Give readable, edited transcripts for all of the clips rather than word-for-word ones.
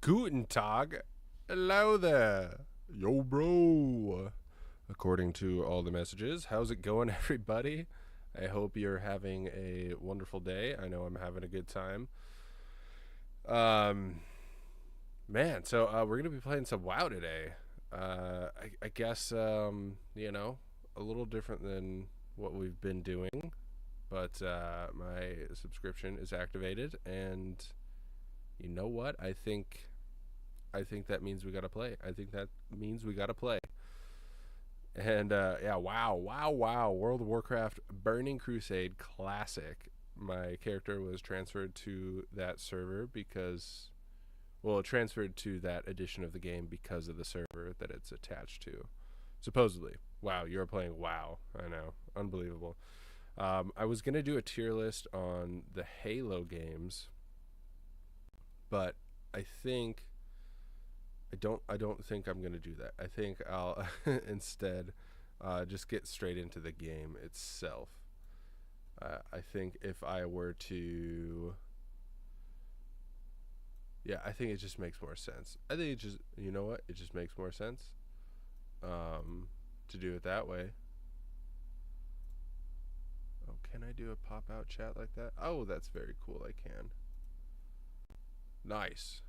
Guten Tag. Hello there. Yo, bro. According to all the messages, how's it going, everybody? I hope you're having a wonderful day. I know I'm having a good time. Man, so we're going to be playing some WoW today. I guess, a little different than what we've been doing. But my subscription is activated, and you know what? I think that means we gotta play. And wow! World of Warcraft Burning Crusade Classic. My character was transferred to that server because, well, it transferred to that edition of the game because of the server that it's attached to. Supposedly. Wow, you're playing WoW. I know, unbelievable. I was gonna do a tier list on the Halo games, but I don't think I'm gonna do that. I think I'll instead just get straight into the game itself. I think if I were to, I think it just makes more sense. I think it just, you know what? It just makes more sense to do it that way. Oh, can I do a pop-out chat like that? Oh, that's very cool. I can. Nice.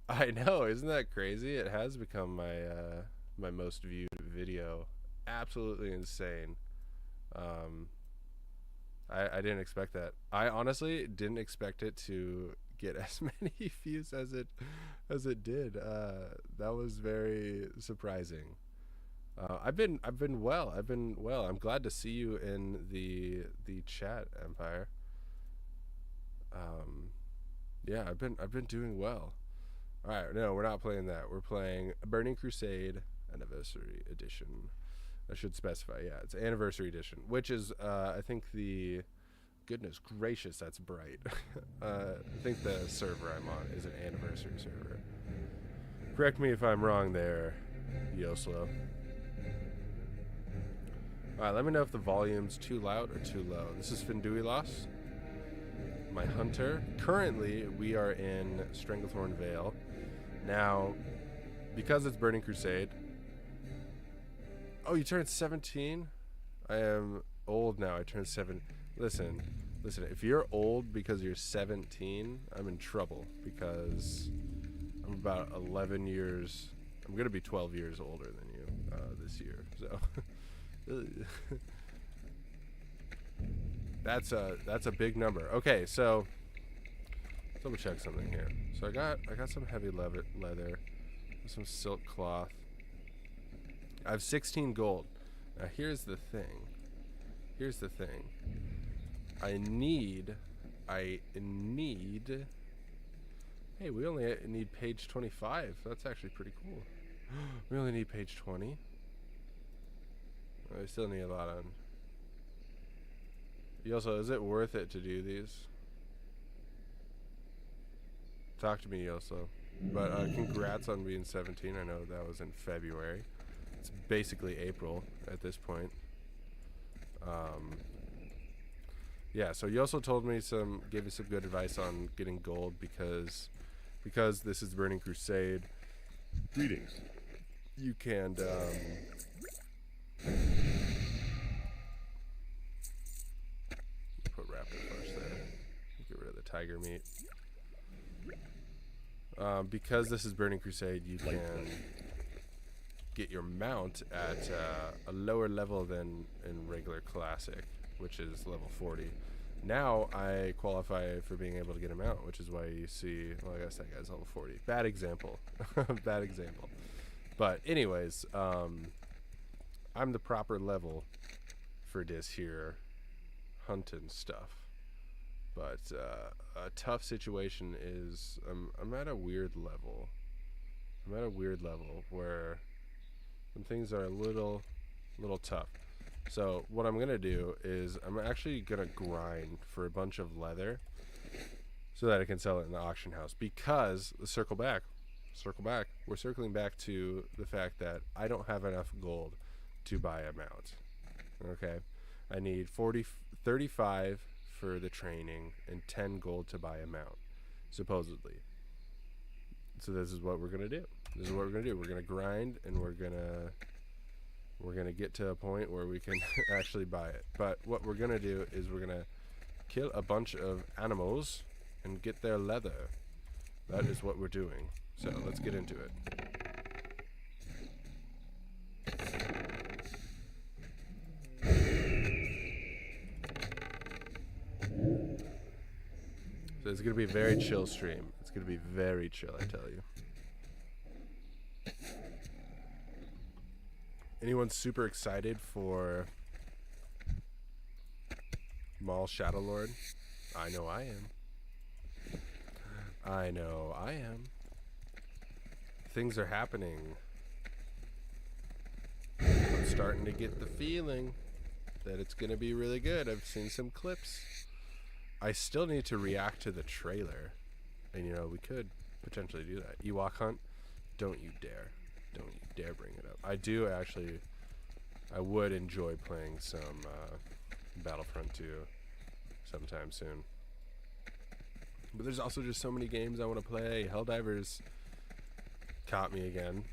I know, isn't that crazy? It has become my my most viewed video. Absolutely insane. I didn't expect that. I honestly didn't expect it to get as many views as it did. That was very surprising. I've been well. I'm glad to see you in the chat, Empire. I've been doing well. All right, no, we're not playing that. We're playing Burning Crusade Anniversary Edition. I should specify. Yeah, it's Anniversary Edition, which is I think the, goodness gracious, that's bright. I think the server I'm on is an Anniversary server. Correct me if I'm wrong there, Yoslo. Alright, let me know if the volume's too loud or too low. This is Finduilos, my hunter. Currently, we are in Stranglethorn Vale. Now, because it's Burning Crusade... Oh, you turned 17? I am old now. I turned 7. Listen, if you're old because you're 17, I'm in trouble because I'm about 11 years... I'm going to be 12 years older than you this year, so... That's a big number. Okay, so let's double check something here. So I got some heavy leather, some silk cloth. I have 16 gold. Now here's the thing. I need. Hey, we only need page 25. That's actually pretty cool. We only need page 20. I still need a lot on. Yoso, is it worth it to do these? Talk to me, Yoso. But congrats on being 17. I know that was in February. It's basically April at this point. So Yoso told me gave me some good advice on getting gold because this is Burning Crusade. Greetings. You can put raptor flesh there. Get rid of the tiger meat. Because this is Burning Crusade, you can get your mount at a lower level than in regular classic, which is level 40. Now I qualify for being able to get a mount, which is why you see, well, I guess that guy's level 40. Bad example. Bad example. But anyways, I'm the proper level for this here hunting stuff. But a tough situation is I'm at a weird level. Where some things are a little tough. So what I'm gonna do is I'm actually gonna grind for a bunch of leather so that I can sell it in the auction house. Because circle back. We're circling back to the fact that I don't have enough gold to buy a mount. Okay, I need 35 for the training, and 10 gold to buy a mount, supposedly. So this is what we're gonna do. This is what we're gonna do. We're gonna grind, and we're gonna get to a point where we can actually buy it. But what we're gonna do is we're gonna kill a bunch of animals and get their leather. That is what we're doing. So let's get into it. So it's gonna be a very chill stream. It's gonna be very chill, I tell you. Anyone super excited for Maul Shadowlord? I know I am. I know I am. Things are happening. I'm starting to get the feeling that it's gonna be really good. I've seen some clips. I still need to react to the trailer. And you know, we could potentially do that. Ewok Hunt, don't you dare. Don't you dare bring it up. I do actually, I would enjoy playing some Battlefront 2 sometime soon. But there's also just so many games I want to play. Helldivers caught me again.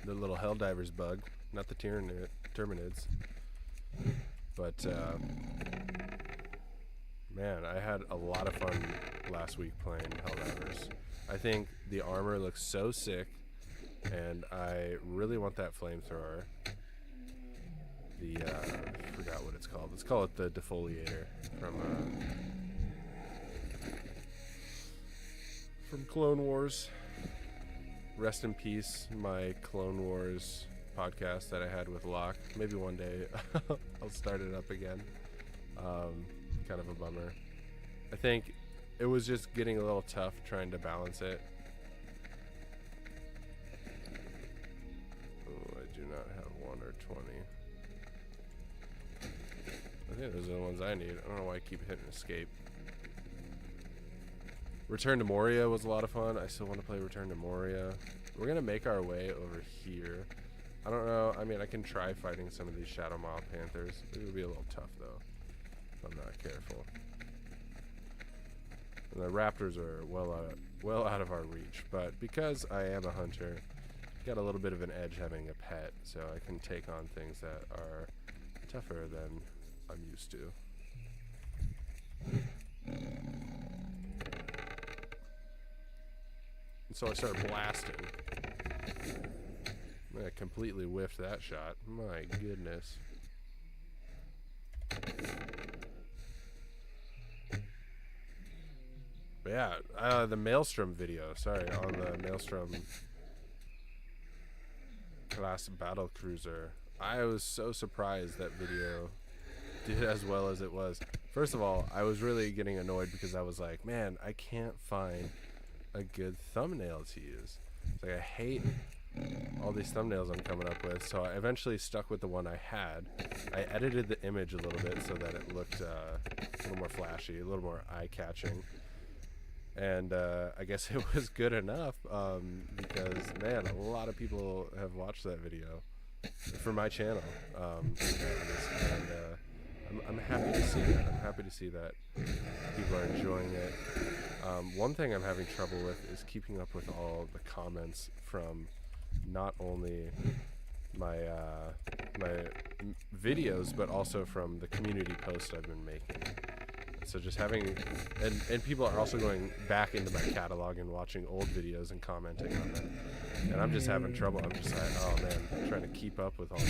The little Helldivers bug, not the Tyranids. But man, I had a lot of fun last week playing Helldivers. I think the armor looks so sick, and I really want that flamethrower. The I forgot what it's called. Let's call it the defoliator from Clone Wars. Rest in peace, my Clone Wars podcast that I had with Locke. Maybe one day I'll start it up again. Kind of a bummer. I think it was just getting a little tough trying to balance it. Oh, I do not have 1 or 20. I think those are the ones I need. I don't know why I keep hitting escape. Return to Moria was a lot of fun. I still want to play Return to Moria. We're going to make our way over here. I don't know. I mean, I can try fighting some of these Shadow Maw Panthers. It would be a little tough, though, if I'm not careful. And the raptors are well out of our reach. But because I am a hunter, I got a little bit of an edge having a pet, so I can take on things that are tougher than I'm used to. And so I start blasting. I completely whiffed that shot. My goodness. But yeah, the Maelstrom video. Sorry, on the Maelstrom class battle cruiser. I was so surprised that video did as well as it was. First of all, I was really getting annoyed because I was like, man, I can't find a good thumbnail to use. It's like I hate all these thumbnails I'm coming up with, so I eventually stuck with the one I had. I edited the image a little bit so that it looked a little more flashy, a little more eye-catching. And I guess it was good enough because, man, a lot of people have watched that video for my channel. I'm happy to see that. I'm happy to see that people are enjoying it. One thing I'm having trouble with is keeping up with all the comments from not only my videos, but also from the community posts I've been making. So just having, and people are also going back into my catalog and watching old videos and commenting on them. And I'm just having trouble. I'm just like, oh man, I'm trying to keep up with all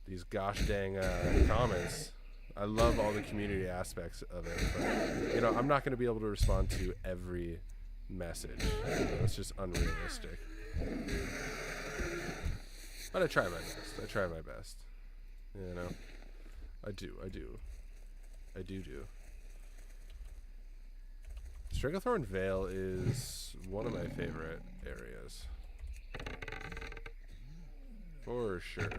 these gosh dang comments. I love all the community aspects of it, but you know, I'm not going to be able to respond to every message. You know, it's just unrealistic. But I try my best. You know, I do. Strigethorn Vale is one of my favorite areas. For sure.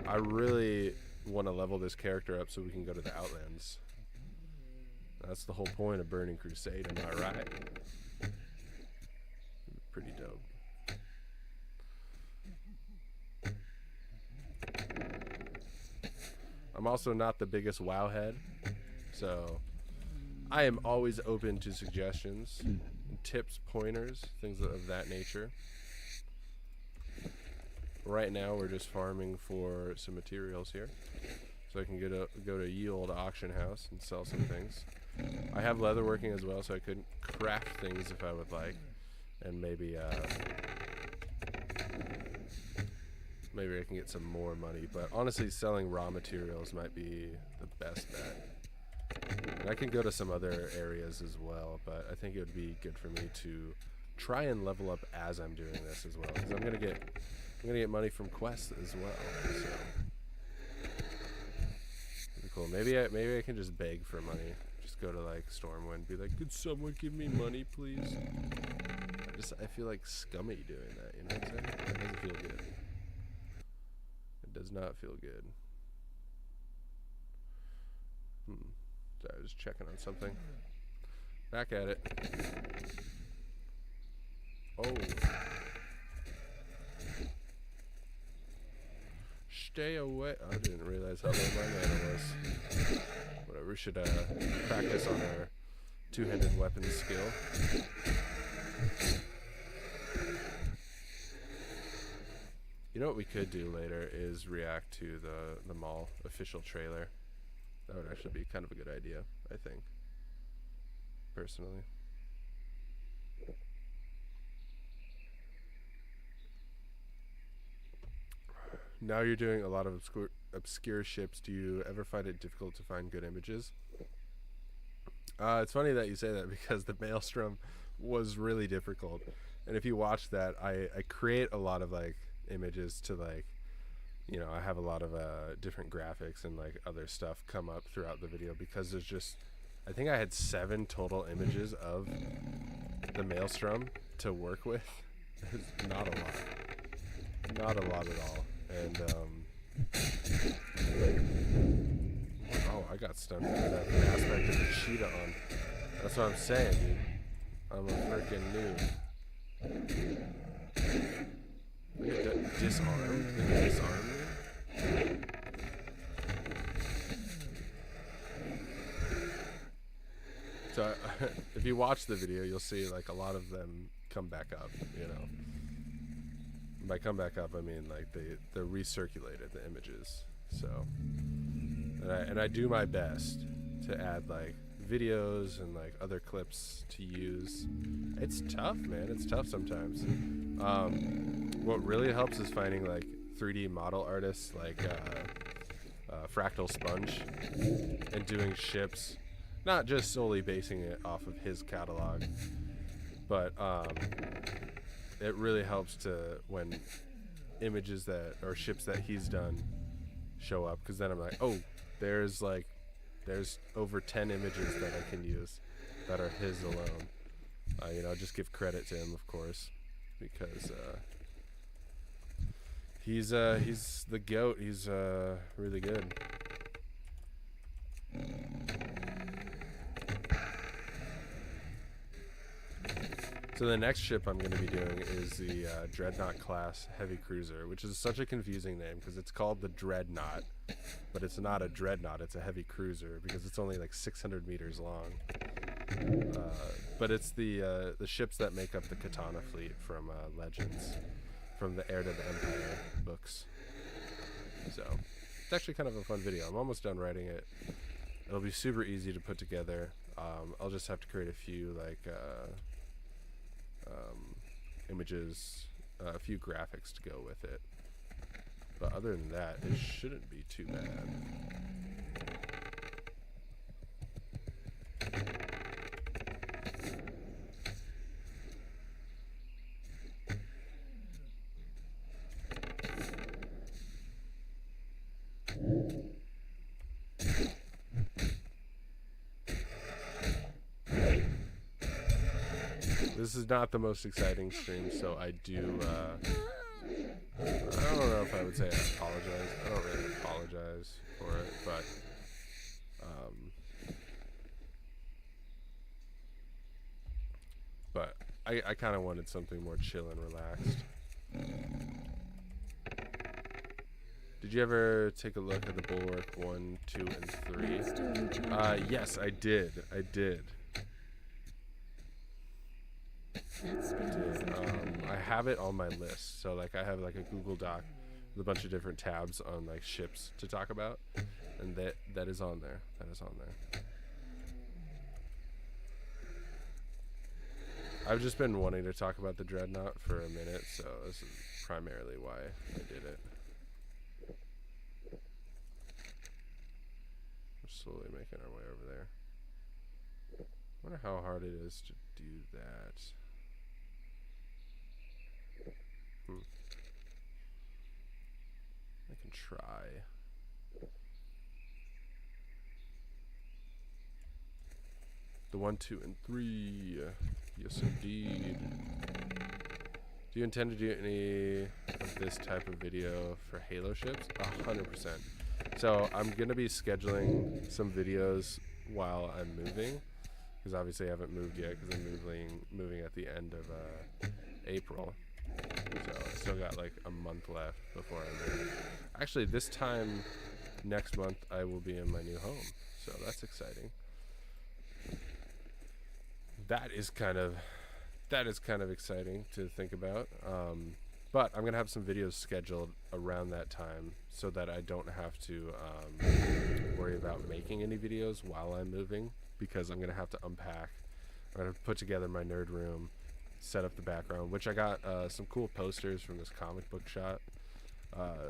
I really want to level this character up so we can go to the Outlands. That's the whole point of Burning Crusade, am I right? Pretty dope. I'm also not the biggest WoW head, so I am always open to suggestions, tips, pointers, things of that nature. Right now, we're just farming for some materials here, so I can go to ye old auction house and sell some things. I have leatherworking as well, so I could craft things if I would like, and maybe maybe I can get some more money. But honestly, selling raw materials might be the best bet. And I can go to some other areas as well, but I think it would be good for me to try and level up as I'm doing this as well, because I'm gonna get money from quests as well. So pretty cool. Maybe I can just beg for money. Just go to like Stormwind, be like, "Could someone give me money, please?" I feel like scummy doing that. You know what I'm saying? That doesn't feel good. It does not feel good. Sorry, I was checking on something. Back at it. Oh. Stay away. I didn't realize how low my mana was. Whatever, we should practice on our two-handed weapon skill. You know what we could do later is react to the mall official trailer. That would actually be kind of a good idea, I think, personally. Now you're doing a lot of obscure ships. Do you ever find it difficult to find good images? It's funny that you say that, because the Maelstrom was really difficult. And if you watch that, I create a lot of like images to like, you know, I have a lot of different graphics and like other stuff come up throughout the video, because there's just, I think I had 7 total images of the Maelstrom to work with. It's not a lot. Not a lot at all. And oh, I got stunned by that aspect of the cheetah on. That's what I'm saying, dude. I'm a freaking noob. Look at that disarmed. They can disarm me. So if you watch the video, you'll see like a lot of them come back up, you know. By come back up, I mean like they're recirculated, the images. So, and I do my best to add like videos and like other clips to use. It's tough, man. It's tough sometimes. What really helps is finding like 3D model artists like Fractal Sponge, and doing ships, not just solely basing it off of his catalog, but it really helps to when images that or ships that he's done show up, because then I'm like, oh, there's over 10 images that I can use that are his alone. You know, just give credit to him, of course, because he's the GOAT. He's really good. So the next ship I'm going to be doing is the Dreadnought class heavy cruiser, which is such a confusing name because it's called the Dreadnought, but it's not a Dreadnought, it's a heavy cruiser because it's only like 600 meters long. But it's the ships that make up the Katana fleet from Legends, from the Heir to the Empire books. So it's actually kind of a fun video. I'm almost done writing it. It'll be super easy to put together. I'll just have to create a few like images, a few graphics to go with it. But other than that, it shouldn't be too bad. This is not the most exciting stream, so I do, I don't know if I would say I apologize. I don't really apologize for it, but I kind of wanted something more chill and relaxed. Did you ever take a look at the Bulwark 1, 2, and 3? Yes, I did. I did. I have it on my list. So like I have like a Google Doc with a bunch of different tabs on like ships to talk about, and that is on there. That is on there. I've just been wanting to talk about the Dreadnought for a minute, so this is primarily why I did it. We're slowly making our way over there. I wonder how hard it is to do that. I can try. The 1, 2, and 3. Yes, indeed. Do you intend to do any of this type of video for Halo ships? 100%. So I'm going to be scheduling some videos while I'm moving, because obviously I haven't moved yet because I'm moving at the end of April. So I still got like a month left before I move. Actually, this time next month I will be in my new home, so that's exciting. That is kind of exciting to think about. But I'm gonna have some videos scheduled around that time so that I don't have to worry about making any videos while I'm moving, because I'm gonna have to unpack. I'm gonna put together my nerd room, set up the background, which I got some cool posters from this comic book shop.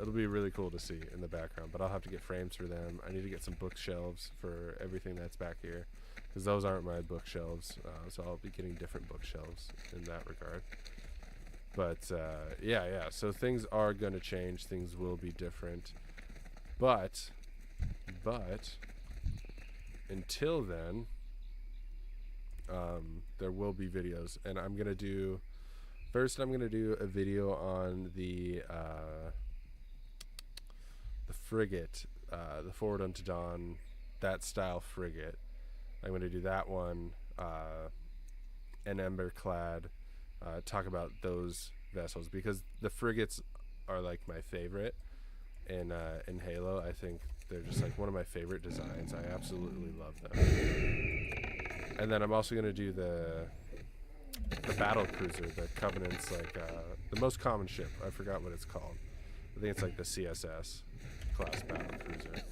It'll be really cool to see in the background, but I'll have to get frames for them. I need to get some bookshelves for everything that's back here, because those aren't my bookshelves, so I'll be getting different bookshelves in that regard. But yeah, so things are going to change. Things will be different. But until then, there will be videos, and I'm going to do a video on the frigate, the Forward Unto Dawn, that style frigate. I'm going to do that one, an Emberclad, talk about those vessels, because the frigates are like my favorite in Halo. I think they're just like one of my favorite designs. I absolutely love them. And then I'm also going to do the battle cruiser, the Covenant's like the most common ship. I forgot what it's called. I think it's like the CSS class battle cruiser.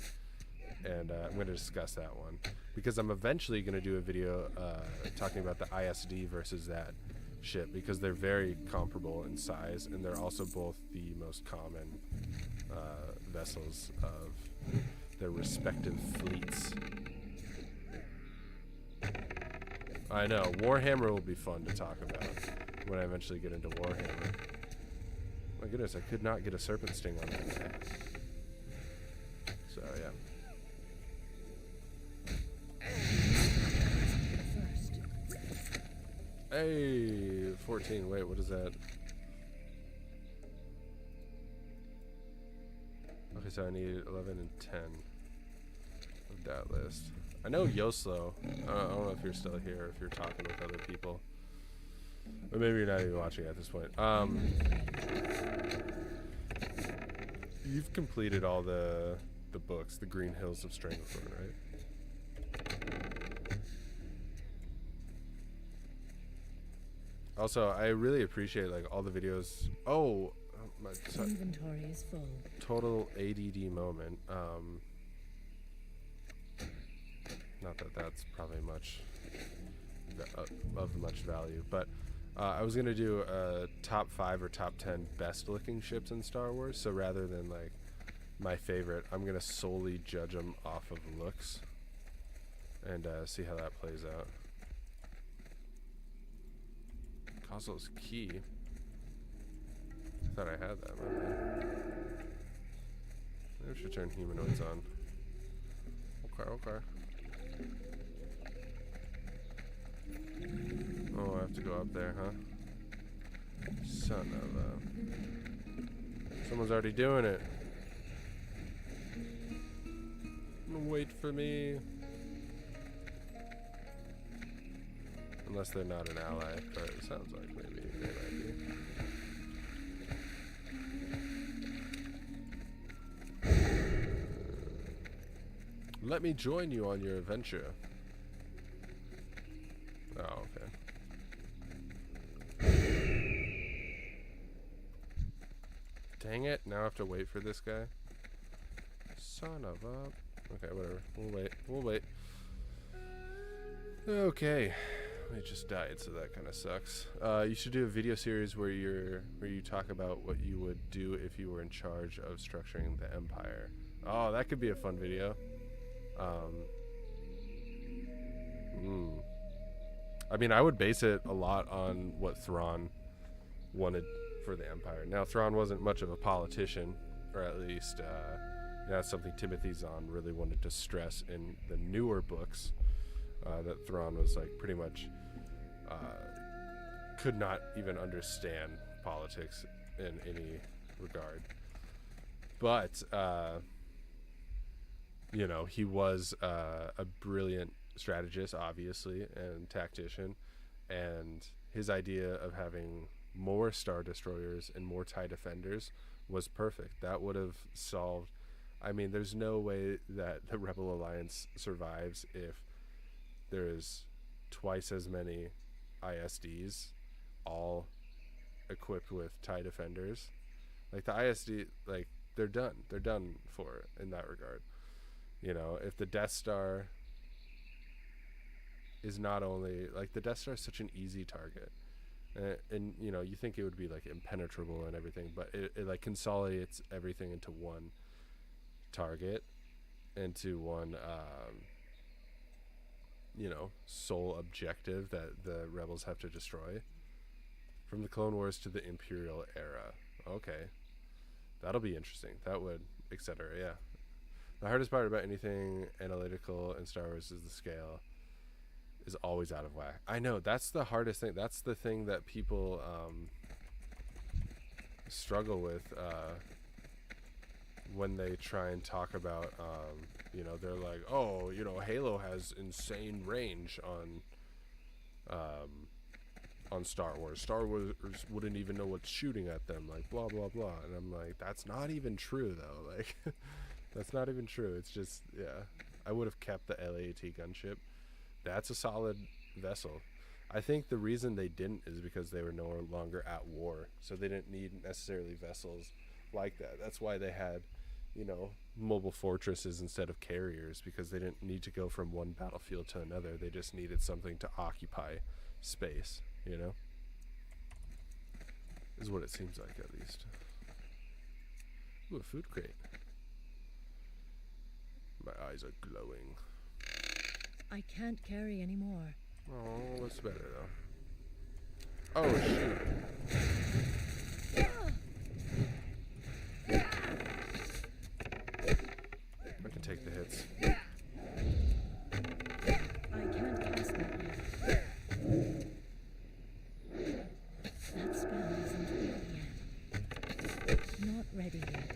And I'm going to discuss that one, because I'm eventually going to do a video talking about the ISD versus that ship, because they're very comparable in size, and they're also both the most common vessels of their respective fleets. I know, Warhammer will be fun to talk about when I eventually get into Warhammer. My goodness, I could not get a serpent sting on that guy. So yeah. Hey, 14. Wait, what is that? Okay, so I need 11 and 10 of that list. I know Yoslo. I don't know if you're still here, or if you're talking with other people. Or maybe you're not even watching at this point. You've completed all the books, the Green Hills of Stranglethorn, right? Also, I really appreciate like all the videos. Oh, my inventory is full. Total ADD moment. Not that that's probably much of much value, but I was gonna do a top 5 or top 10 best looking ships in Star Wars. So rather than like my favorite, I'm gonna solely judge them off of looks and see how that plays out. Cosmo's key. I thought I had that. Maybe I should turn humanoids on. Okay. Oh, I have to go up there, huh? Son of a... Someone's already doing it. Wait for me. Unless they're not an ally, but it sounds like maybe they might be. Let me join you on your adventure. Oh, okay. Dang it, now I have to wait for this guy. Son of a... Okay, whatever. We'll wait. Okay. I just died, so that kind of sucks. You should do a video series where you talk about what you would do if you were in charge of structuring the Empire. Oh, that could be a fun video. I mean, I would base it a lot on what Thrawn wanted for the Empire. Now, Thrawn wasn't much of a politician, or at least that's something Timothy Zahn really wanted to stress in the newer books, that Thrawn was like pretty much could not even understand politics in any regard. But you know, he was a brilliant strategist, obviously, and tactician, and his idea of having more Star Destroyers and more TIE Defenders was perfect. That would have solved... I mean, there's no way that the Rebel Alliance survives if there is twice as many ISDs, all equipped with TIE Defenders. Like, the ISD, like, they're done. They're done for it in that regard. You know, if the Death Star is not only... Like, the Death Star is such an easy target. And you know, you think it would be, like, impenetrable and everything, but it like, consolidates everything into one target, into one, you know, sole objective that the rebels have to destroy. From the Clone Wars to the Imperial era. Okay. That'll be interesting. That would, etc. Yeah. The hardest part about anything analytical in Star Wars is the scale is always out of whack. I know, that's the hardest thing. That's the thing that people struggle with when they try and talk about, you know, they're like, oh, you know, Halo has insane range on Star Wars. Star Wars wouldn't even know what's shooting at them, like, blah, blah, blah. And I'm like, that's not even true, though. Like, that's not even true. It's just, yeah. I would have kept the LAT gunship. That's a solid vessel. I think the reason they didn't is because they were no longer at war, so they didn't need necessarily vessels like that. That's why they had, you know, mobile fortresses instead of carriers, because they didn't need to go from one battlefield to another. They just needed something to occupy space, you know? Is what it seems like, at least. Ooh, a food crate. My eyes are glowing. I can't carry anymore. Oh, that's better, though. Oh, shoot. I can take the hits. I can't cast that yet. That spell isn't ready yet. Not ready yet.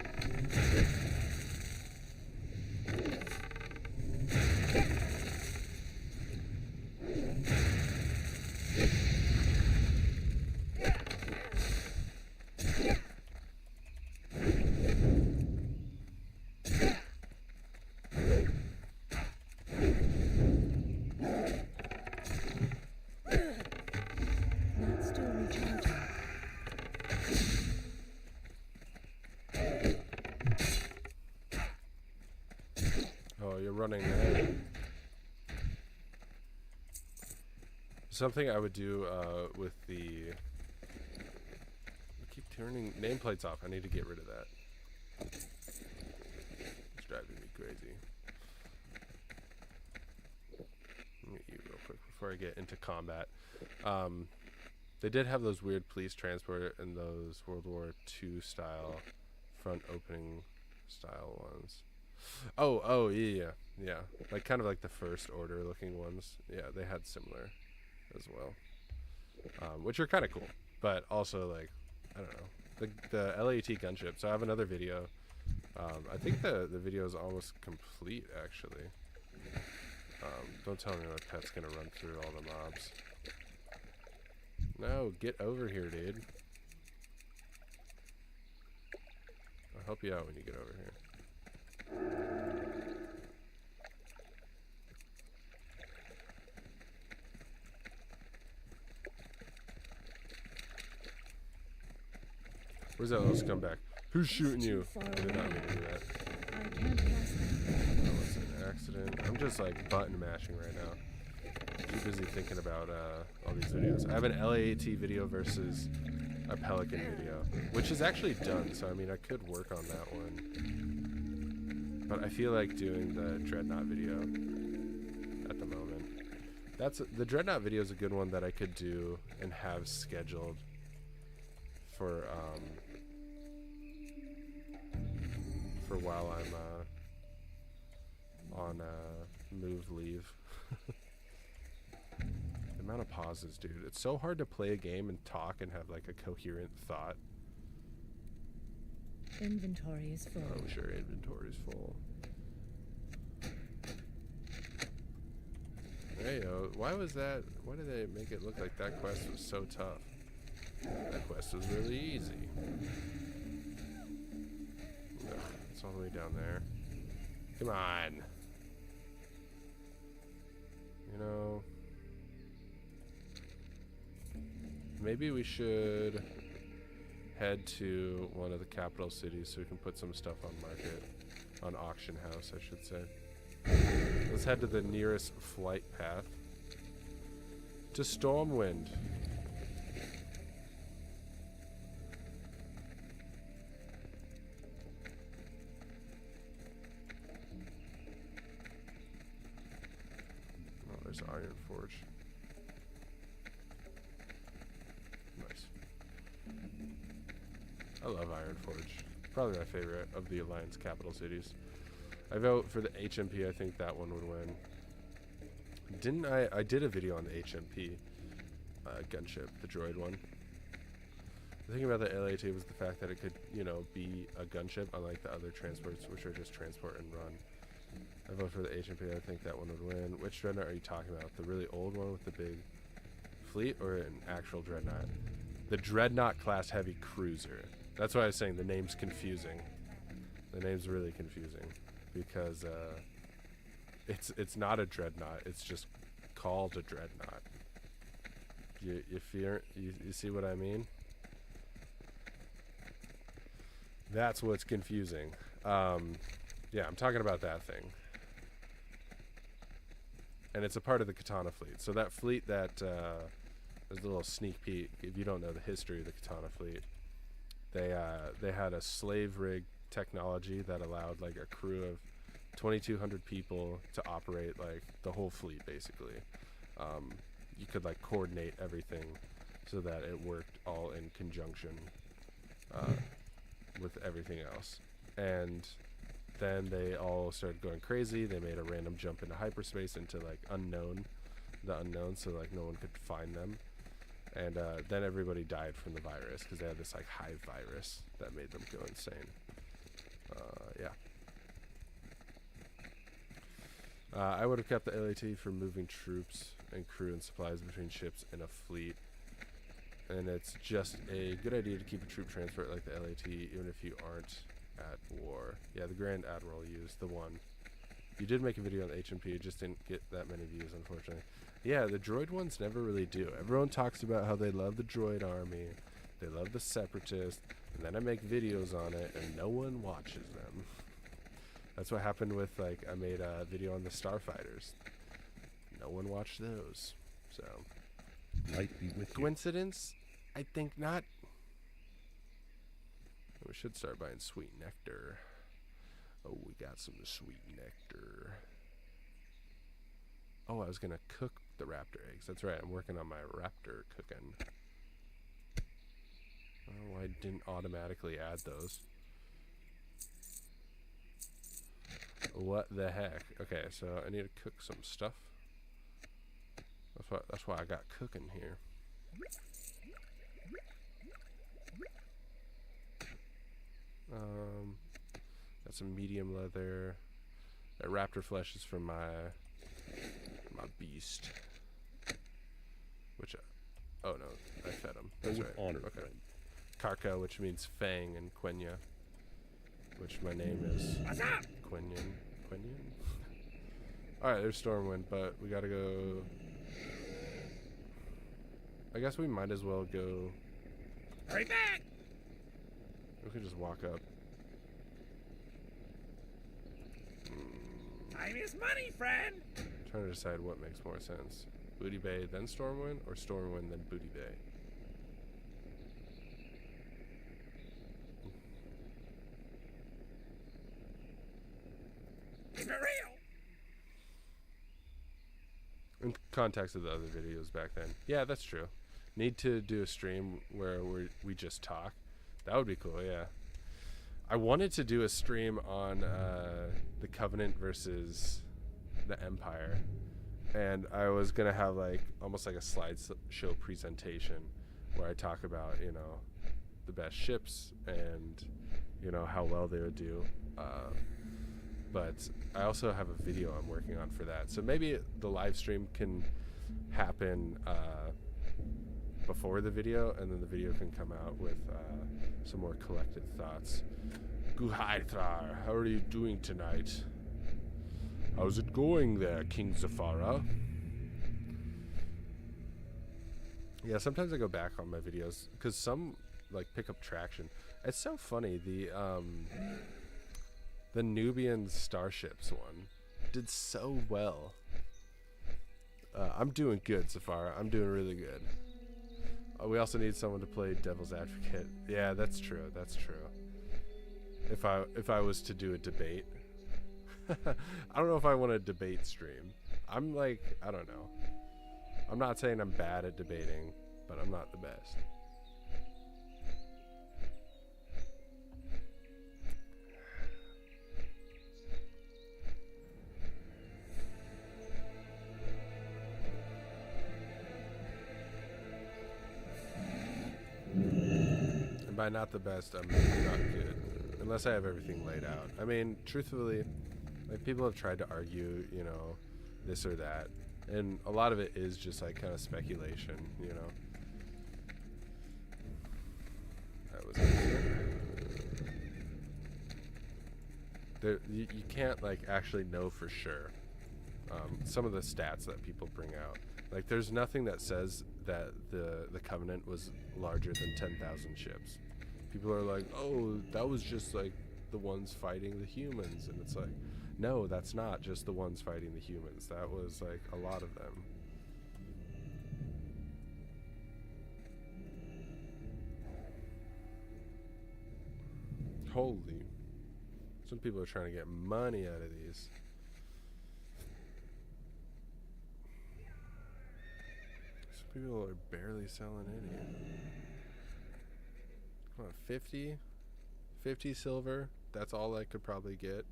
Running there. Something I would do with the... I keep turning nameplates off. I need to get rid of that. It's driving me crazy. Let me eat real quick before I get into combat. They did have those weird police transport and those World War II style front opening style ones. Oh, yeah. Like, kind of like the First Order looking ones. Yeah, they had similar as well. Which are kind of cool. But also, like, I don't know. The LAT gunship. So I have another video. I think the video is almost complete, actually. Don't tell me my pet's going to run through all the mobs. No, get over here, dude. I'll help you out when you get over here. Where's that little scumbag? Who's shooting Too you? far I did not away. mean to do that. I can't pass that. That was an accident. I'm just like button mashing right now. Too busy thinking about all these videos. I have an LAAT video versus a Pelican video, which is actually done. So I mean, I could work on that one, but I feel like doing the Dreadnought video at the moment. The Dreadnought video is a good one that I could do and have scheduled for while I'm on move leave. The amount of pauses, dude. It's so hard to play a game and talk and have like a coherent thought. Inventory is full. Oh, sure, inventory's full. Hey, yo, why was that? Why did they make it look like that quest was so tough? That quest was really easy. Ugh, it's all the way down there. Come on. You know, maybe we should head to one of the capital cities so we can put some stuff on market. On auction house, I should say. Let's head to the nearest flight path. To Stormwind. Oh, there's Iron Forge. Nice. I love Iron Forge. Probably my favorite of the Alliance capital cities. I vote for the HMP. I think that one would win. Didn't I did a video on the HMP gunship, the droid one. The thing about the LAT was the fact that it could, you know, be a gunship, unlike the other transports, which are just transport and run. I vote for the HMP. I think that one would win. Which dreadnought are you talking about? The really old one with the big fleet, or an actual dreadnought? The dreadnought class heavy cruiser. That's why I was saying the name's confusing. The name's really confusing. Because it's not a dreadnought, it's just called a dreadnought. You see what I mean? That's what's confusing. Yeah, I'm talking about that thing. And it's a part of the Katana fleet. So that fleet that there's a little sneak peek. If you don't know the history of the Katana fleet, they had a slave rig technology that allowed like a crew of 2,200 people to operate like the whole fleet basically. You could like coordinate everything so that it worked all in conjunction with everything else. And then they all started going crazy. They made a random jump into hyperspace into like the unknown, so like no one could find them. And then everybody died from the virus because they had this like hive virus that made them go insane. Yeah. I would have kept the LAT for moving troops and crew and supplies between ships in a fleet. And it's just a good idea to keep a troop transport like the LAT even if you aren't at war. Yeah, the Grand Admiral used the one. You did make a video on the HMP, it just didn't get that many views, unfortunately. Yeah, the droid ones never really do. Everyone talks about how they love the droid army, they love the separatists, and then I make videos on it and no one watches them. That's what happened with, like, I made a video on the Starfighters. No one watched those. So, Might be with you. coincidence? I think not. We should start buying sweet nectar. Oh, we got some sweet nectar. Oh, I was gonna cook the raptor eggs. That's right, I'm working on my raptor cooking. Oh, I didn't automatically add those. What the heck? Okay, so I need to cook some stuff. That's why I got cooking here. Got some medium leather. That raptor flesh is from my beast. Which, oh no, I fed him. That's With right. honor, Okay. friend. Karka, which means fang, and Quenya, which my name is Quenyan. Quenyan? Alright, there's Stormwind, but we gotta go. I guess we might as well go. Hurry back! We can just walk up. Time is money, friend. Trying to decide what makes more sense. Booty Bay, then Stormwind, or Stormwind, then Booty Bay? Keep it real. In context of the other videos back then. Yeah, that's true. Need to do a stream where we just talk. That would be cool, yeah. I wanted to do a stream on the Covenant versus the Empire. And I was going to have like almost like a slideshow presentation where I talk about, you know, the best ships and, you know, how well they would do. But I also have a video I'm working on for that. So maybe the live stream can happen before the video, and then the video can come out with some more collected thoughts. Guhaithrar, how are you doing tonight? How's it going there, King Zafara? Yeah, sometimes I go back on my videos because some like pick up traction. It's so funny. The Nubian Starships one did so well. I'm doing good, Zafara. I'm doing really good. We also need someone to play Devil's Advocate. Yeah, that's true. That's true. If I was to do a debate, I don't know if I want a debate stream. I'm like, I don't know. I'm not saying I'm bad at debating, but I'm not the best. And by not the best, I'm not good. Unless I have everything laid out. I mean, truthfully, like people have tried to argue, you know, this or that. And a lot of it is just like kind of speculation, you know. That was there, you can't like actually know for sure some of the stats that people bring out. Like there's nothing that says that the Covenant was larger than 10,000 ships. People are like, oh, that was just like the ones fighting the humans. And it's like, no, that's not just the ones fighting the humans. That was like a lot of them. Holy. Some people are trying to get money out of these. Some people are barely selling any. Come on, 50? 50 silver? That's all I could probably get.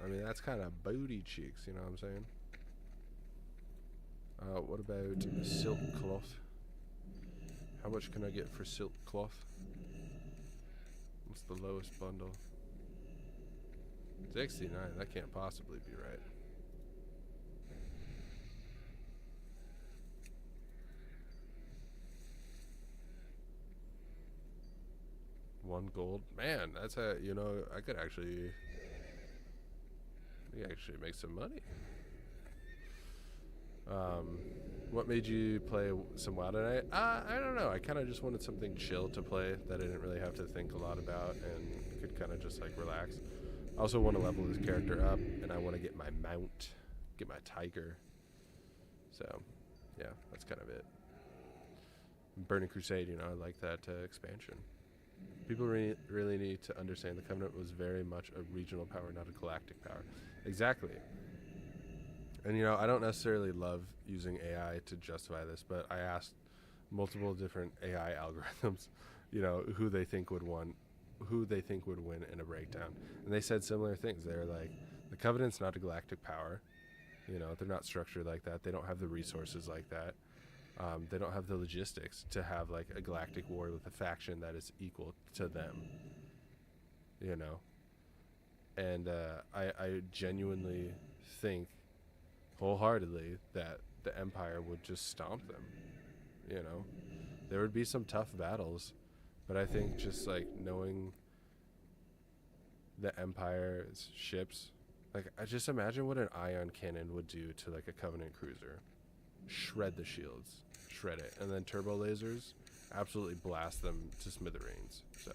I mean, that's kind of booty cheeks, you know what I'm saying? What about silk cloth? How much can I get for silk cloth? What's the lowest bundle? 69, that can't possibly be right. One gold, man. That's a, you know, I could actually make some money. What made you play some WoW tonight? I don't know. I kind of just wanted something chill to play that I didn't really have to think a lot about and could kind of just like relax. I also want to level this character up, and I want to get my mount, get my tiger. So, yeah, that's kind of it. Burning Crusade, you know, I like that expansion. People really need to understand the Covenant was very much a regional power, not a galactic power. Exactly. And, you know, I don't necessarily love using AI to justify this, but I asked multiple different AI algorithms, you know, who they think would win in a breakdown. And they said similar things. They're like, the Covenant's not a galactic power. You know, they're not structured like that. They don't have the resources like that. They don't have the logistics to have like a galactic war with a faction that is equal to them, you know. And I genuinely think wholeheartedly that the Empire would just stomp them, you know. There would be some tough battles, but I think just like knowing the Empire's ships, like I just imagine what an ion cannon would do to like a Covenant cruiser. Shred the shields, shred it, and then turbo lasers absolutely blast them to smithereens. So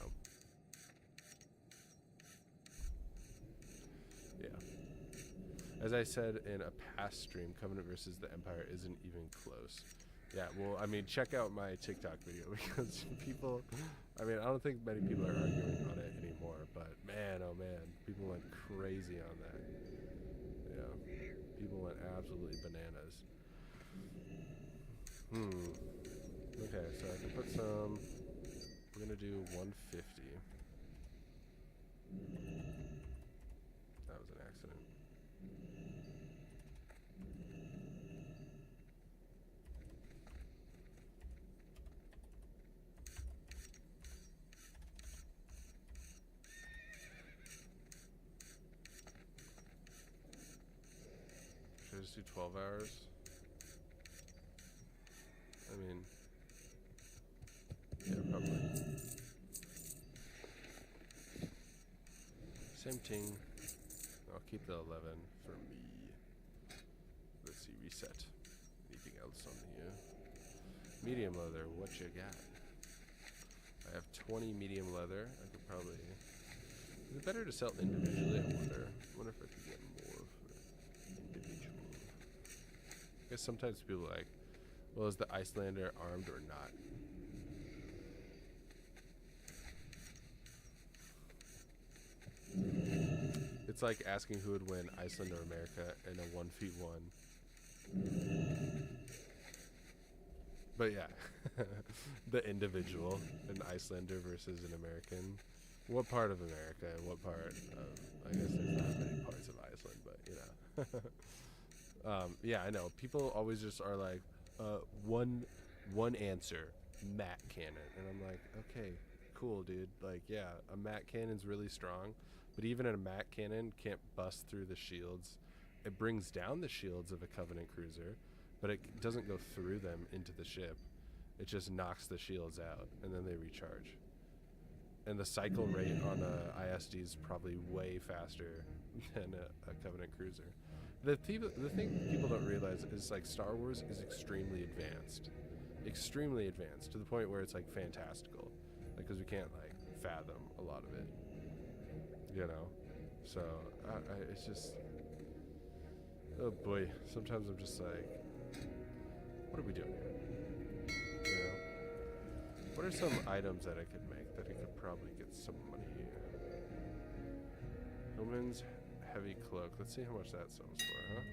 Yeah. As I said in a past stream, Covenant versus the Empire isn't even close. Yeah, well, I mean, check out my TikTok video because people, I mean, I don't think many people are arguing on it anymore, but man, oh man, people went crazy on that. Yeah, people went absolutely bananas. Okay, so I can put some, we're going to do 150. That was an accident. Should I just do 12 hours? I mean, yeah, probably. Same thing. I'll keep the 11 for me. Let's see, reset. Anything else on here? Medium leather, what you got? I have 20 medium leather. I could probably... Is it better to sell individually? I wonder if I could get more for individual. I guess sometimes people are like, well, is the Icelander armed or not? It's like asking who would win, Iceland or America, in a 1v1. But yeah, the individual, an Icelander versus an American. What part of America and what part of, I guess there's not many parts of Iceland, but you know. Yeah, I know. People always just are like, one answer, Matt cannon. And I'm like, okay, cool, dude. Like, yeah, a Matt cannon's really strong, but even a Matt cannon can't bust through the shields. It brings down the shields of a Covenant cruiser, but it doesn't go through them into the ship. It just knocks the shields out, and then they recharge. And the cycle rate on a ISD is probably way faster than a Covenant cruiser. The thing people don't realize is, like, Star Wars is extremely advanced. Extremely advanced, to the point where it's, like, fantastical. Like, because we can't, like, fathom a lot of it. You know? So, it's just... Oh boy, sometimes I'm just like, what are we doing here? You know? What are some items that I could make that I could probably get some money? Hillman's heavy cloak. Let's see how much that sells for, huh?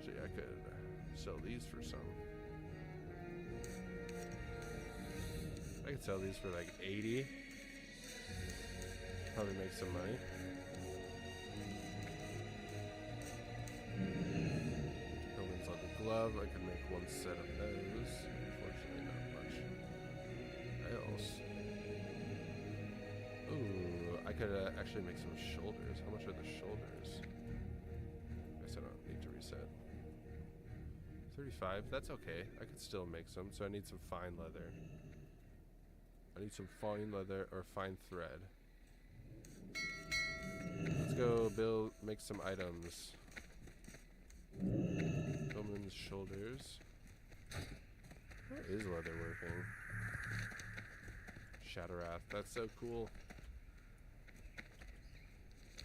See, I could sell these for some. I could sell these for like 80. Probably make some money. Hillman's leather glove. I could make one set of those. Unfortunately, not much else. Ooh, I could actually make some shoulders. How much are the shoulders? I guess I don't need to reset. 35. That's okay. I could still make some. So I need some fine leather. I need some fine leather or fine thread. Let's go make some items. Bowman's shoulders. Where is leather working? Shadowrath. That's so cool.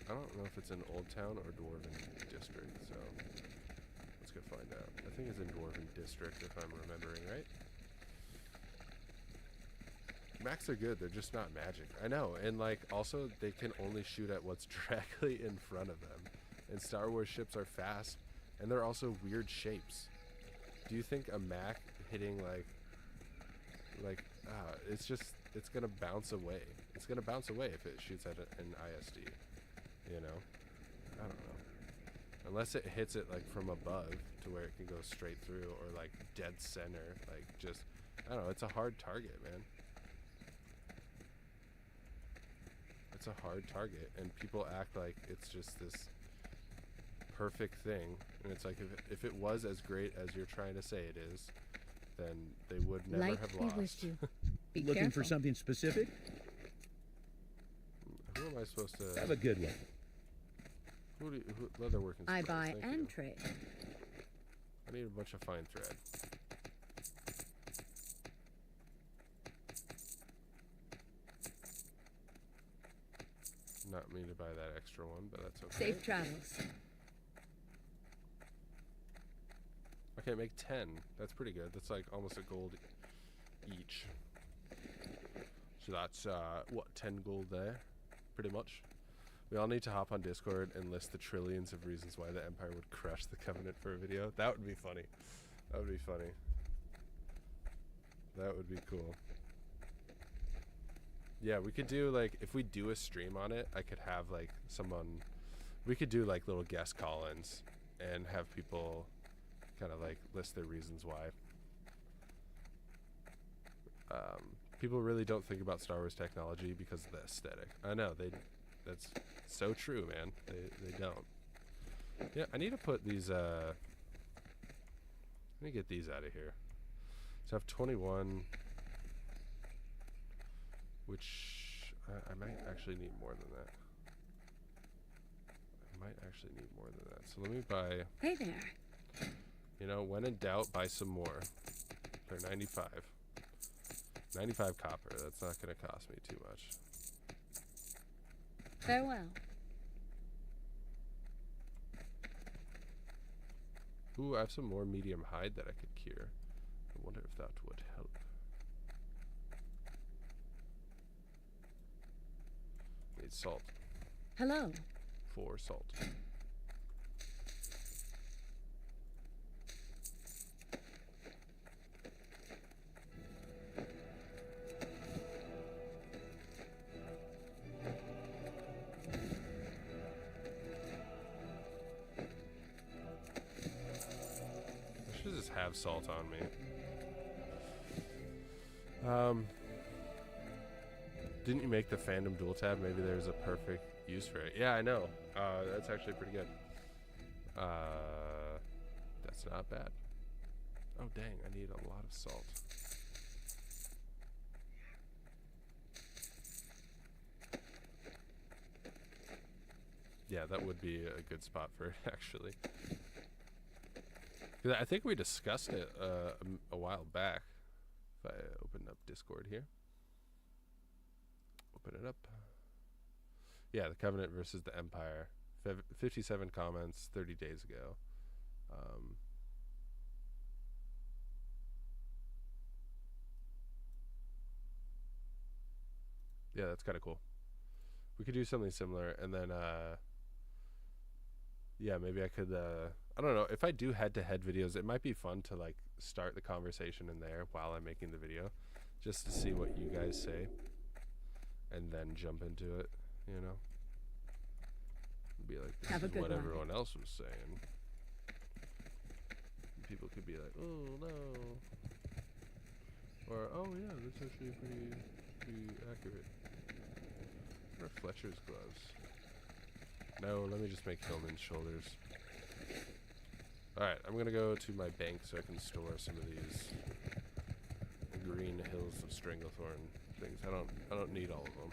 I don't know if it's in Old Town or Dwarven District, so let's go find out. I think it's in Dwarven District if I'm remembering right. Max are good, they're just not magic. I know, and like also they can only shoot at what's directly in front of them. And Star Wars ships are fast, and they're also weird shapes. Do you think a Mac hitting it's gonna bounce away. It's gonna bounce away if it shoots at an ISD. You know? I don't know. Unless it hits it like from above to where it can go straight through, or like dead center, like just, I don't know, it's a hard target, man. It's a hard target, and people act like it's just this perfect thing, and it's like if it was as great as you're trying to say it is, then they would never have lost. Be Looking careful. for something specific? Who am I supposed to... Have a good one. Who leatherworking I supplies, buy thank and you. trade. I need a bunch of fine thread. not mean to buy that extra one, but that's okay. Safe travels. Okay, make 10. That's pretty good. That's like almost a gold each. So that's, what, 10 gold there? Pretty much. We all need to hop on Discord and list the trillions of reasons why the Empire would crush the Covenant for a video. That would be funny. That would be funny. That would be cool. Yeah, we could do, like, if we do a stream on it, I could have, like, someone... We could do, like, little guest call-ins and have people kind of, like, list their reasons why. People really don't think about Star Wars technology because of the aesthetic. I know, that's so true, man. They don't. Yeah, I need to put these, let me get these out of here. So I have 21, which I might actually need more than that. I might actually need more than that. So let me buy, Hey there. you know, when in doubt, buy some more. They're 95. 95 copper. That's not going to cost me too much. Farewell. Ooh, I have some more medium hide that I could cure. I wonder if that would help. Need salt. Hello. 4 salt. I should just have salt on me. Didn't you make the fandom dual tab? Maybe there's a perfect use for it. Yeah, I know. That's actually pretty good. That's not bad. Oh, dang. I need a lot of salt. Yeah, that would be a good spot for it, actually. 'Cause I think we discussed it a while back. If I open up Discord here. Open it up. Yeah, the Covenant versus the Empire. 57 comments 30 days ago. Yeah, that's kind of cool. We could do something similar, and then, yeah, maybe I could, I don't know, if I do head-to-head videos, it might be fun to, like, start the conversation in there while I'm making the video, just to see what you guys say, and then jump into it, you know? Be like, this Have a is good what one. everyone else was saying. People could be like, oh, no. Or, oh, yeah, that's actually pretty accurate. What are Fletcher's gloves? No, let me just make Hillman's shoulders. Alright, I'm gonna go to my bank so I can store some of these green hills of Stranglethorn things. I don't need all of them.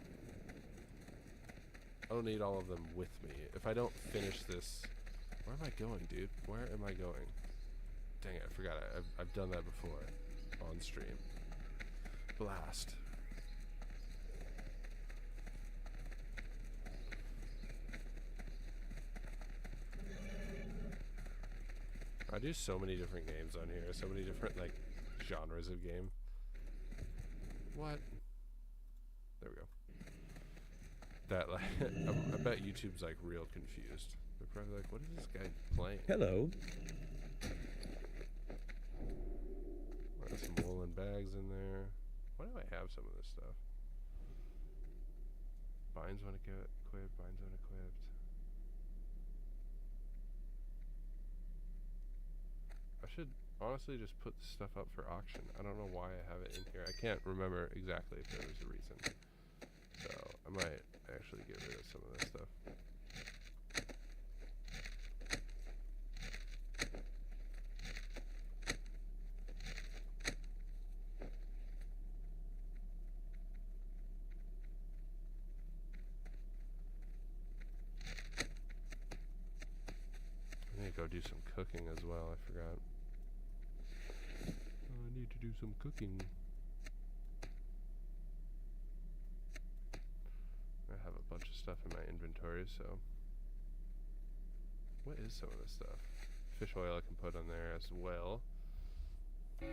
I don't need all of them with me. If I don't finish this... Where am I going, dude? Where am I going? Dang it, I forgot. I've done that before. On stream. Blast. I do so many different games on here. So many different, like, genres of game. What? There we go. That, like, I bet YouTube's, like, real confused. They're probably like, what is this guy playing? Hello. There's some woolen bags in there. Why do I have some of this stuff? Binds when equipped, binds when equipped. I should honestly just put this stuff up for auction. I don't know why I have it in here. I can't remember exactly if there was a reason. So I might actually get rid of some of this stuff. I need to go do some cooking as well. I forgot. I need to do some cooking. I have a bunch of stuff stuff in my inventory, so. What is some of this stuff? Fish oil I can put on there as well. I'm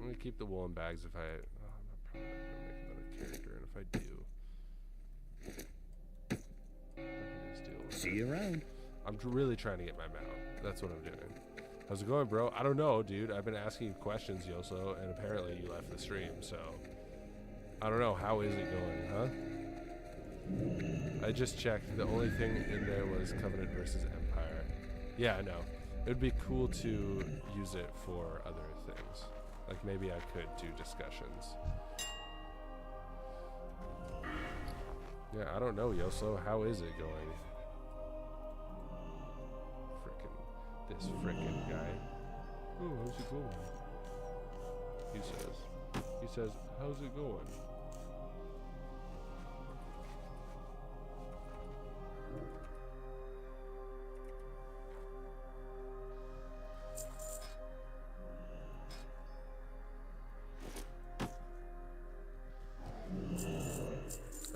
gonna keep the woolen bags if I. Oh, I'm not probably not gonna make another character, and if I do, I can just deal with See it. you around. I'm really trying to get my mount. That's what I'm doing. How's it going, bro? I don't know, dude. I've been asking you questions, Yoso, and apparently you left the stream, so I don't know. How is it going, huh? I just checked. The only thing in there was Covenant versus Empire. Yeah, I know. It would be cool to use it for other things. Like maybe I could do discussions. Yeah, I don't know, Yoso. How is it going? This frickin' guy. Oh, how's it going? He says, how's it going?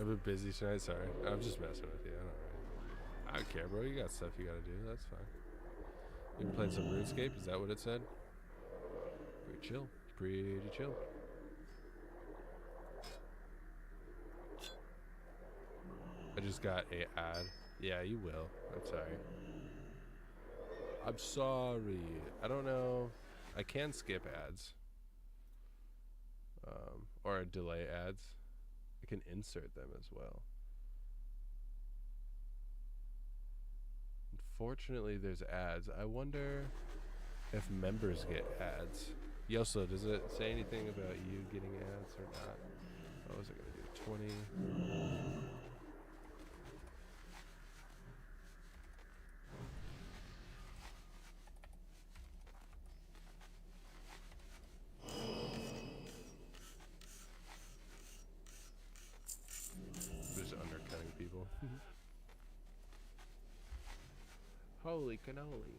I've been busy tonight, sorry. I'm just messing with you. I don't care, bro. You got stuff you gotta do. That's fine. You been playing some RuneScape? Is that what it said? Pretty chill. Pretty chill. I just got a ad. Yeah, you will. I'm sorry. I'm sorry. I don't know. I can skip ads. Or delay ads. I can insert them as well. Unfortunately, there's ads. I wonder if members get ads. Yoso, does it say anything about you getting ads or not? What was it going to do? 20. Just undercutting people. Holy cannoli.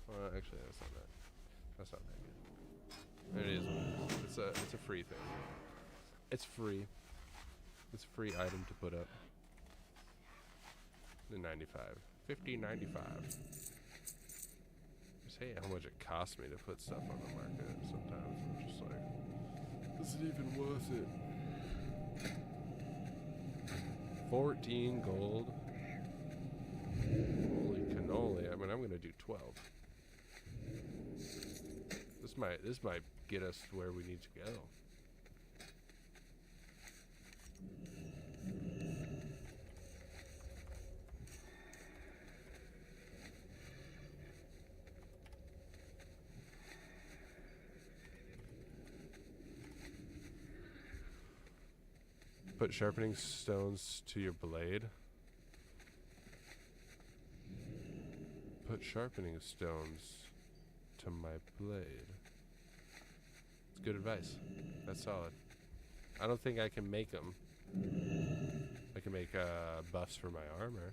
Well, actually, that's not that. That's not that good. It is what it is. It's a free thing. It's free. It's a free item to put up. The 95. 50.95. Just hate how much it costs me to put stuff on the market sometimes. I'm just like, is it even worth it? 14 gold. Holy cannoli. I mean, I'm going to do 12. This might get us to where we need to go. Put sharpening stones to your blade. Put sharpening stones to my blade. It's good advice. That's solid. I don't think I can make them. I can make buffs for my armor.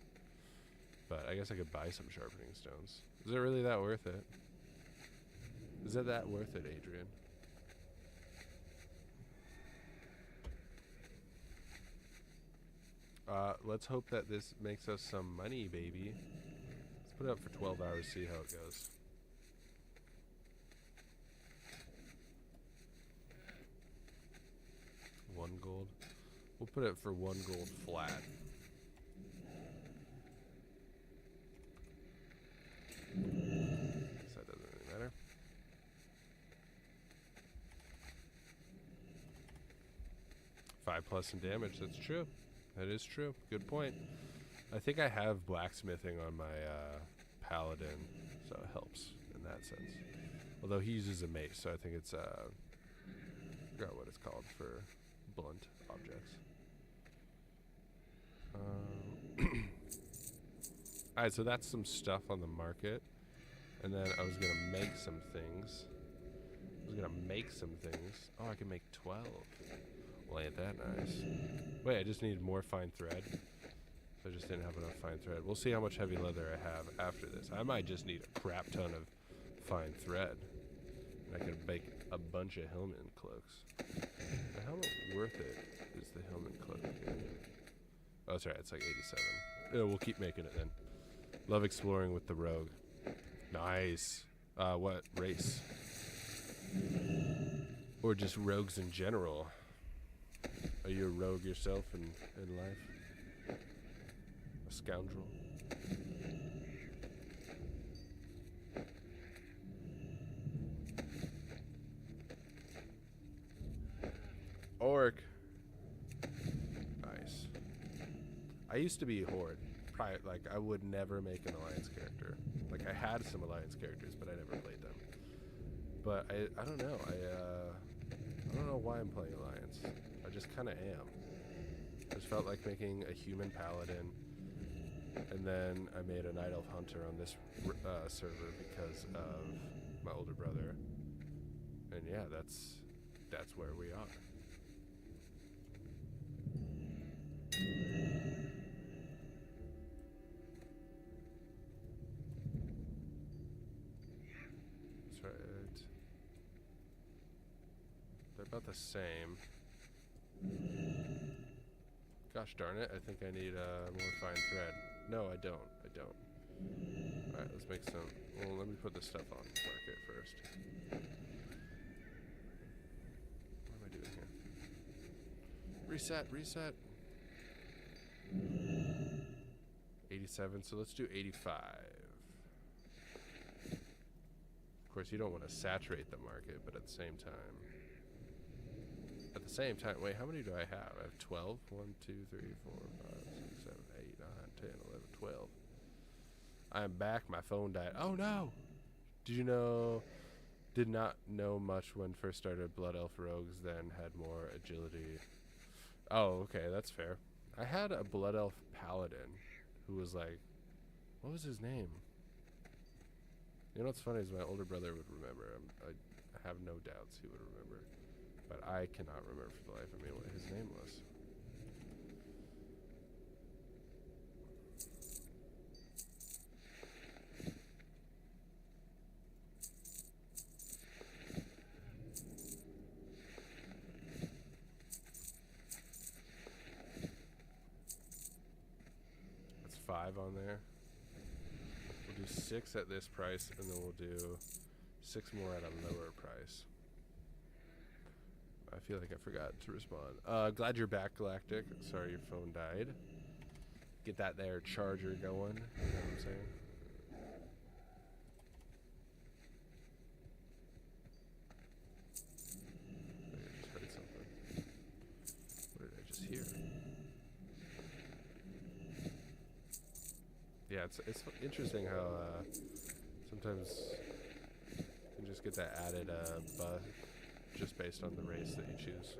But I guess I could buy some sharpening stones. Is it really that worth it? Is it that worth it, Adrian? Let's hope that this makes us some money, baby. Let's put it up for 12 hours, see how it goes. One gold. We'll put it for 1 gold flat. So that doesn't really matter. Five plus in damage, that's true. That is true. Good point. I think I have blacksmithing on my paladin, so it helps in that sense. Although he uses a mace, so I think it's I forgot what it's called for blunt objects. Alright, so that's some stuff on the market. And then I was gonna make some things. Oh, I can make 12. Well, ain't that nice? Wait, I just need more fine thread. I just didn't have enough fine thread. We'll see how much heavy leather I have after this. I might just need a crap ton of fine thread. And I can make a bunch of Hillman cloaks. But how worth it is the Hillman cloak? Oh, that's right. It's like 87. Yeah, we'll keep making it then. Love exploring with the rogue. Nice. What race? Or just rogues in general? Are you a rogue yourself in life? A scoundrel? Orc. Nice. I used to be a horde. Like, I would never make an alliance character. Like, I had some alliance characters, but I never played them. But I don't know. I don't know why I'm playing alliance. I just kind of am. Just felt like making a human paladin, and then I made a night elf hunter on this server because of my older brother. And yeah, that's where we are. That's right. They're about the same. Gosh darn it, I think I need more fine thread. No, I don't. Alright, let's make some... Well, let me put this stuff on market first. What am I doing here? Reset. 87, so let's do 85. Of course, you don't want to saturate the market, but at the same time... wait, how many do I have? I have 12? 1, 2, 3, 4, 5, 6, 7, 8, 9, 10, 11, 12. I'm back. My phone died. Oh, no! Did not know much when first started Blood Elf Rogues, then had more agility. Oh, okay, that's fair. I had a Blood Elf Paladin who was like... What was his name? You know what's funny is my older brother would remember. I have no doubts he would remember. But I cannot remember for the life of me what his name was. That's 5 on there. We'll do 6 at this price, and then we'll do 6 more at a lower price. I feel like I forgot to respond. Glad you're back, Galactic. Sorry your phone died. Get that there charger going. You know what I'm saying? I just heard something. What did I just hear? Yeah, it's interesting how sometimes you can just get that added buff just based on the race that you choose.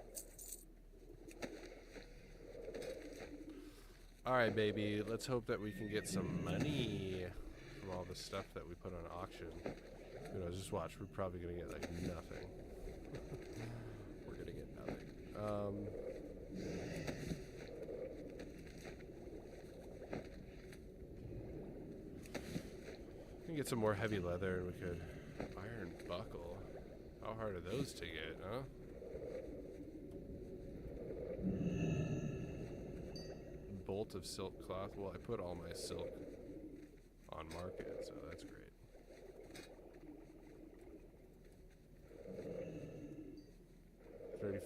Alright, baby. Let's hope that we can get some money from all the stuff that we put on auction. You know, just watch. We're probably going to get, like, nothing. We're going to get nothing. We can get some more heavy leather, and we could... Iron buckle. How hard are those to get, huh? Bolt of silk cloth. Well, I put all my silk on market, so that's great.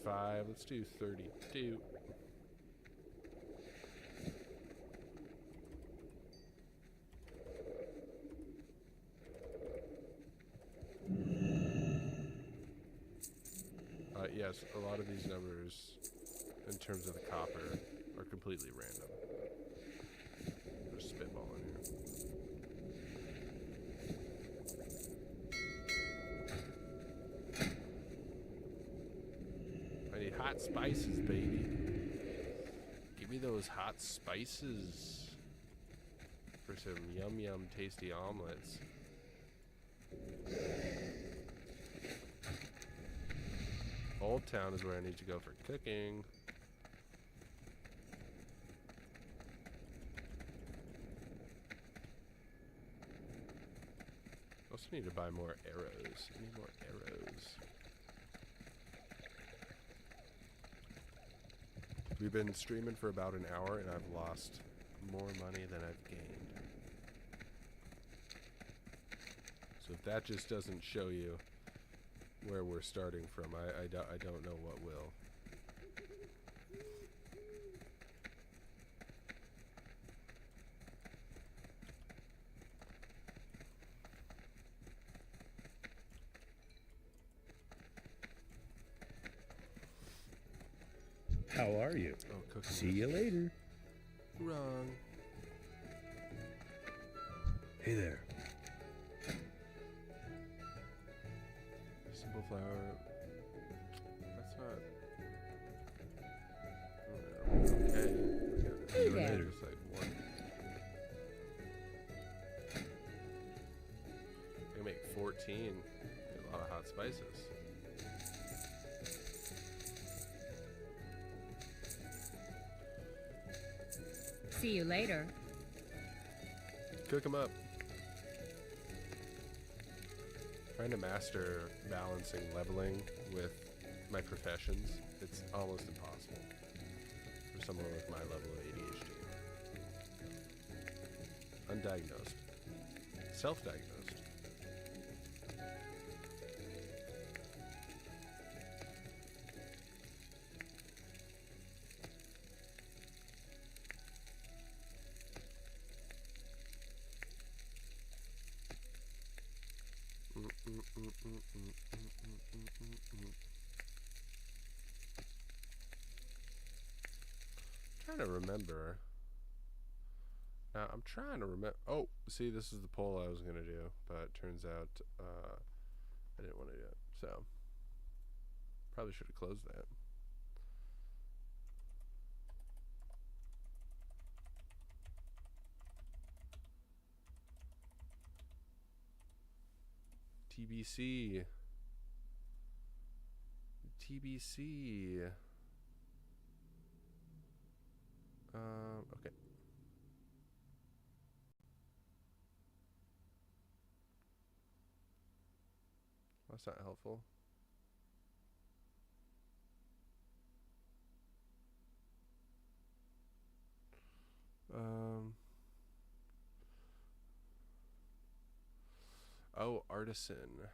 $35. Let's do 32. Yes, a lot of these numbers, in terms of the copper, are completely random. Just spitballing here. I need hot spices, baby. Give me those hot spices for some yum tasty omelets. Old Town is where I need to go for cooking. just need to buy more arrows. I need more arrows. We've been streaming for about an hour and I've lost more money than I've gained. So if that just doesn't show you where we're starting from, I don't know what will. How are you? Oh, cooking. See you later. Wrong. Hey there. Simple flower. That's not. Okay. Hey there. Just like one. I can make 14. Get a lot of hot spices. See you later. Cook them up. Trying to master balancing leveling with my professions, it's almost impossible for someone with my level of ADHD. Undiagnosed. Self-diagnosed. Trying to remember. Now I'm trying to remember. Oh, see, this is the poll I was gonna do, but it turns out I didn't want to do it. So probably should have closed that. TBC. TBC. Okay. That's not helpful. Oh, artisan.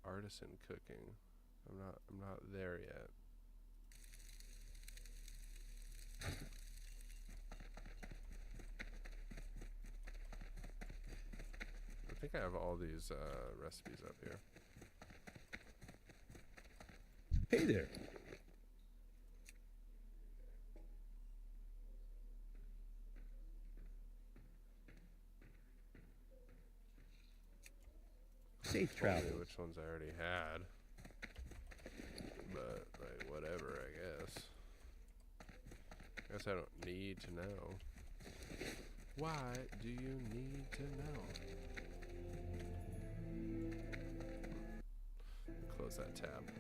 Artisan cooking. I'm not there yet. I think I have all these recipes up here. Hey there. Safe travel. Which ones I already had. But, like, whatever, I guess. Guess I don't need to know. Why do you need to know? Close that tab.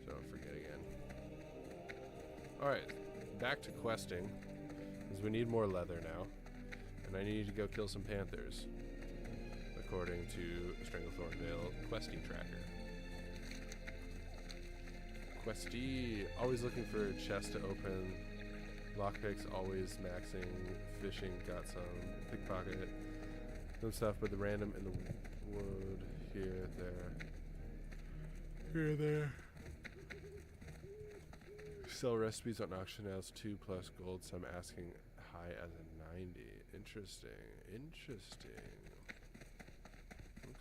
So don't forget again. Alright, back to questing. Because we need more leather now. And I need to go kill some panthers. According to Stranglethorn Vale Questy Tracker. Questy, always looking for a chest to open. Lockpicks, always maxing. Fishing, got some. Pickpocket, some stuff, but the random in the wood. Here, there. Sell recipes on auction house, 2+ gold. Some asking high as a 90. Interesting.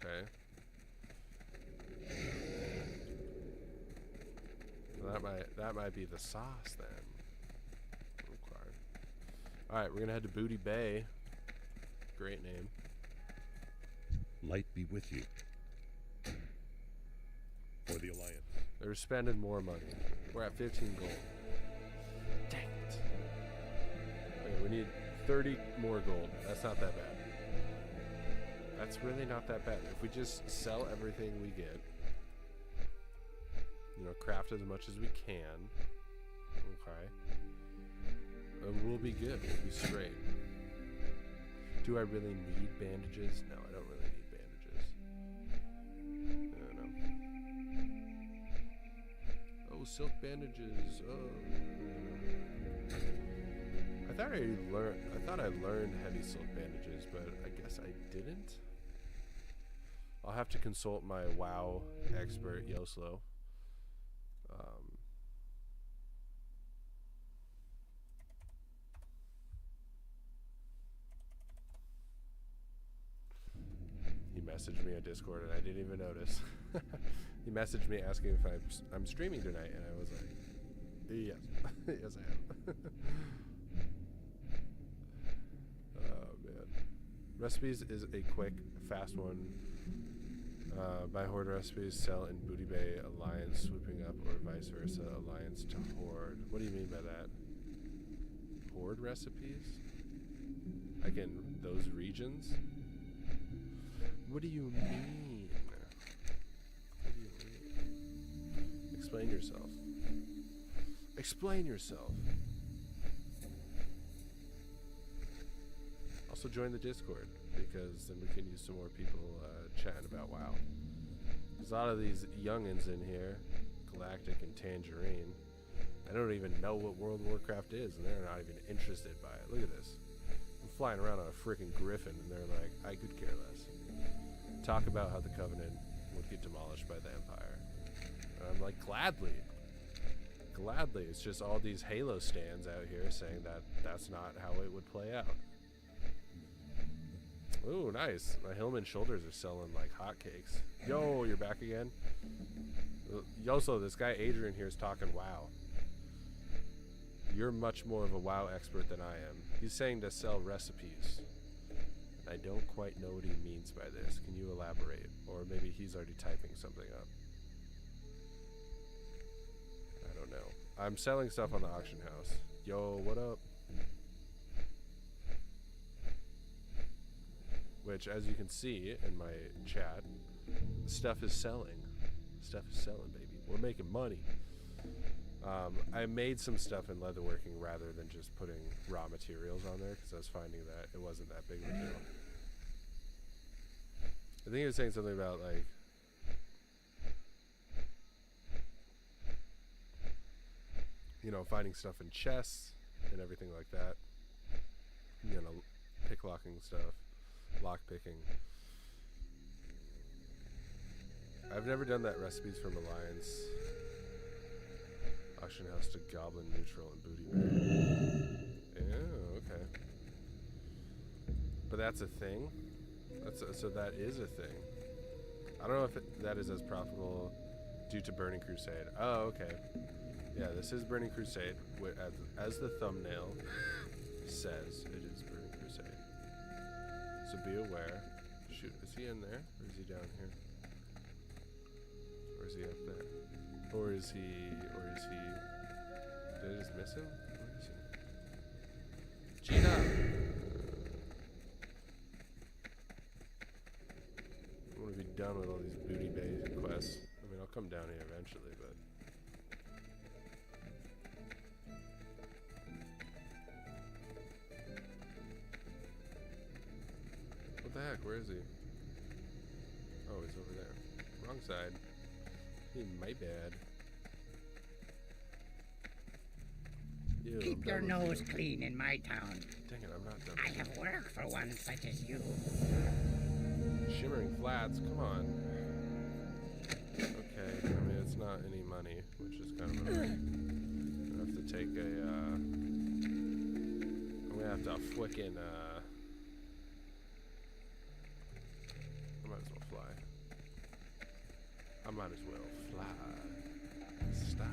Okay. Well, that might be the sauce then. Okay. All right, we're gonna head to Booty Bay. Great name. Light be with you. For the Alliance. They're spending more money. We're at 15 gold. Dang it. Okay, we need 30 more gold. That's not that bad. That's really not that bad. If we just sell everything we get, craft as much as we can, okay, and we'll be good. We'll be straight. Do I really need bandages? No, I don't really need bandages. No, no. Oh, silk bandages. Oh. I thought I learned heavy silk bandages, but I guess I didn't. I'll have to consult my WoW expert, Yoslo. He messaged me on Discord and I didn't even notice. He messaged me asking if I'm streaming tonight, and I was like, yes. Yes, I am. Oh, man. Recipes is a quick, fast one. Buy Horde recipes, sell in Booty Bay, Alliance swooping up, or vice versa, Alliance to Horde. What do you mean by that? Horde recipes? Like in those regions? What do you mean? What do you mean? Explain yourself. Explain yourself. Also join the Discord, because then we can use some more people chatting about WoW. There's a lot of these youngins in here, Galactic and Tangerine. I don't even know what World of Warcraft is, and they're not even interested by it. Look at this. I'm flying around on a freaking griffin, and they're like, I could care less. Talk about how the Covenant would get demolished by the Empire. And I'm like, gladly. Gladly. It's just all these Halo stands out here saying that that's not how it would play out. Ooh, nice. My Hillman shoulders are selling like hotcakes. Yo, you're back again? Yoso, this guy Adrian here is talking WoW. You're much more of a WoW expert than I am. He's saying to sell recipes. I don't quite know what he means by this. Can you elaborate? Or maybe he's already typing something up. I don't know. I'm selling stuff on the auction house. Yo, what up? Which, as you can see in my chat, stuff is selling. Stuff is selling, baby. We're making money. I made some stuff in leatherworking rather than just putting raw materials on there, because I was finding that it wasn't that big of a deal. I think he was saying something about, like, you know, finding stuff in chests and everything like that. You know, picklocking stuff, lockpicking. I've never done that recipes from Alliance. Auction house to Goblin Neutral and Booty Bear. Yeah, okay. But that's a thing? So that is a thing. I don't know if that is as profitable due to Burning Crusade. Oh, okay. Yeah, this is Burning Crusade. As the thumbnail says, it is Burning Crusade. So be aware. Shoot, is he in there? Or is he down here? Or is he up there? Or is he, did I just miss him? Where is he? Gina! I want to be done with all these booty bay quests. I mean, I'll come down here eventually, but... What the heck? Where is he? Oh, he's over there. Wrong side. My bad. Ew, Keep your nose clean in my town. Dang it, I'm not done. I have work for one such as you. Shimmering Flats, come on. Okay, I mean, it's not any money, which is kind of annoying. I have to take a, I'm gonna have to flick in, I might as well fly. I might as well fly. Style.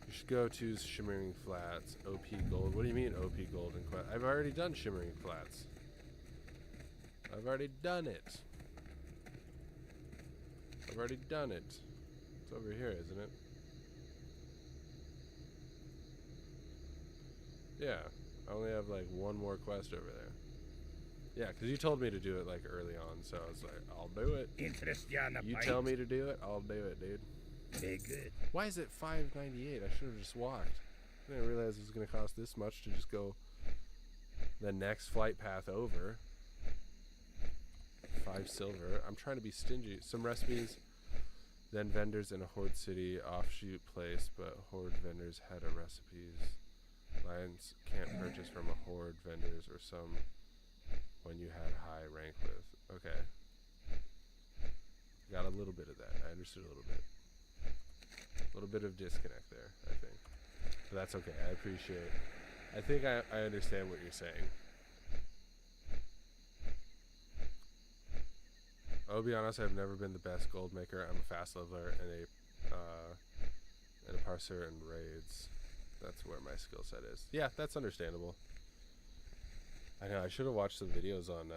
You should go to Shimmering Flats, OP Gold. What do you mean OP Gold and Quest? I've already done Shimmering Flats. I've already done it. I've already done it. It's over here, isn't it? Yeah. I only have like one more quest over there. Yeah, because you told me to do it like early on, so I was like, I'll do it. Interest you on the You pint? tell me to do it, I'll do it, dude. Very good. Why is it $5.98? I should have just walked. I didn't realize it was going to cost this much to just go the next flight path over. 5 silver. I'm trying to be stingy. Some recipes, then vendors in a Horde city offshoot place, but Horde vendors had a recipes. Lions can't purchase from a Horde vendors or some when you had high rank with. Okay. Got a little bit of that. I understood a little bit. A little bit of disconnect there, I think. But that's okay. I appreciate. I think I understand what you're saying. I'll be honest, I've never been the best gold maker. I'm a fast leveler and a parser and raids. That's where my skill set is. Yeah, that's understandable. I know, I should have watched some videos on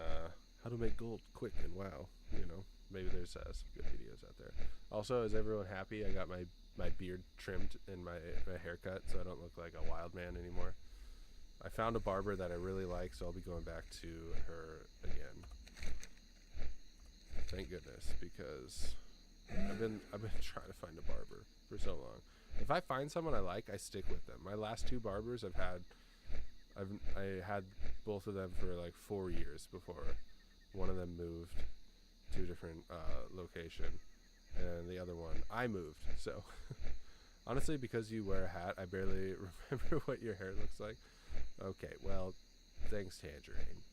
how to make gold quick in WoW. You know, maybe there's some good videos out there. Also, is everyone happy? I got my beard trimmed and my haircut, so I don't look like a wild man anymore. I found a barber that I really like, so I'll be going back to her again. Thank goodness, because I've been trying to find a barber for so long. If I find someone I like, I stick with them. My last 2 barbers I had both of them for like 4 years before one of them moved to a different location, and the other one I moved. So honestly, because you wear a hat, I barely remember what your hair looks like. Okay, well, thanks, Tangerine.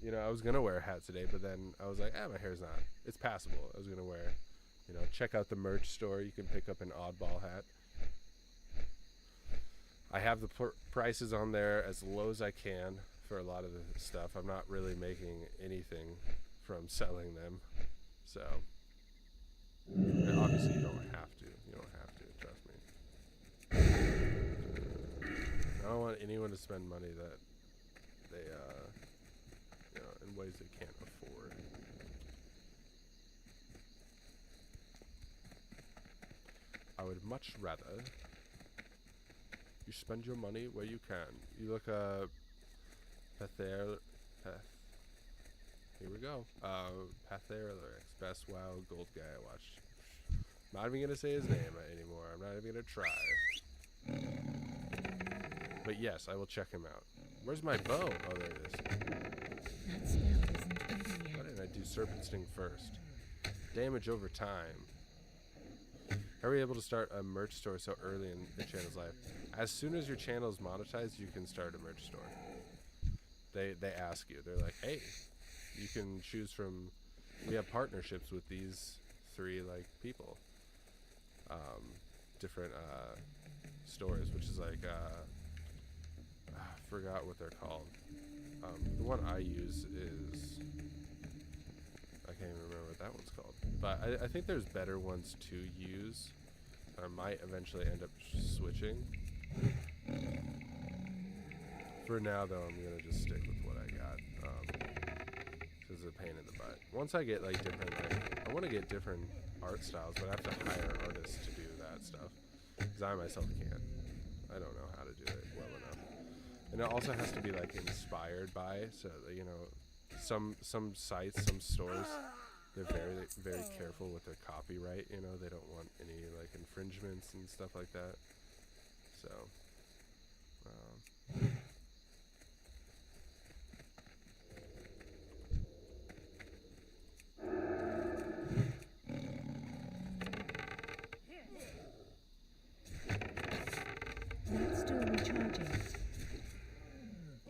You know, I was gonna wear a hat today, but then I was like, my hair's not. It's passable. I was gonna wear, check out the merch store. You can pick up an oddball hat. I have the prices on there as low as I can for a lot of the stuff. I'm not really making anything from selling them. So, and obviously you don't have to. You don't have to, trust me. I don't want anyone to spend money that they, in ways they can't afford. I would much rather you spend your money where you can. You look Here we go. Patherlyrics, best WoW gold guy I watched. Not even gonna say his name anymore. I'm not even gonna try. But yes, I will check him out. Where's my bow? Oh, there it is. That spell isn't over Why yet. didn't I do Serpent Sting first? Damage over time. How are we able to start a merch store so early in your channel's life? As soon as your channel is monetized, you can start a merch store. They ask you. They're like, hey, you can choose from. We have partnerships with these 3 people. Different stores, which is like I forgot what they're called. The one I use is, I can't even remember what that one's called. But I think there's better ones to use. I might eventually end up switching. For now, though, I'm gonna just stick with what I got. This is a pain in the butt. Once I get different, I want to get different art styles, but I have to hire artists to do that stuff because I myself can't. I don't know how to do it well enough. And it also has to be inspired by, so some sites, some stores, they're very, very careful with their copyright. They don't want any infringements and stuff like that. So, That's still recharging.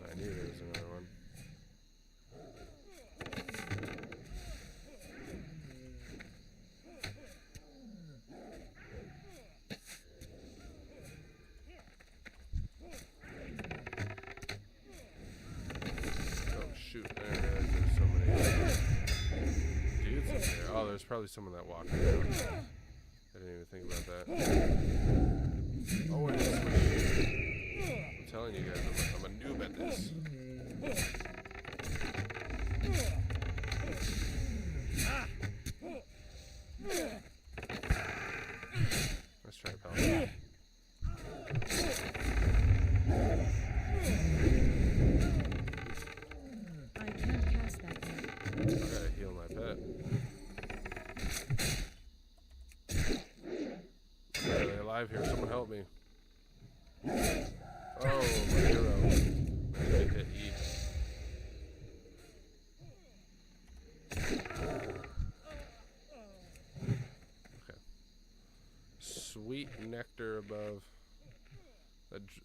I knew there was another one. Oh shoot, there's so many dudes in there. Oh, there's probably someone that walked around. I didn't even think about that. Oh, it is. I'm telling you guys, I'm a noob at this. Let's try to power. I can't cast that yet. I gotta heal my pet. I'm barely alive here. Someone help me. sweet nectar above.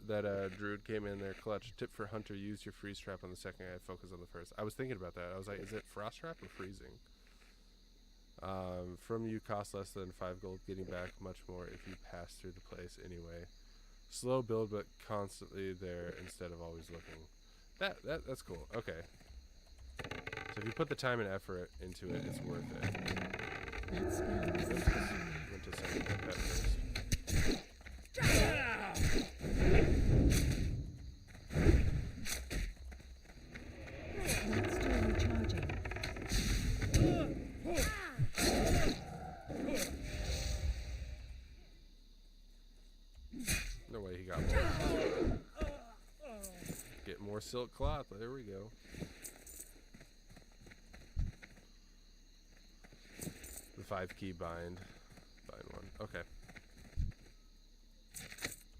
That druid came in there clutch. Tip for hunter: use your freeze trap on the second guy. Focus on the first. I was thinking about that. I was like, is it frost trap or freezing? From you cost less than 5 gold. Getting back much more if you pass through the place anyway. Slow build, but constantly there instead of always looking. That's cool. Okay. So if you put the time and effort into it, it's worth it. That spell isn't Went to second pet first. That's still recharging. No way he got more. Get more silk cloth. There we go. The 5 key bind. Bind 1. Okay.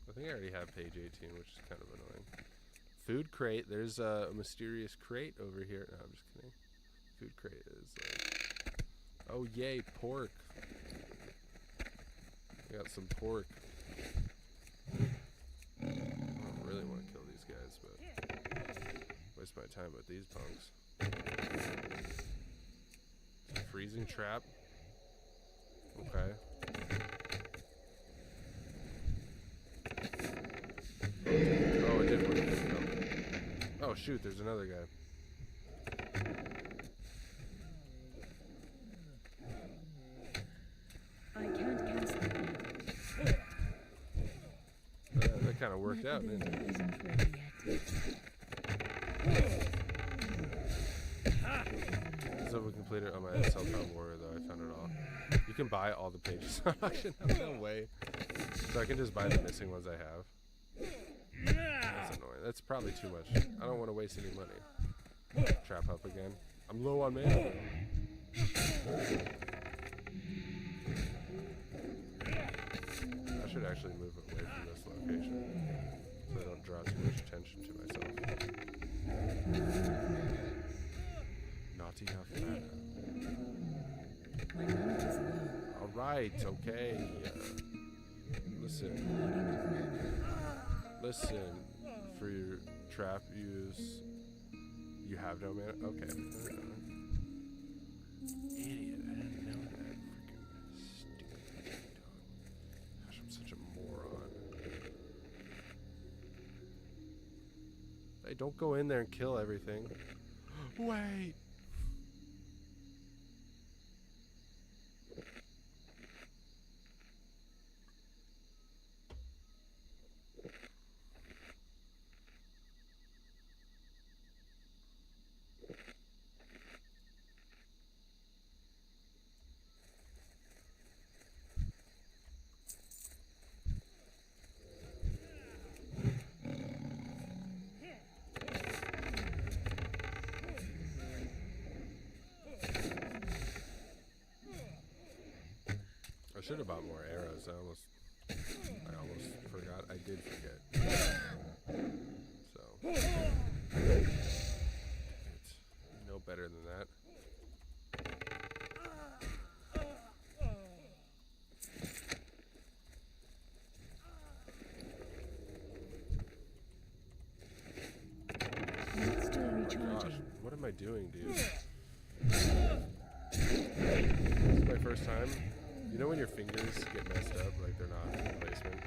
I think I already have page 18, which is kind of annoying. Food crate. There's a mysterious crate over here. No, I'm just kidding. Food crate is like... Oh, yay, pork. I got some pork. I don't really want to kill these guys, but... Waste my time with these punks. It's a freezing trap. Okay. Oh, it did work. Oh, shoot, there's another guy. I can't cast that yet. That kind of worked My out, didn't ability it? isn't ready yet. So we completed on my self-help warrior, though. I found it all. You can buy all the pages on auction. No way. So I can just buy the missing ones I have. That's annoying. That's probably too much. I don't want to waste any money. Trap up again. I'm low on mana, though. I should actually move away from this location so I don't draw too much attention to myself. Not enough mana. My mana is low. Alright, okay. Listen. Not enough mana. Listen. For your trap use, you have no mana? Okay. Idiot, I didn't know that. Freaking stupid dog. Gosh, I'm such a moron. Hey, don't go in there and kill everything. Wait! I should have bought more arrows. I almost forgot. I did forget. So it's no better than that. It's still Oh my gosh, recharging. what am I doing, dude? This is my first time. You know when your fingers get messed up, like they're not in placement?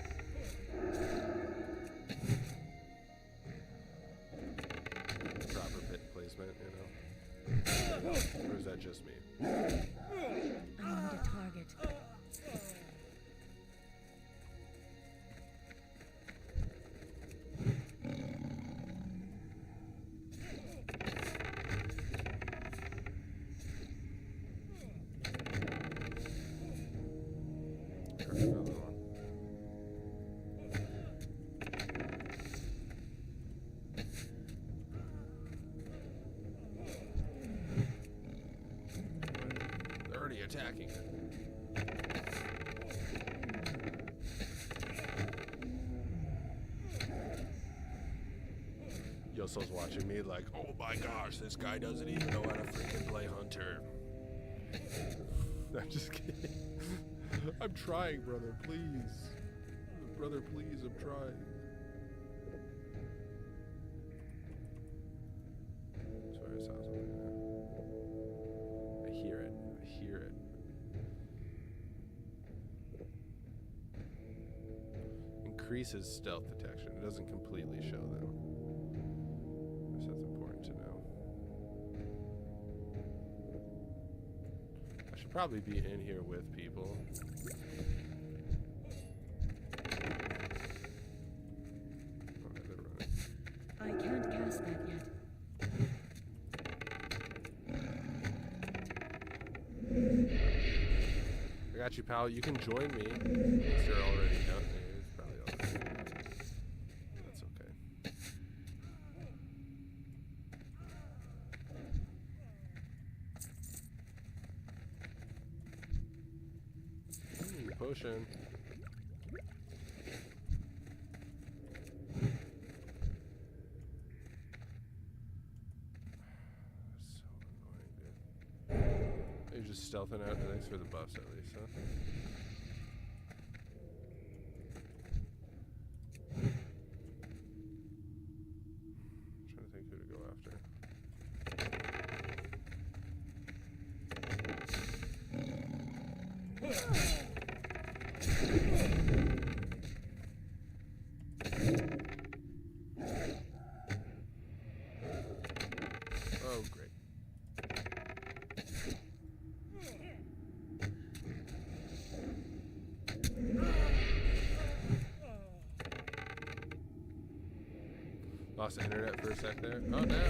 Proper bit placement, you know? Or is that just me? I need a target. Crack another one. They're already attacking. Yoso's watching me like, oh my gosh, this guy doesn't even know how to freaking play Hunter. I'm just kidding. I'm trying, brother, please. brother, please, I'm trying. Sorry, I saw something there. I hear it. I hear it. Increases stealth detection. It doesn't completely show them. So that's important to know. I should probably be in here with people. Okay, they're running. I can't cast that yet. I got you, pal. You can join me. Unless you're already out there. It's probably already. That's okay. Potion. So annoying, dude. You're just stealthing out. Thanks for the buffs, at least, huh? I'm trying to think who to go after. Oh, great. Lost internet for a sec there. Oh no!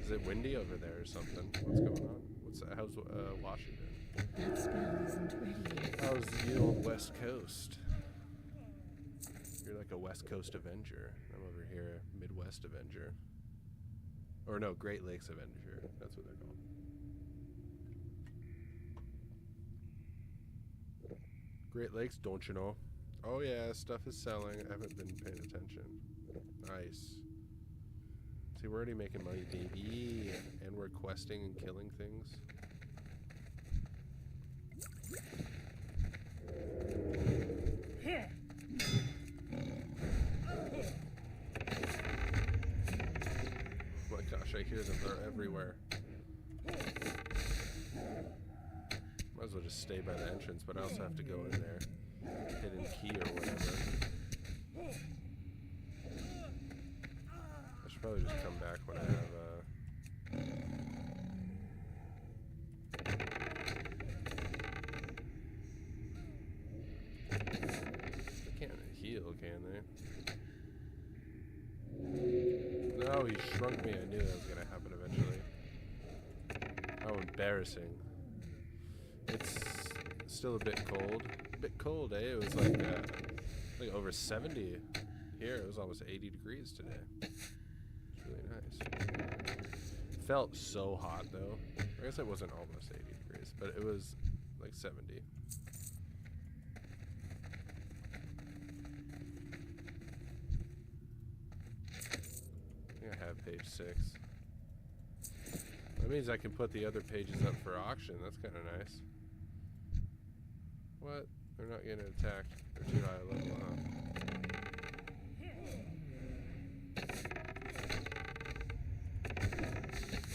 Is it windy over there or something? What's going on? How's Washington? That spell isn't ready yet. How's the old West Coast? You're like a West Coast Avenger. I'm over here, Midwest Avenger. Or no, Great Lakes Avenger. That's what they're called. Great Lakes, don't you know? Oh yeah, stuff is selling. I haven't been paying attention. Nice. See, we're already making money, baby. And we're questing and killing things. Oh my gosh, I hear them. They're everywhere. Might as well just stay by the entrance, but I also have to go in there. Hidden key or whatever. I should probably just come back when I have they can't heal, can they? No, he shrunk me. I knew that was gonna happen eventually. How embarrassing. It's still a bit cold. Bit cold, eh? It was like over 70 here. It was almost 80 degrees today. It's really nice. Felt so hot though. I guess it wasn't almost 80 degrees, but it was like 70. I think I have page 6. That means I can put the other pages up for auction. That's kind of nice. What? They're not getting attacked. They're too high a level, huh?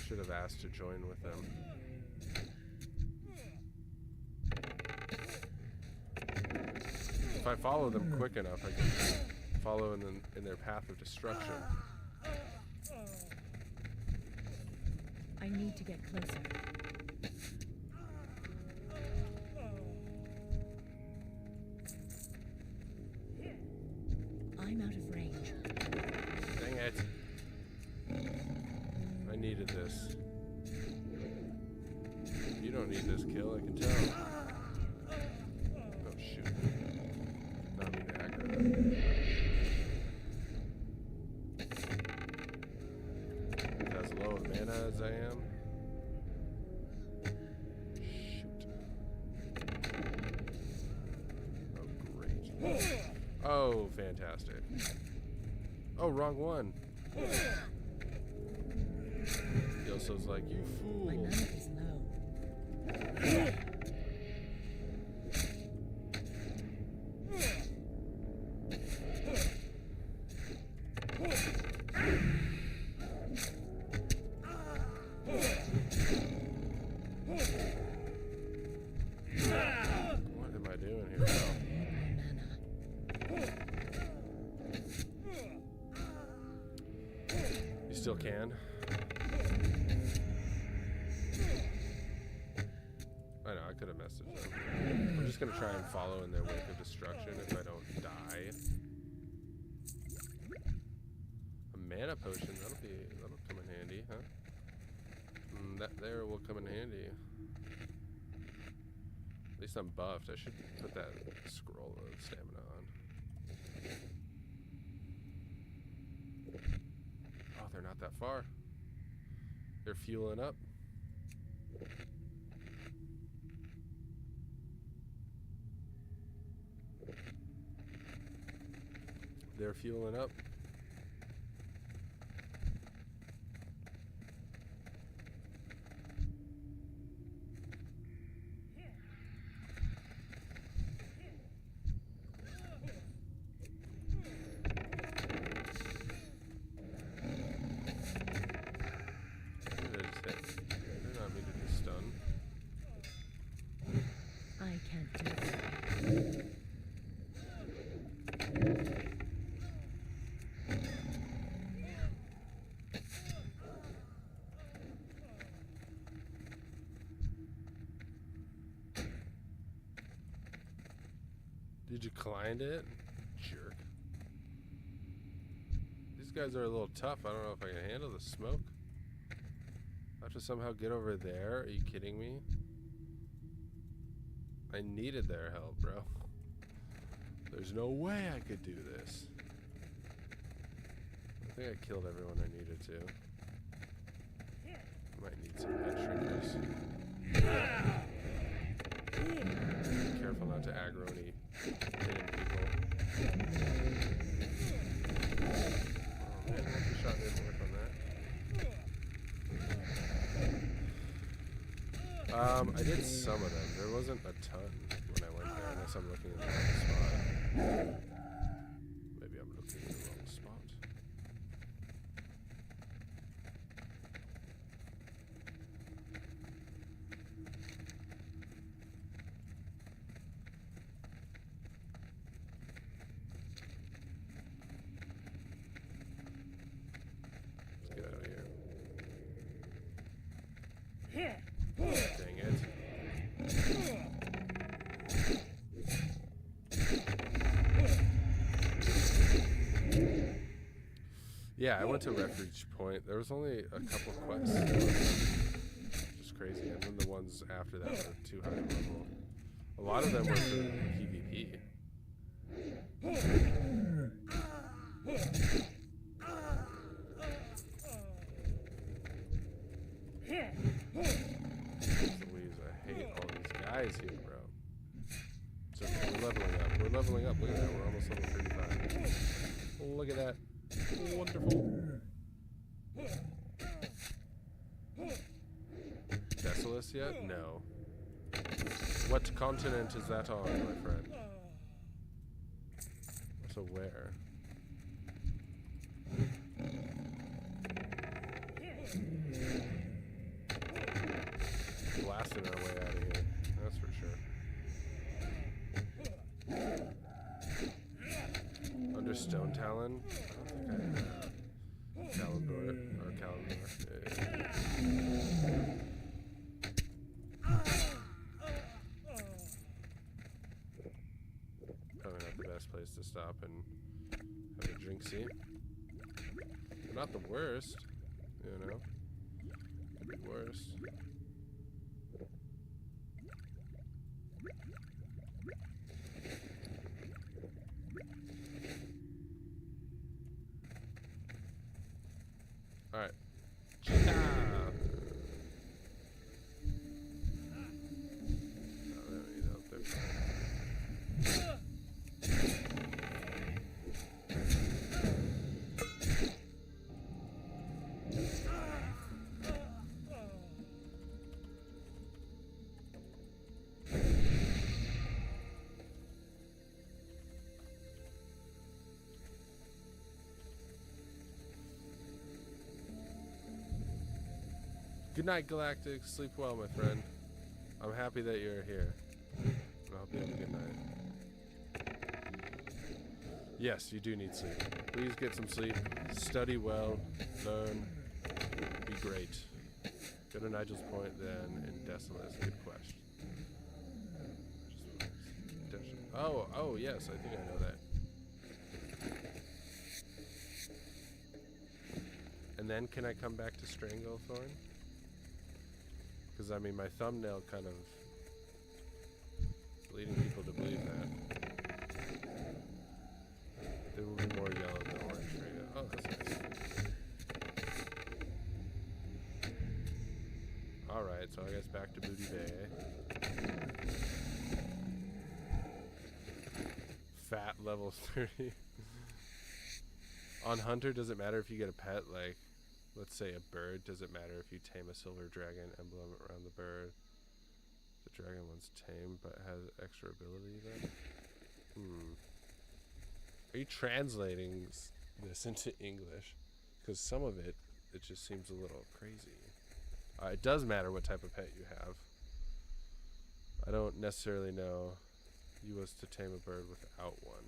Should have asked to join with them. If I follow them quick enough, I can follow in their path of destruction. I need to get closer. I'm out of range. Dang it. I needed this. You don't need this kill, I can tell. Oh shoot. Not me to aggro that. As low of mana as I am. Shoot. Oh great. Oh, fantastic. Oh, wrong one. Yoso's like, you fool. My mana is low. still can. I know, I could have messed it up. I'm just gonna try and follow in their wake of destruction if I don't die. A mana potion, that'll come in handy, huh? That there will come in handy. At least I'm buffed. I should put that scroll of stamina on. Oh, they're not that far. They're fueling up. They're fueling up. I can't do it. Did you climb it? Jerk. These guys are a little tough. I don't know if I can handle the smoke. I have to somehow get over there. Are you kidding me? I needed their help, bro. There's no way I could do this. I think I killed everyone I needed to. Might need some head shrinkers. Be careful not to aggro any hidden people. Oh man, the shot didn't work on that. I did some of them. There wasn't a ton when I went there, unless I'm looking in the wrong spot. Maybe I'm looking in the wrong spot. Let's get out of here. Dang it. Yeah, I went to Refuge Point. There was only a couple quests. Just crazy. And then the ones after that were too high level. A lot of them were for PvP. Louise, I hate all these guys here, bro. It's okay, we're leveling up. We're leveling up. Look at that. We're almost level 35. Look at that. Wonderful. Desolus yet? No. What continent is that on, my friend? So where? Blasting our way out of here. That's for sure. Under Stone Talon? I don't think I have. Calendor. Or Calendor. Probably not the best place to stop and have a drink, see? But not the worst, you know? Could be worse. Alright. Cheetah! Oh, they don't need help. They're fine. Good night, Galactic. Sleep well, my friend. I'm happy that you're here. And I hope you have a good night. Yes, you do need sleep. Please get some sleep. Study well. Learn. great. Go to Nigel's Point then in Desolate is a good quest. Oh, yes, I think I know that. And then can I come back to Stranglethorn? Because, I mean, my thumbnail kind of is leading people to believe that. There will be more yellow than orange for you. Oh, that's nice. Alright, so I guess back to Booty Bay. Fat level 30. On Hunter, does it matter if you get a pet? Like, let's say a bird. Does it matter if you tame a silver dragon emblem around the bird? The dragon one's tame but has extra ability then? Are you translating this into English? Because some of it just seems a little crazy. It does matter what type of pet you have. I don't necessarily know you was to tame a bird without one.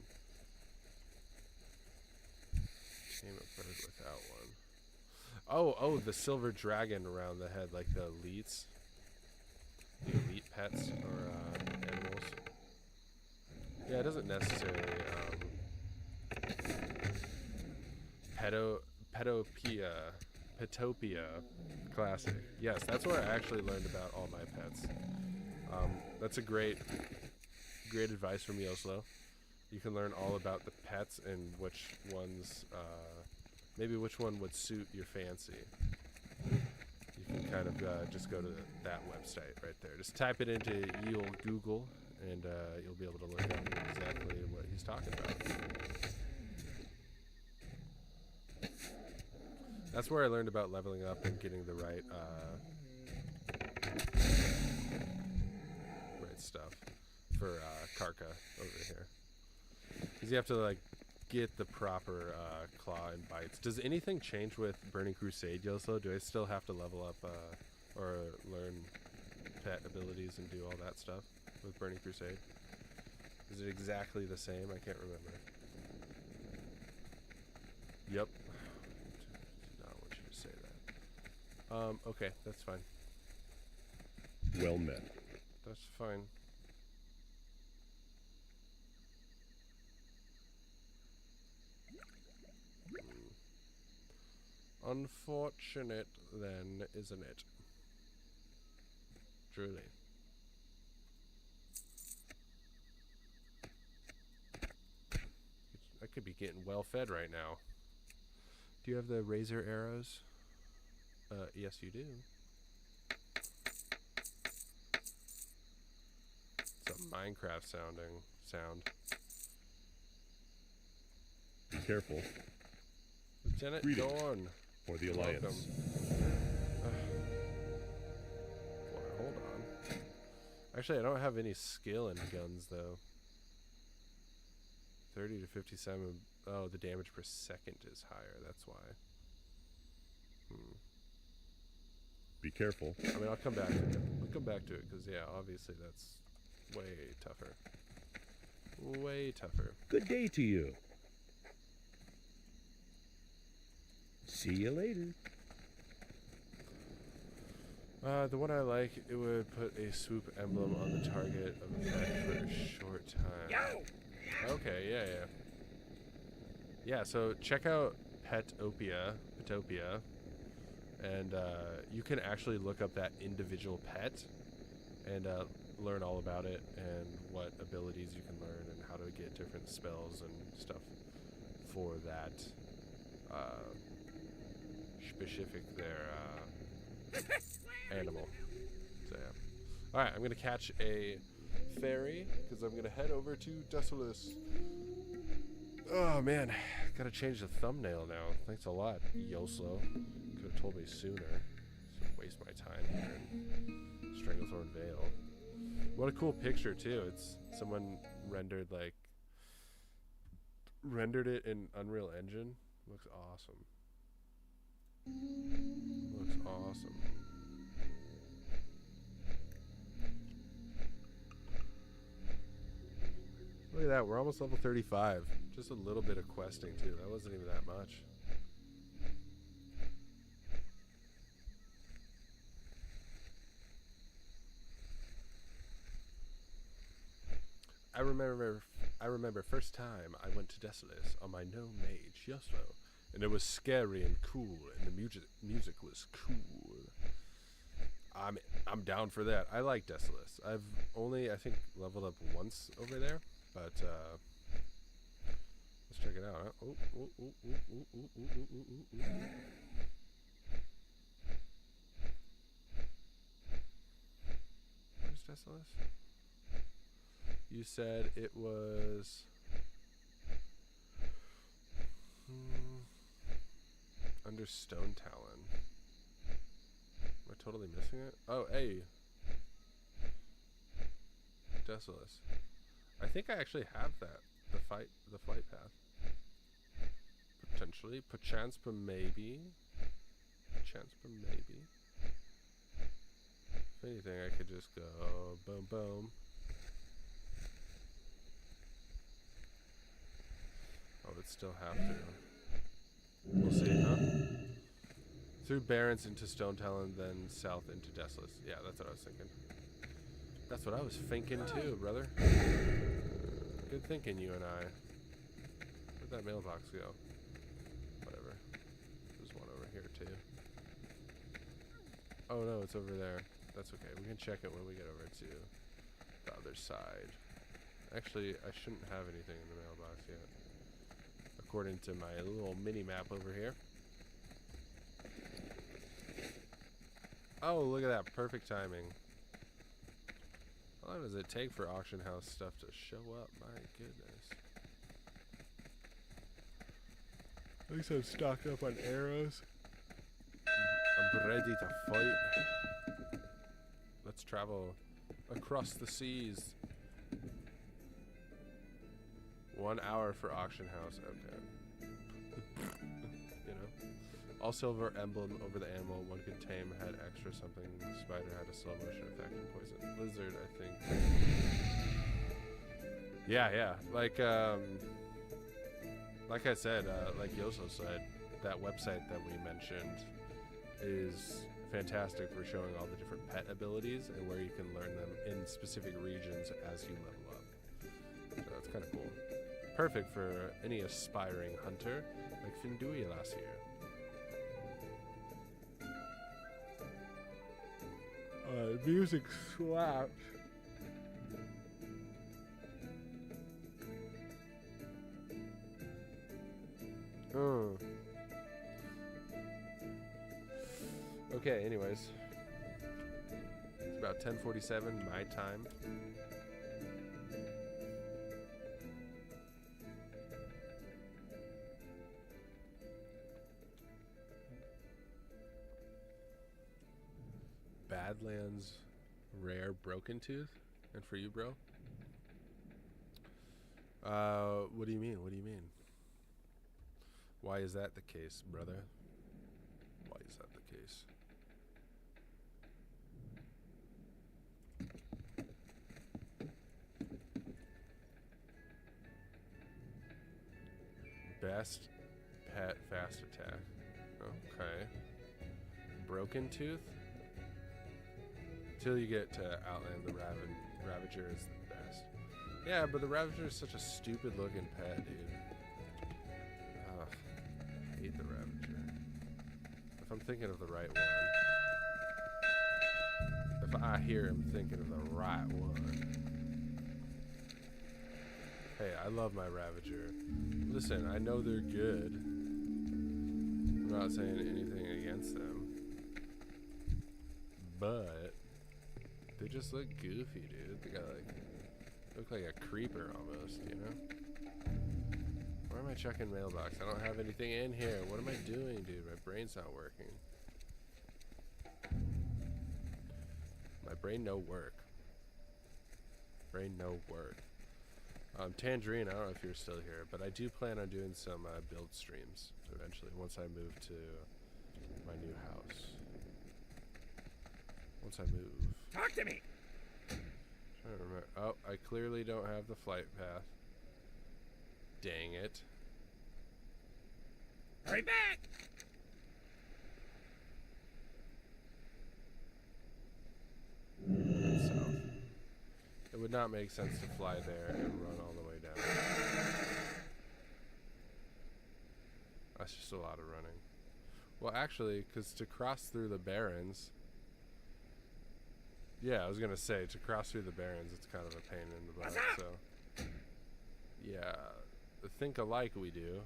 Tame a bird without one. Oh, the silver dragon around the head, like the elites. The elite pets or animals. Yeah, it doesn't necessarily Petopia Classic. Yes, that's where I actually learned about all my pets. That's a great advice from Yoslo. You can learn all about the pets and which ones, maybe which one would suit your fancy. You can kind of just go to that website right there. Just type it into Google, and you'll be able to look up exactly what he's talking about. That's where I learned about leveling up and getting the right stuff for Karka over here. Because you have to like get the proper claw and bites. Does anything change with Burning Crusade, Yoslo? Do I still have to level up or learn pet abilities and do all that stuff with Burning Crusade? Is it exactly the same? I can't remember. Yep. Did not want you to say that. Okay, that's fine. Well met. That's fine. Unfortunate, then, isn't it? Truly. I could be getting well fed right now. Do you have the razor arrows? Yes, you do. It's a Minecraft sound. Be careful. Lieutenant Greetings. Dawn. For the Alliance. Welcome. Boy, hold on. Actually, I don't have any skill in guns, though. 30 to 57. Oh, the damage per second is higher. That's why. Be careful. I mean, I'll come back to it. Because, yeah, obviously that's way tougher. Way tougher. Good day to you. See you later. The one I like, it would put a swoop emblem on the target of effect for a short time. Okay, yeah. Yeah, so check out Petopia, and you can actually look up that individual pet and learn all about it and what abilities you can learn and how to get different spells and stuff for that specific animal. So yeah. Alright, I'm gonna catch a ferry because I'm gonna head over to Desolus. Oh man, gotta change the thumbnail now. Thanks a lot, Yoslo. Could have told me sooner. Just waste my time here in Stranglethorn Vale. What a cool picture too. It's someone rendered it in Unreal Engine. Looks awesome. Looks awesome. Look at that, we're almost level 35. Just a little bit of questing too. That wasn't even that much. I remember first time I went to Desolus on my no mage Yoslo, and it was scary and cool, and the music was cool. I'm down for that. I like Desolus. I've only, I think, leveled up once over there, but let's check it out. Huh? Where's Desolus? You said it was under Stone Talon. Am I totally missing it? Oh, hey. Desolus. I think I actually have that. The flight path. Potentially. Perchance, but maybe. Perchance, but maybe. If anything, I could just go boom, boom. Oh, but still have to. We'll see, huh? Through Barrens into Stone Talon, then south into Desolus. Yeah, that's what I was thinking. That's what I was thinking too, brother. Good thinking, you and I. Where'd that mailbox go? Whatever. There's one over here too. Oh no, it's over there. That's okay. We can check it when we get over to the other side. Actually, I shouldn't have anything in the mailbox yet, according to my little mini-map over here. Oh, look at that. Perfect timing. How long does it take for auction house stuff to show up? My goodness. At least I'm stocked up on arrows. I'm ready to fight. Let's travel across the seas. 1 hour for auction house. Okay. You know. All silver emblem over the animal. One could tame had extra something. Spider had a slow motion effect and poison. Lizard, I think. Yeah. Like I said, like Yoso said, that website that we mentioned is fantastic for showing all the different pet abilities and where you can learn them in specific regions as you level up. So that's kind of cool. Perfect for any aspiring hunter like Findui last year. Music slaps. Okay, anyways. It's about 10:47 my time. Badlands rare broken tooth? And for you, bro? What do you mean? What do you mean? Why is that the case, brother? Why is that the case? Best pet fast attack. Okay. Broken tooth? Until you get to Outland, the Ravager is the best. Yeah, but the Ravager is such a stupid looking pet, dude. Ugh, I hate the Ravager. If I'm thinking of the right one. If I hear him thinking of the right one. Hey, I love my Ravager. Listen, I know they're good. I'm not saying anything against them. But they just look goofy, dude. They got look like a creeper almost, you know? Where am I checking mailbox? I don't have anything in here. What am I doing, dude? My brain's not working. My brain no work. Brain no work. Tangerine, I don't know if you're still here, but I do plan on doing some build streams eventually once I move to my new house. Once I move. Talk to me. I don't remember. Oh, I clearly don't have the flight path. Dang it. Hurry back. South. It would not make sense to fly there and run all the way down. That's just a lot of running. Well, actually, because to cross through the Barrens... Yeah, I was going to say, to cross through the Barrens, it's kind of a pain in the butt, so... Yeah, think alike we do.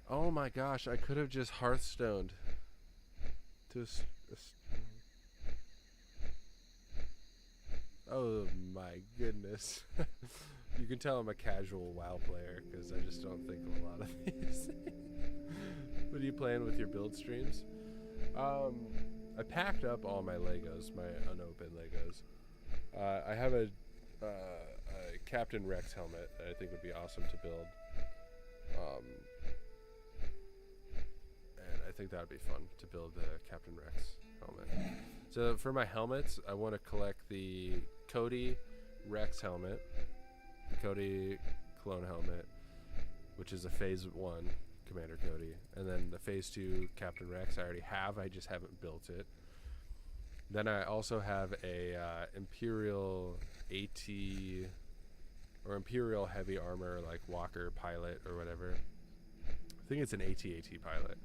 Oh my gosh, I could have just Hearthstoned to oh my goodness. You can tell I'm a casual WoW player because I just don't think of a lot of these. What are you playing with your build streams? I packed up all my Legos, my unopened Legos. I have a Captain Rex helmet that I think would be awesome to build. And I think that would be fun to build a Captain Rex helmet. So for my helmets, I want to collect the Cody Rex helmet, the Cody clone helmet, which is a Phase 1 Commander Cody, and then the Phase 2 Captain Rex I already have, I just haven't built it. Then I also have a Imperial AT or Imperial Heavy Armor, like Walker Pilot or whatever. I think it's an AT-AT Pilot.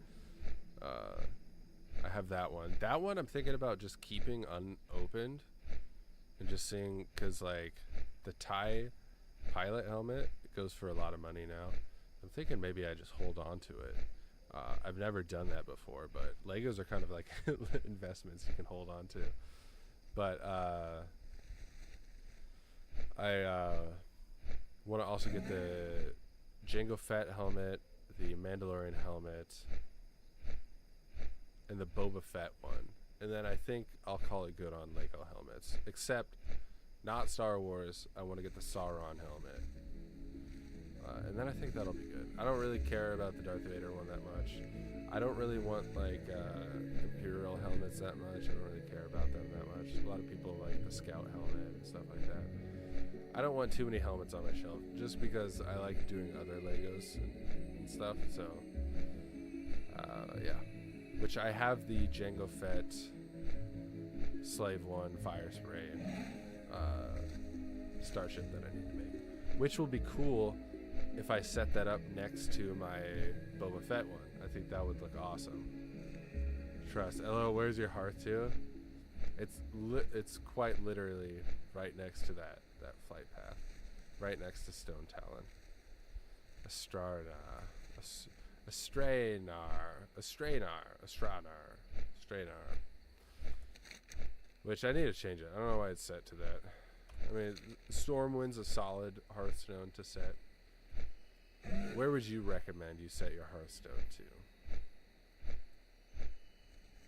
I have that one. That one I'm thinking about just keeping unopened and just seeing, because like the TIE Pilot helmet, it goes for a lot of money now. I'm thinking maybe I just hold on to it. I've never done that before, but Legos are kind of like investments you can hold on to. But I want to also get the Jango Fett helmet, the Mandalorian helmet, and the Boba Fett one. And then I think I'll call it good on Lego helmets. Except, not Star Wars, I want to get the Sauron helmet. And then I think that'll be good. I don't really care about the Darth Vader one that much. I don't really want like Imperial helmets that much. I don't really care about them that much. A lot of people like the Scout helmet and stuff like that. I don't want too many helmets on my shelf, just because I like doing other Legos and stuff. So, yeah. Which I have the Jango Fett Slave 1 Fire Spray starship that I need to make. Which will be cool if I set that up next to my Boba Fett one. I think that would look awesome. Trust. Hello, where's your hearth too? It's quite literally right next to that flight path. Right next to Stone Talon. Strainer. Which I need to change it. I don't know why it's set to that. I mean, Stormwind's a solid Hearthstone to set. Where would you recommend you set your Hearthstone to?